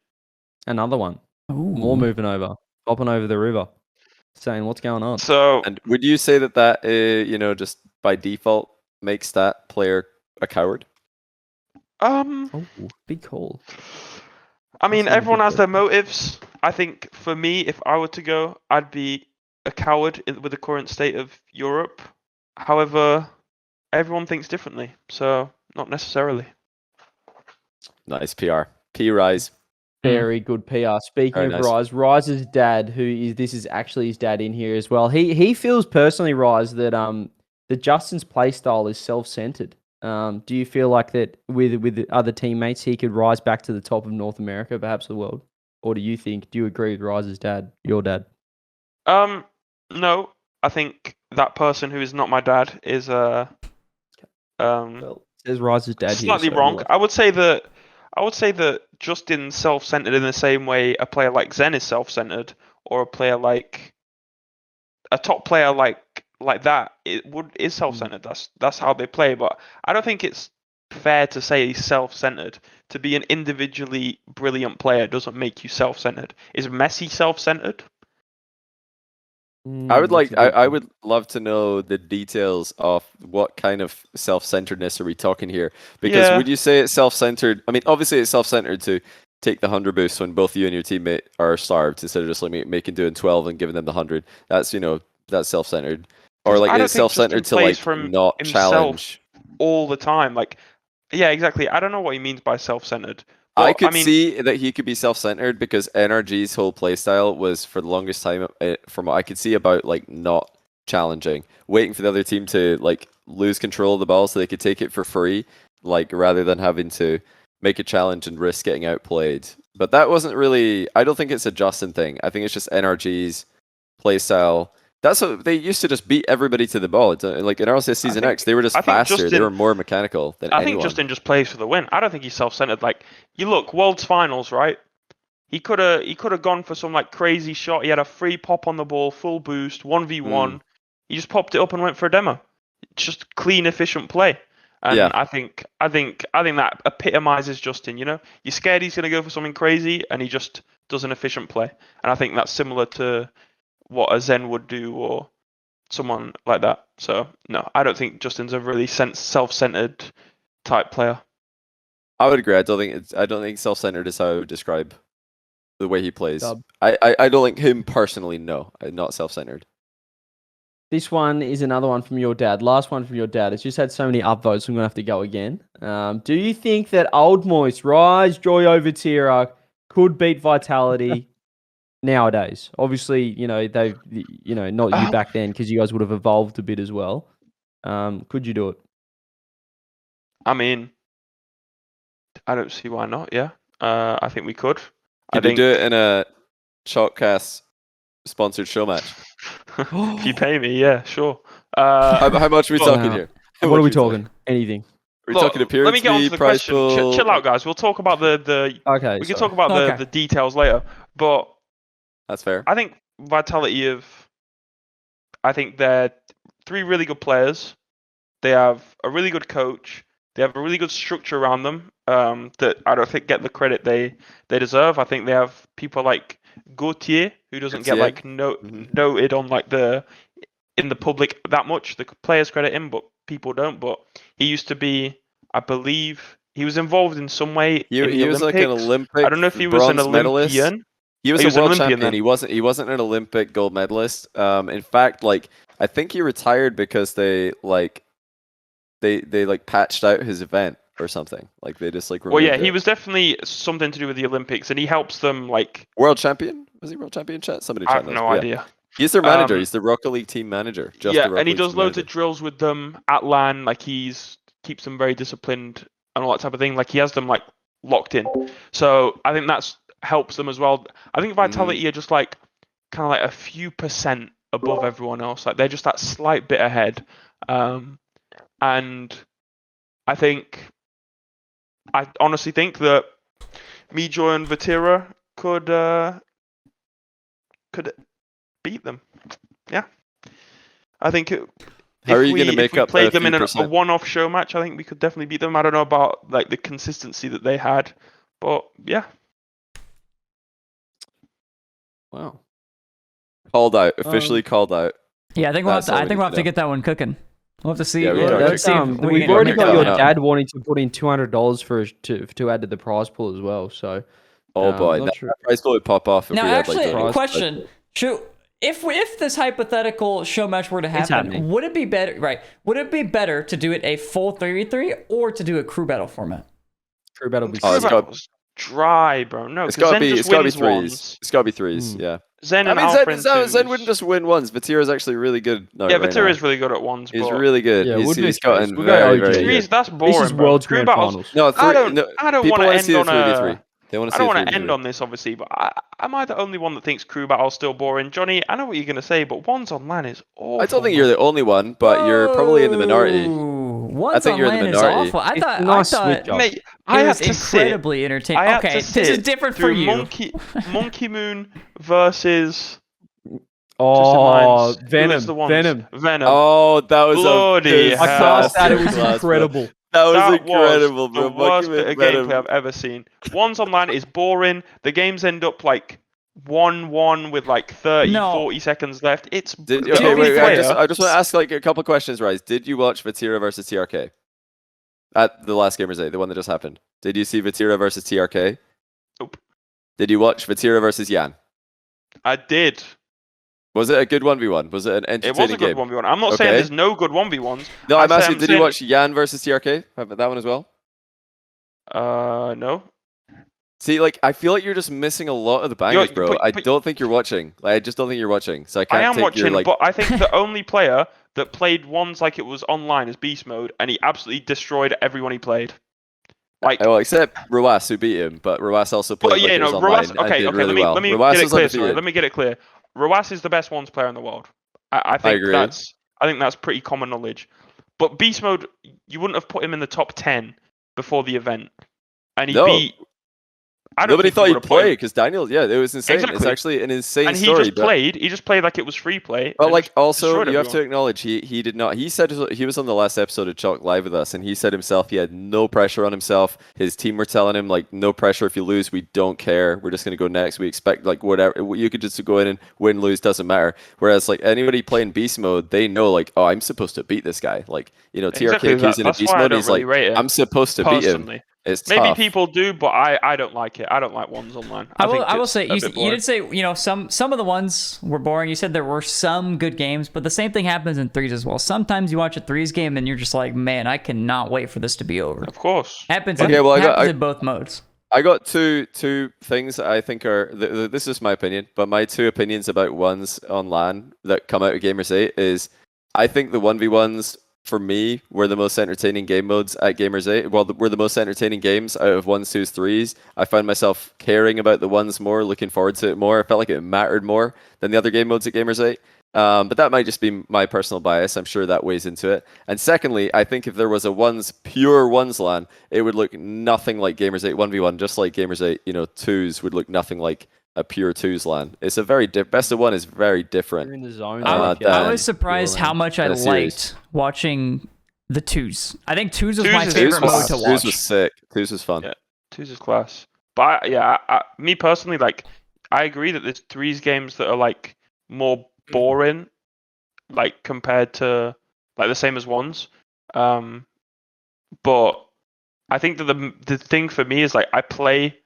[SPEAKER 4] Another one. More
[SPEAKER 1] Ooh.
[SPEAKER 4] moving over, hopping over the river, saying what's going on.
[SPEAKER 2] So
[SPEAKER 3] And would you say that just by default makes that player a coward?
[SPEAKER 4] Oh, big call.
[SPEAKER 2] I mean,
[SPEAKER 4] That's another
[SPEAKER 2] everyone
[SPEAKER 4] big
[SPEAKER 2] has their
[SPEAKER 4] question.
[SPEAKER 2] motives. I think for me, if I were to go, I'd be a coward with the current state of Europe. However, everyone thinks differently, so not necessarily.
[SPEAKER 3] Nice PR. P-Rise.
[SPEAKER 4] Very good PR. Speaking
[SPEAKER 3] Very
[SPEAKER 4] of
[SPEAKER 3] nice.
[SPEAKER 4] Rise's dad, this is actually his dad in here as well. He feels personally, Rise, that Justin's playstyle is self-centered. Do you feel like that with the other teammates he could rise back to the top of North America, perhaps the world? Or do you agree with Rise's dad, your dad?
[SPEAKER 2] No, I think that person who is not my dad is
[SPEAKER 4] Well, there's Rise's dad here,
[SPEAKER 2] slightly
[SPEAKER 4] so we'll
[SPEAKER 2] wrong.
[SPEAKER 4] have-
[SPEAKER 2] I would say that Justin's self-centered in the same way a player like Zen is self-centered, or a player like a top player like that is self-centered. That's how they play. But I don't think it's fair to say he's self-centered. To be an individually brilliant player doesn't make you self-centered. Is Messi self-centered?
[SPEAKER 3] I would
[SPEAKER 4] that's a good
[SPEAKER 3] I
[SPEAKER 4] point.
[SPEAKER 3] would love to know the details of what kind of self-centeredness are we talking here? Because
[SPEAKER 2] Yeah.
[SPEAKER 3] would you say it's self-centered? I mean, obviously it's self-centered to take the 100 boost when both you and your teammate are starved instead of just like making doing 12 and giving them the 100. That's that's self-centered. Or
[SPEAKER 2] Because
[SPEAKER 3] like
[SPEAKER 2] I
[SPEAKER 3] it's
[SPEAKER 2] don't think
[SPEAKER 3] self-centered
[SPEAKER 2] Justin
[SPEAKER 3] to
[SPEAKER 2] plays
[SPEAKER 3] like
[SPEAKER 2] from
[SPEAKER 3] not
[SPEAKER 2] himself
[SPEAKER 3] challenge.
[SPEAKER 2] all the time. Like, yeah, exactly. I don't know what he means by self-centered.
[SPEAKER 3] I
[SPEAKER 2] But I
[SPEAKER 3] could
[SPEAKER 2] mean,
[SPEAKER 3] see that he could be self-centered because NRG's whole playstyle was for the longest time, from what I could see, about like not challenging, waiting for the other team to like lose control of the ball so they could take it for free, like rather than having to make a challenge and risk getting outplayed. But that wasn't really. I don't think it's a Justin thing. I think it's just NRG's playstyle. That's what they used to just beat everybody to the ball. It's like in RLCS
[SPEAKER 2] I
[SPEAKER 3] Season X,
[SPEAKER 2] think
[SPEAKER 3] they were just
[SPEAKER 2] I think
[SPEAKER 3] faster. They
[SPEAKER 2] Justin
[SPEAKER 3] were more mechanical than
[SPEAKER 2] I think
[SPEAKER 3] anyone.
[SPEAKER 2] Justin just plays for the win. I don't think he's self-centered. Like, you look, World's Finals, right? He could have gone for some like crazy shot. He had a free pop on the ball, full boost, 1v1. He just popped it up and went for a demo. It's just clean, efficient play. And
[SPEAKER 3] Yeah,
[SPEAKER 2] I think that epitomizes Justin. You know, you're scared he's gonna go for something crazy, and he just does an efficient play. And I think that's similar to what a Zen would do, or someone like that. So no, I don't think Justin's a really self-centered type player.
[SPEAKER 3] I would agree. I don't think self-centered is how I would describe the way he plays.
[SPEAKER 4] Dub.
[SPEAKER 3] I don't think him personally. No, not self-centered.
[SPEAKER 4] This one is another one from your dad. Last one from your dad. It's just had so many upvotes, I'm going to have to go again. Do you think that Old Moist, Rise, Joyo, Vatira could beat Vitality nowadays? Obviously, they've, not you back then because you guys would have evolved a bit as well. Could you do it?
[SPEAKER 2] I mean, I don't see why not. Yeah, I think we could.
[SPEAKER 3] Could you do it in a Shotcast sponsored show match?
[SPEAKER 2] If you pay me, yeah, sure.
[SPEAKER 3] How much are we
[SPEAKER 2] Look,
[SPEAKER 3] talking here? How
[SPEAKER 4] What
[SPEAKER 3] much
[SPEAKER 4] are we talking? Anything.
[SPEAKER 3] Are we
[SPEAKER 2] look,
[SPEAKER 3] talking
[SPEAKER 2] let
[SPEAKER 3] appearance
[SPEAKER 2] me get on to
[SPEAKER 3] fee,
[SPEAKER 2] the
[SPEAKER 3] prize
[SPEAKER 2] question.
[SPEAKER 3] pool?
[SPEAKER 2] Chill out, guys. We'll talk about
[SPEAKER 4] Okay,
[SPEAKER 2] we can
[SPEAKER 4] sorry.
[SPEAKER 2] talk about
[SPEAKER 1] Okay.
[SPEAKER 2] the details later. But
[SPEAKER 3] That's fair.
[SPEAKER 2] I think Vitality I think they're three really good players. They have a really good coach. They have a really good structure around them, that I don't think get the credit they deserve. I think they have people like Gautier, who doesn't get
[SPEAKER 3] Gautier.
[SPEAKER 2] like noted on like in the public that much. The players credit him, but people don't. But he used to be, I believe, he was involved in some way in the
[SPEAKER 3] He was
[SPEAKER 2] Olympics.
[SPEAKER 3] like an Olympic
[SPEAKER 2] I don't know if he was an
[SPEAKER 3] bronze medalist.
[SPEAKER 2] Olympian.
[SPEAKER 3] He was
[SPEAKER 2] He
[SPEAKER 3] a
[SPEAKER 2] was an
[SPEAKER 3] world
[SPEAKER 2] Olympian
[SPEAKER 3] champion.
[SPEAKER 2] then.
[SPEAKER 3] He wasn't an Olympic gold medalist. In fact, like I think he retired because they like patched out his event or something. Like they just like
[SPEAKER 2] Well,
[SPEAKER 3] removed
[SPEAKER 2] yeah, he
[SPEAKER 3] it.
[SPEAKER 2] was definitely something to do with the Olympics, and he helps them like.
[SPEAKER 3] World champion? Was he world champion? Chat? Somebody
[SPEAKER 2] I
[SPEAKER 3] chat
[SPEAKER 2] have
[SPEAKER 3] knows.
[SPEAKER 2] no
[SPEAKER 3] But yeah,
[SPEAKER 2] idea.
[SPEAKER 3] he's their manager. He's the Rocket League team manager. Just
[SPEAKER 2] Yeah,
[SPEAKER 3] the
[SPEAKER 2] and
[SPEAKER 3] Rocket
[SPEAKER 2] he
[SPEAKER 3] League
[SPEAKER 2] does
[SPEAKER 3] team
[SPEAKER 2] loads
[SPEAKER 3] manager.
[SPEAKER 2] of drills with them at LAN. Like keeps them very disciplined and all that type of thing. Like he has them like locked in. So I think that's helps them as well. I think Vitality are just like kind of like a few percent above everyone else. Like they're just that slight bit ahead. And I honestly think that me, Joy, and Vatira could beat them. Yeah, I think
[SPEAKER 3] How are you going to make
[SPEAKER 2] if we
[SPEAKER 3] up
[SPEAKER 2] played
[SPEAKER 3] a
[SPEAKER 2] them
[SPEAKER 3] few
[SPEAKER 2] in a
[SPEAKER 3] percent?
[SPEAKER 2] one-off show match, I think we could definitely beat them. I don't know about like the consistency that they had, but yeah.
[SPEAKER 3] Wow. Called out. Officially called out.
[SPEAKER 1] Yeah, I think we'll have
[SPEAKER 3] That's
[SPEAKER 1] to.
[SPEAKER 3] all
[SPEAKER 1] I
[SPEAKER 3] we
[SPEAKER 1] think
[SPEAKER 3] need
[SPEAKER 1] we'll have
[SPEAKER 3] to
[SPEAKER 1] to
[SPEAKER 3] know.
[SPEAKER 1] get that one cooking. We'll have to see.
[SPEAKER 3] Yeah, we
[SPEAKER 1] Yeah,
[SPEAKER 3] are.
[SPEAKER 1] let's see if
[SPEAKER 4] we've
[SPEAKER 1] can
[SPEAKER 4] already
[SPEAKER 1] make
[SPEAKER 4] got
[SPEAKER 1] that
[SPEAKER 4] your
[SPEAKER 1] one.
[SPEAKER 4] dad wanting to put in $200 for to add to the prize pool as well. So,
[SPEAKER 3] Oh boy,
[SPEAKER 4] not
[SPEAKER 3] that
[SPEAKER 4] sure.
[SPEAKER 3] price would pop off if
[SPEAKER 1] Now,
[SPEAKER 3] we had
[SPEAKER 1] actually,
[SPEAKER 3] like
[SPEAKER 4] Prize-
[SPEAKER 1] question: Should if this hypothetical show match were to happen,
[SPEAKER 4] happening.
[SPEAKER 1] would it be better? Right? Would it be better to do it a full 3v3 or to do a crew battle format?
[SPEAKER 4] True battle be
[SPEAKER 3] Oh, it's
[SPEAKER 2] Crew
[SPEAKER 3] got-
[SPEAKER 2] battle's dry, bro. No,
[SPEAKER 3] it's
[SPEAKER 2] because
[SPEAKER 3] gotta
[SPEAKER 2] Zen
[SPEAKER 3] be
[SPEAKER 2] just
[SPEAKER 3] threes.
[SPEAKER 2] wins ones.
[SPEAKER 3] It's gotta be threes. Yeah.
[SPEAKER 2] Zen
[SPEAKER 3] I
[SPEAKER 2] and
[SPEAKER 3] mean,
[SPEAKER 2] Alpha in
[SPEAKER 3] Zen
[SPEAKER 2] twos.
[SPEAKER 3] wouldn't just win ones. Vatira's actually really good. No,
[SPEAKER 2] Yeah,
[SPEAKER 3] right
[SPEAKER 2] Vatira
[SPEAKER 3] now.
[SPEAKER 2] is really good at ones.
[SPEAKER 3] He's
[SPEAKER 2] but
[SPEAKER 3] really good.
[SPEAKER 4] Yeah, we'll do
[SPEAKER 3] He's
[SPEAKER 4] threes.
[SPEAKER 3] gotten
[SPEAKER 4] We'll go
[SPEAKER 3] very,
[SPEAKER 4] OG.
[SPEAKER 3] very
[SPEAKER 2] threes,
[SPEAKER 3] good.
[SPEAKER 2] that's boring,
[SPEAKER 4] This is
[SPEAKER 2] bro.
[SPEAKER 4] World's
[SPEAKER 2] Crew
[SPEAKER 4] Grand
[SPEAKER 2] battles.
[SPEAKER 4] Finals.
[SPEAKER 3] No,
[SPEAKER 2] I don't
[SPEAKER 3] people
[SPEAKER 2] want
[SPEAKER 3] wanna
[SPEAKER 2] to
[SPEAKER 3] see
[SPEAKER 2] end
[SPEAKER 3] a
[SPEAKER 2] on
[SPEAKER 3] 3v3. They want to
[SPEAKER 2] I
[SPEAKER 3] see
[SPEAKER 2] don't
[SPEAKER 3] a
[SPEAKER 2] want to
[SPEAKER 3] 3v3.
[SPEAKER 2] end on this, obviously, but am I the only one that thinks crew battle's still boring? Johnny, I know what you're going to say, but ones online is awful.
[SPEAKER 3] I don't think you're the only one, but you're probably in the minority.
[SPEAKER 1] Whoa. Ones
[SPEAKER 3] think you're in the
[SPEAKER 1] online is
[SPEAKER 3] minority.
[SPEAKER 1] awful. I
[SPEAKER 4] It's
[SPEAKER 1] thought.
[SPEAKER 4] a nice switch up.
[SPEAKER 2] Mate,
[SPEAKER 1] It
[SPEAKER 2] I
[SPEAKER 1] was
[SPEAKER 2] had to sit.
[SPEAKER 1] incredibly entertaining.
[SPEAKER 2] I had
[SPEAKER 1] Okay,
[SPEAKER 2] to sit
[SPEAKER 1] this is different for
[SPEAKER 2] through
[SPEAKER 1] you.
[SPEAKER 2] Monkey Moon versus.
[SPEAKER 4] Oh,
[SPEAKER 2] Who
[SPEAKER 4] Venom.
[SPEAKER 2] is the ones?
[SPEAKER 4] Venom.
[SPEAKER 2] Venom.
[SPEAKER 3] Oh, that was
[SPEAKER 2] Bloody
[SPEAKER 3] a
[SPEAKER 4] I cast that. It was
[SPEAKER 3] masterclass, bro.
[SPEAKER 4] incredible.
[SPEAKER 3] That was
[SPEAKER 2] That
[SPEAKER 3] incredible,
[SPEAKER 2] was
[SPEAKER 3] bro.
[SPEAKER 2] the worst
[SPEAKER 3] Monkey
[SPEAKER 2] bit of
[SPEAKER 3] Venom.
[SPEAKER 2] gameplay I've ever seen. Ones online is boring. The games end up like 1-1 with like 30,
[SPEAKER 1] No.
[SPEAKER 2] 40 seconds left. It's
[SPEAKER 3] Okay,
[SPEAKER 2] the only
[SPEAKER 3] wait.
[SPEAKER 2] player.
[SPEAKER 3] I just want to ask like a couple questions, Rise. Did you watch Vatira versus TRK at the last Gamers 8, the one that just happened? Did you see Vatira versus TRK?
[SPEAKER 2] Nope.
[SPEAKER 3] Did you watch Vatira versus Yan?
[SPEAKER 2] I did.
[SPEAKER 3] Was it a good 1v1? Was it an
[SPEAKER 2] It
[SPEAKER 3] entertaining
[SPEAKER 2] was a good
[SPEAKER 3] game?
[SPEAKER 2] 1v1. I'm not saying
[SPEAKER 3] Okay.
[SPEAKER 2] there's no good 1v1s.
[SPEAKER 3] No, I'm asking, did you
[SPEAKER 2] saying-
[SPEAKER 3] watch Yan versus TRK? How about that one as well?
[SPEAKER 2] No.
[SPEAKER 3] See, like, I feel like you're just missing a lot of the bangers, bro.
[SPEAKER 2] but-
[SPEAKER 3] I don't think you're watching. Like, I just don't think you're watching. So I
[SPEAKER 2] I
[SPEAKER 3] can't
[SPEAKER 2] am
[SPEAKER 3] take
[SPEAKER 2] watching,
[SPEAKER 3] your, like...
[SPEAKER 2] but I think the only player that played ones like it was online is Beast Mode, and he absolutely destroyed everyone he played. Like,
[SPEAKER 3] Well, except Ruas, who beat him, but Ruas also played
[SPEAKER 2] but
[SPEAKER 3] like
[SPEAKER 2] yeah,
[SPEAKER 3] it was
[SPEAKER 2] no,
[SPEAKER 3] online
[SPEAKER 2] Ruas.
[SPEAKER 3] and
[SPEAKER 2] Okay,
[SPEAKER 3] did
[SPEAKER 2] okay.
[SPEAKER 3] really well.
[SPEAKER 2] Let me
[SPEAKER 3] Ruas
[SPEAKER 2] get it
[SPEAKER 3] was
[SPEAKER 2] clear.
[SPEAKER 3] undefeated.
[SPEAKER 2] Sorry, let me get it clear. Ruas is the best ones player in the world. I think
[SPEAKER 3] agree.
[SPEAKER 2] I think that's pretty common knowledge. But Beast Mode, you wouldn't have put him in the top 10 before the event, and he
[SPEAKER 3] No.
[SPEAKER 2] beat. I don't
[SPEAKER 3] Nobody
[SPEAKER 2] think
[SPEAKER 3] thought
[SPEAKER 2] he
[SPEAKER 3] he'd
[SPEAKER 2] would have put him-
[SPEAKER 3] play because Daniel, yeah, it was insane. It's
[SPEAKER 2] Exactly.
[SPEAKER 3] actually an insane
[SPEAKER 2] And he
[SPEAKER 3] story.
[SPEAKER 2] just
[SPEAKER 3] but-
[SPEAKER 2] played. He just played like it was free play.
[SPEAKER 3] But
[SPEAKER 2] and
[SPEAKER 3] like,
[SPEAKER 2] just
[SPEAKER 3] also,
[SPEAKER 2] destroyed
[SPEAKER 3] you have to
[SPEAKER 2] everyone.
[SPEAKER 3] acknowledge he did not. He said he was on the last episode of Chalk Live with us, and he said himself he had no pressure on himself. His team were telling him like, no pressure. If you lose, we don't care. We're just gonna go next. We expect like whatever. You could just go in and win, lose, doesn't matter. Whereas like anybody playing beast mode, they know like, oh, I'm supposed to beat this guy. Like
[SPEAKER 2] Exactly
[SPEAKER 3] TRK
[SPEAKER 2] that.
[SPEAKER 3] who's in a
[SPEAKER 2] That's
[SPEAKER 3] beast
[SPEAKER 2] why I
[SPEAKER 3] mode,
[SPEAKER 2] don't
[SPEAKER 3] he's
[SPEAKER 2] really
[SPEAKER 3] like,
[SPEAKER 2] rate him
[SPEAKER 3] I'm supposed to beat him.
[SPEAKER 2] personally.
[SPEAKER 3] It's
[SPEAKER 2] Maybe
[SPEAKER 3] tough.
[SPEAKER 2] people do, but I don't like it. I don't like ones online.
[SPEAKER 1] I
[SPEAKER 2] think
[SPEAKER 1] will
[SPEAKER 2] it's
[SPEAKER 1] say
[SPEAKER 2] a
[SPEAKER 1] you
[SPEAKER 2] bit
[SPEAKER 1] you
[SPEAKER 2] boring.
[SPEAKER 1] did say some of the ones were boring. You said there were some good games, but the same thing happens in threes as well. Sometimes you watch a threes game and you're just like, man, I cannot wait for this to be over.
[SPEAKER 2] Of course.
[SPEAKER 1] Happens.
[SPEAKER 3] Okay, well,
[SPEAKER 1] happens in both modes.
[SPEAKER 3] I got two things that I think are this is my opinion, but my two opinions about ones on LAN that come out of Gamers 8 is I think the 1v1s for me were the most entertaining game modes at Gamers 8. Well, were the most entertaining games out of 1s, 2s, 3s. I found myself caring about the ones more, looking forward to it more. I felt like it mattered more than the other game modes at Gamers 8. But that might just be my personal bias. I'm sure that weighs into it. And secondly, I think if there was a pure ones LAN, it would look nothing like Gamers 8 1v1, just like Gamers 8, 2s would look nothing like a pure 2s LAN. It's a very best of one is very different.
[SPEAKER 4] You're in the zone.
[SPEAKER 1] I was surprised how much I
[SPEAKER 3] in a series.
[SPEAKER 1] liked watching the twos. I think twos was
[SPEAKER 2] Twos
[SPEAKER 1] my
[SPEAKER 2] is
[SPEAKER 1] favorite mode
[SPEAKER 2] class.
[SPEAKER 1] to
[SPEAKER 3] Twos
[SPEAKER 1] watch.
[SPEAKER 3] was sick. Twos was fun.
[SPEAKER 2] Yeah. Twos is class. But me personally, like, I agree that there's threes games that are like more boring, like compared to like the same as ones. But I think that the thing for me is like I play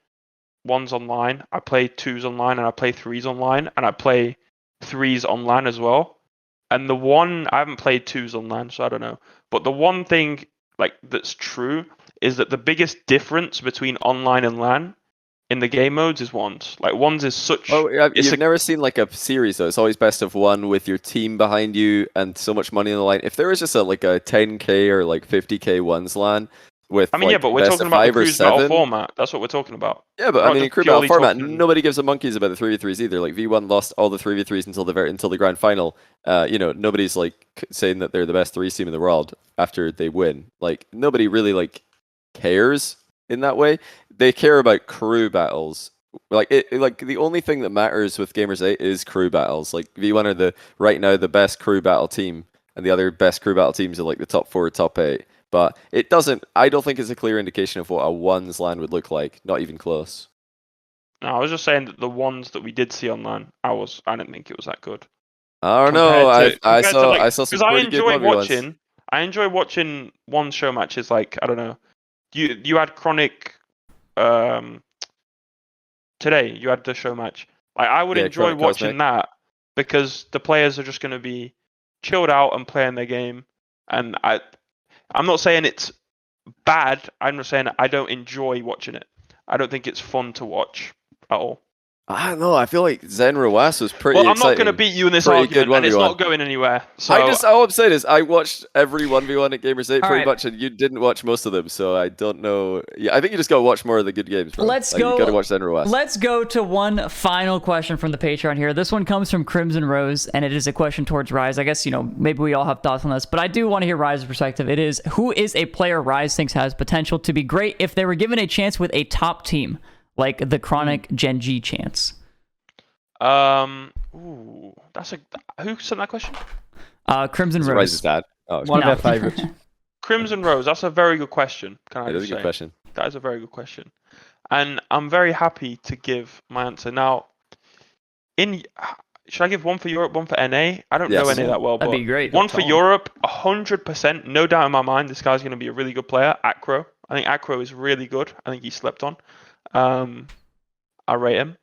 [SPEAKER 2] ones online, I play twos online, and I play threes online, and I play threes online as well. And the one I haven't played twos online, so I don't know. But the one thing like that's true is that the biggest difference between online and LAN in the game modes is ones. Like ones is such.
[SPEAKER 3] Oh, you've never seen like a series though. It's always best of one with your team behind you and so much money on the line. If there was just like a 10k or like 50k ones LAN, with.
[SPEAKER 2] I mean,
[SPEAKER 3] like,
[SPEAKER 2] yeah, but we're
[SPEAKER 3] best
[SPEAKER 2] talking
[SPEAKER 3] of
[SPEAKER 2] about the
[SPEAKER 3] 5 or
[SPEAKER 2] cruise battle
[SPEAKER 3] 7.
[SPEAKER 2] format. That's what we're talking about.
[SPEAKER 3] Yeah, but
[SPEAKER 2] We're
[SPEAKER 3] I
[SPEAKER 2] not
[SPEAKER 3] mean, in
[SPEAKER 2] just
[SPEAKER 3] crew battle
[SPEAKER 2] purely
[SPEAKER 3] format,
[SPEAKER 2] talking-
[SPEAKER 3] nobody gives a monkeys about the 3v3s either. Like V1 lost all the 3v3s until the grand final. Nobody's like saying that they're the best 3 team in the world after they win. Like nobody really like cares in that way. They care about crew battles. Like the only thing that matters with Gamers 8 is crew battles. Like V1 are right now the best crew battle team, and the other best crew battle teams are like the top 4, top 8. But it doesn't. I don't think it's a clear indication of what a ones LAN would look like. Not even close.
[SPEAKER 2] No, I was just saying that the ones that we did see online, I didn't think it was that good.
[SPEAKER 3] I don't know. I saw some
[SPEAKER 2] because I
[SPEAKER 3] pretty good
[SPEAKER 2] enjoy
[SPEAKER 3] 1v1s.
[SPEAKER 2] watching. I enjoy watching one show matches. Like I don't know, you had Chronic, today. You had the show match. Like I would enjoy
[SPEAKER 3] Chronic
[SPEAKER 2] watching
[SPEAKER 3] Cosmic.
[SPEAKER 2] that because the players are just going to be chilled out and playing their game. And I'm not saying it's bad. I'm just saying I don't enjoy watching it. I don't think it's fun to watch at all.
[SPEAKER 3] I don't know. I feel like Zen Ruas was pretty
[SPEAKER 2] Well, I'm
[SPEAKER 3] exciting.
[SPEAKER 2] not going to beat you in this
[SPEAKER 3] Pretty good
[SPEAKER 2] argument, and it's
[SPEAKER 3] 1v1.
[SPEAKER 2] not going anywhere. So
[SPEAKER 3] All I'm saying is I watched every 1v1 at Gamers 8
[SPEAKER 1] All
[SPEAKER 3] pretty
[SPEAKER 1] right.
[SPEAKER 3] much, and you didn't watch most of them, so I don't know. Yeah, I think you just gotta watch more of the good games, bro.
[SPEAKER 1] Let's
[SPEAKER 3] You
[SPEAKER 1] go.
[SPEAKER 3] gotta watch Zen Ruas.
[SPEAKER 1] Let's go to one final question from the Patreon here. This one comes from Crimson Rose, and it is a question towards Rise. I guess, maybe we all have thoughts on this, but I do want to hear Rise's perspective. It is, who is a player Rise thinks has potential to be great if they were given a chance with a top team, like the Chronic Gen G chance?
[SPEAKER 2] who sent that question?
[SPEAKER 1] Crimson Rose.
[SPEAKER 3] Rise's dad. Oh,
[SPEAKER 4] One
[SPEAKER 1] No.
[SPEAKER 4] of our favorites.
[SPEAKER 2] Crimson Rose. That's a very good question. Can I
[SPEAKER 3] that is
[SPEAKER 2] just
[SPEAKER 3] a good
[SPEAKER 2] say?
[SPEAKER 3] question.
[SPEAKER 2] That is a very good question, and I'm very happy to give my answer now. Should I give one for Europe, one for NA? I don't know
[SPEAKER 3] Yes.
[SPEAKER 2] NA that well,
[SPEAKER 1] That'd
[SPEAKER 2] but
[SPEAKER 1] be great.
[SPEAKER 2] one for
[SPEAKER 4] Tom.
[SPEAKER 2] Europe, 100%, no doubt in my mind. This guy's going to be a really good player. Acro. I think Acro is really good. I think he slept on. I rate him.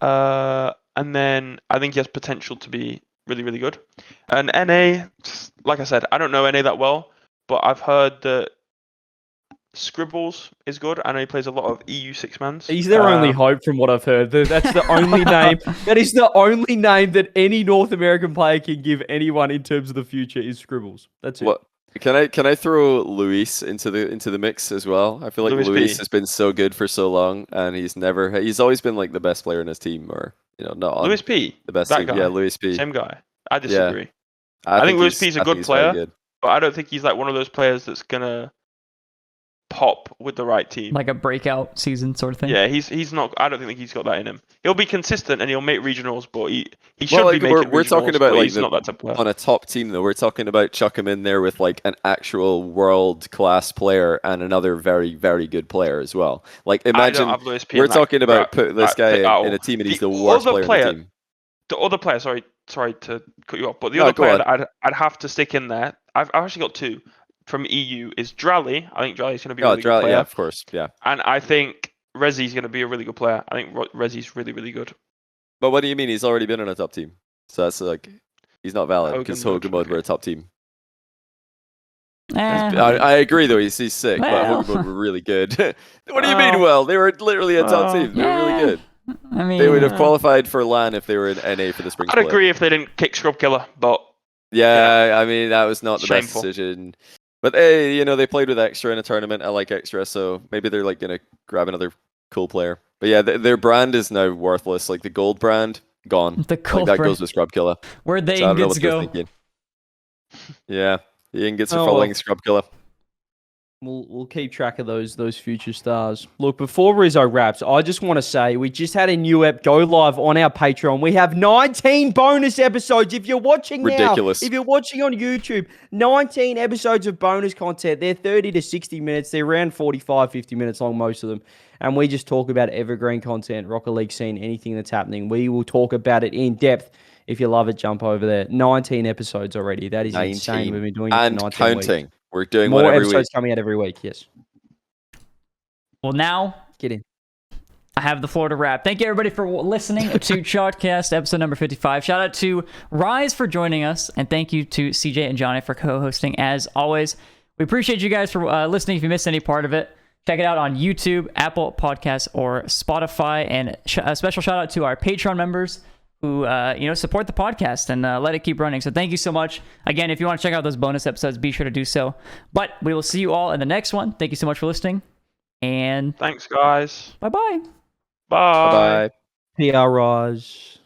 [SPEAKER 2] And then I think he has potential to be really, really good. And NA, like I said, I don't know NA that well, but I've heard that Scribbles is good. I know he plays a lot of EU 6-mans.
[SPEAKER 4] He's their only hope, from what I've heard. That's the only name. That is the only name that any North American player can give anyone in terms of the future is Scribbles. That's it.
[SPEAKER 3] What? Can I throw Luis into the mix as well? I feel like
[SPEAKER 2] Luis
[SPEAKER 3] Luis
[SPEAKER 2] P.
[SPEAKER 3] has been so good for so long, and he's always been like the best player in his team, or not on
[SPEAKER 2] Luis P.
[SPEAKER 3] the best
[SPEAKER 2] that
[SPEAKER 3] team.
[SPEAKER 2] guy.
[SPEAKER 3] Yeah, Luis P.
[SPEAKER 2] Same guy. I disagree.
[SPEAKER 3] I
[SPEAKER 2] think Luis
[SPEAKER 3] he's-
[SPEAKER 2] P is a
[SPEAKER 3] I think
[SPEAKER 2] good
[SPEAKER 3] he's very
[SPEAKER 2] player.
[SPEAKER 3] good.
[SPEAKER 2] But I don't think he's like one of those players that's gonna pop with the right team.
[SPEAKER 1] Like a breakout season sort of thing.
[SPEAKER 2] Yeah, he's not. I don't think he's got that in him. He'll be consistent and he'll make regionals, but he should
[SPEAKER 3] Well,
[SPEAKER 2] be
[SPEAKER 3] like,
[SPEAKER 2] making
[SPEAKER 3] we're
[SPEAKER 2] regionals.
[SPEAKER 3] talking about
[SPEAKER 2] but
[SPEAKER 3] like
[SPEAKER 2] he's not that type of player.
[SPEAKER 3] on a top team though. We're talking about chuck him in there with like an actual world class player and another very very good player as well. Like
[SPEAKER 2] I
[SPEAKER 3] imagine
[SPEAKER 2] don't have Luis P
[SPEAKER 3] we're
[SPEAKER 2] in that
[SPEAKER 3] talking about
[SPEAKER 2] gra-
[SPEAKER 3] putting this
[SPEAKER 2] that
[SPEAKER 3] guy
[SPEAKER 2] pick at all.
[SPEAKER 3] in a team and he's
[SPEAKER 2] The
[SPEAKER 3] the worst
[SPEAKER 2] other
[SPEAKER 3] player in the team.
[SPEAKER 2] The other player, sorry to cut you off, but the
[SPEAKER 3] No,
[SPEAKER 2] other
[SPEAKER 3] go
[SPEAKER 2] player
[SPEAKER 3] on.
[SPEAKER 2] that I'd have to stick in there. I've actually got two from EU. Is Drally. I think Drally's going to be a really good player.
[SPEAKER 3] Yeah, of course, yeah.
[SPEAKER 2] And I think Rezi's going to be a really good player. I think Rezi's really, really good.
[SPEAKER 3] But what do you mean? He's already been on a top team, so that's like he's not valid because
[SPEAKER 2] Hogan
[SPEAKER 3] Hogan
[SPEAKER 2] mode,
[SPEAKER 3] mode were a top team.
[SPEAKER 1] Eh,
[SPEAKER 3] I agree though. He's sick, but
[SPEAKER 1] Well.
[SPEAKER 3] Hogan mode were really good. What do you mean? Well, they were literally a top team. They were really
[SPEAKER 1] yeah.
[SPEAKER 3] good.
[SPEAKER 1] I mean,
[SPEAKER 3] They would have qualified for LAN if they were in NA for the spring
[SPEAKER 2] I'd
[SPEAKER 3] split.
[SPEAKER 2] agree if they didn't kick Scrub Killer, but
[SPEAKER 3] Yeah, I mean that was not the
[SPEAKER 2] Shameful.
[SPEAKER 3] best decision. But hey, they played with Extra in a tournament. I like Extra, so maybe they're like gonna grab another cool player. But yeah, their brand is now worthless. Like the gold brand, gone.
[SPEAKER 1] the
[SPEAKER 3] Like
[SPEAKER 1] cold
[SPEAKER 3] that goes with Scrub Killer.
[SPEAKER 1] Where'd the
[SPEAKER 3] So I don't know
[SPEAKER 1] ingots
[SPEAKER 3] what they're
[SPEAKER 1] go?
[SPEAKER 3] thinking. Yeah, the ingots are
[SPEAKER 4] Oh,
[SPEAKER 3] following
[SPEAKER 4] well.
[SPEAKER 3] Scrub Killer.
[SPEAKER 4] We'll keep track of those future stars. Look, before Rizzo wraps, I just want to say we just had a new ep go live on our Patreon. We have 19 bonus episodes. If you're watching
[SPEAKER 3] Ridiculous.
[SPEAKER 4] now, if you're watching on YouTube, 19 episodes of bonus content. They're 30 to 60 minutes. They're around 45, 50 minutes long, most of them. And we just talk about evergreen content, Rocket League scene, anything that's happening. We will talk about it in depth. If you love it, jump over there. 19 episodes already. That is
[SPEAKER 3] 19.
[SPEAKER 4] insane. We've been doing it for
[SPEAKER 3] And
[SPEAKER 4] 19
[SPEAKER 3] counting.
[SPEAKER 4] weeks.
[SPEAKER 3] We're doing
[SPEAKER 4] More
[SPEAKER 3] one every
[SPEAKER 4] episodes
[SPEAKER 3] week.
[SPEAKER 4] coming out every week. Yes.
[SPEAKER 1] Well, now
[SPEAKER 4] Get in.
[SPEAKER 1] I have the floor to wrap. Thank you, everybody, for listening to Chartcast episode number 55. Shout out to Rise for joining us, and thank you to CJ and Johnny for co-hosting, as always. We appreciate you guys for listening. If you missed any part of it, check it out on YouTube, Apple Podcasts, or Spotify. And a special shout out to our Patreon members who support the podcast and let it keep running. So thank you so much. Again, if you want to check out those bonus episodes, be sure to do so. But we will see you all in the next one. Thank you so much for listening. And
[SPEAKER 2] Thanks, guys.
[SPEAKER 1] bye-bye.
[SPEAKER 2] Bye.
[SPEAKER 3] Bye.
[SPEAKER 4] PR Rise.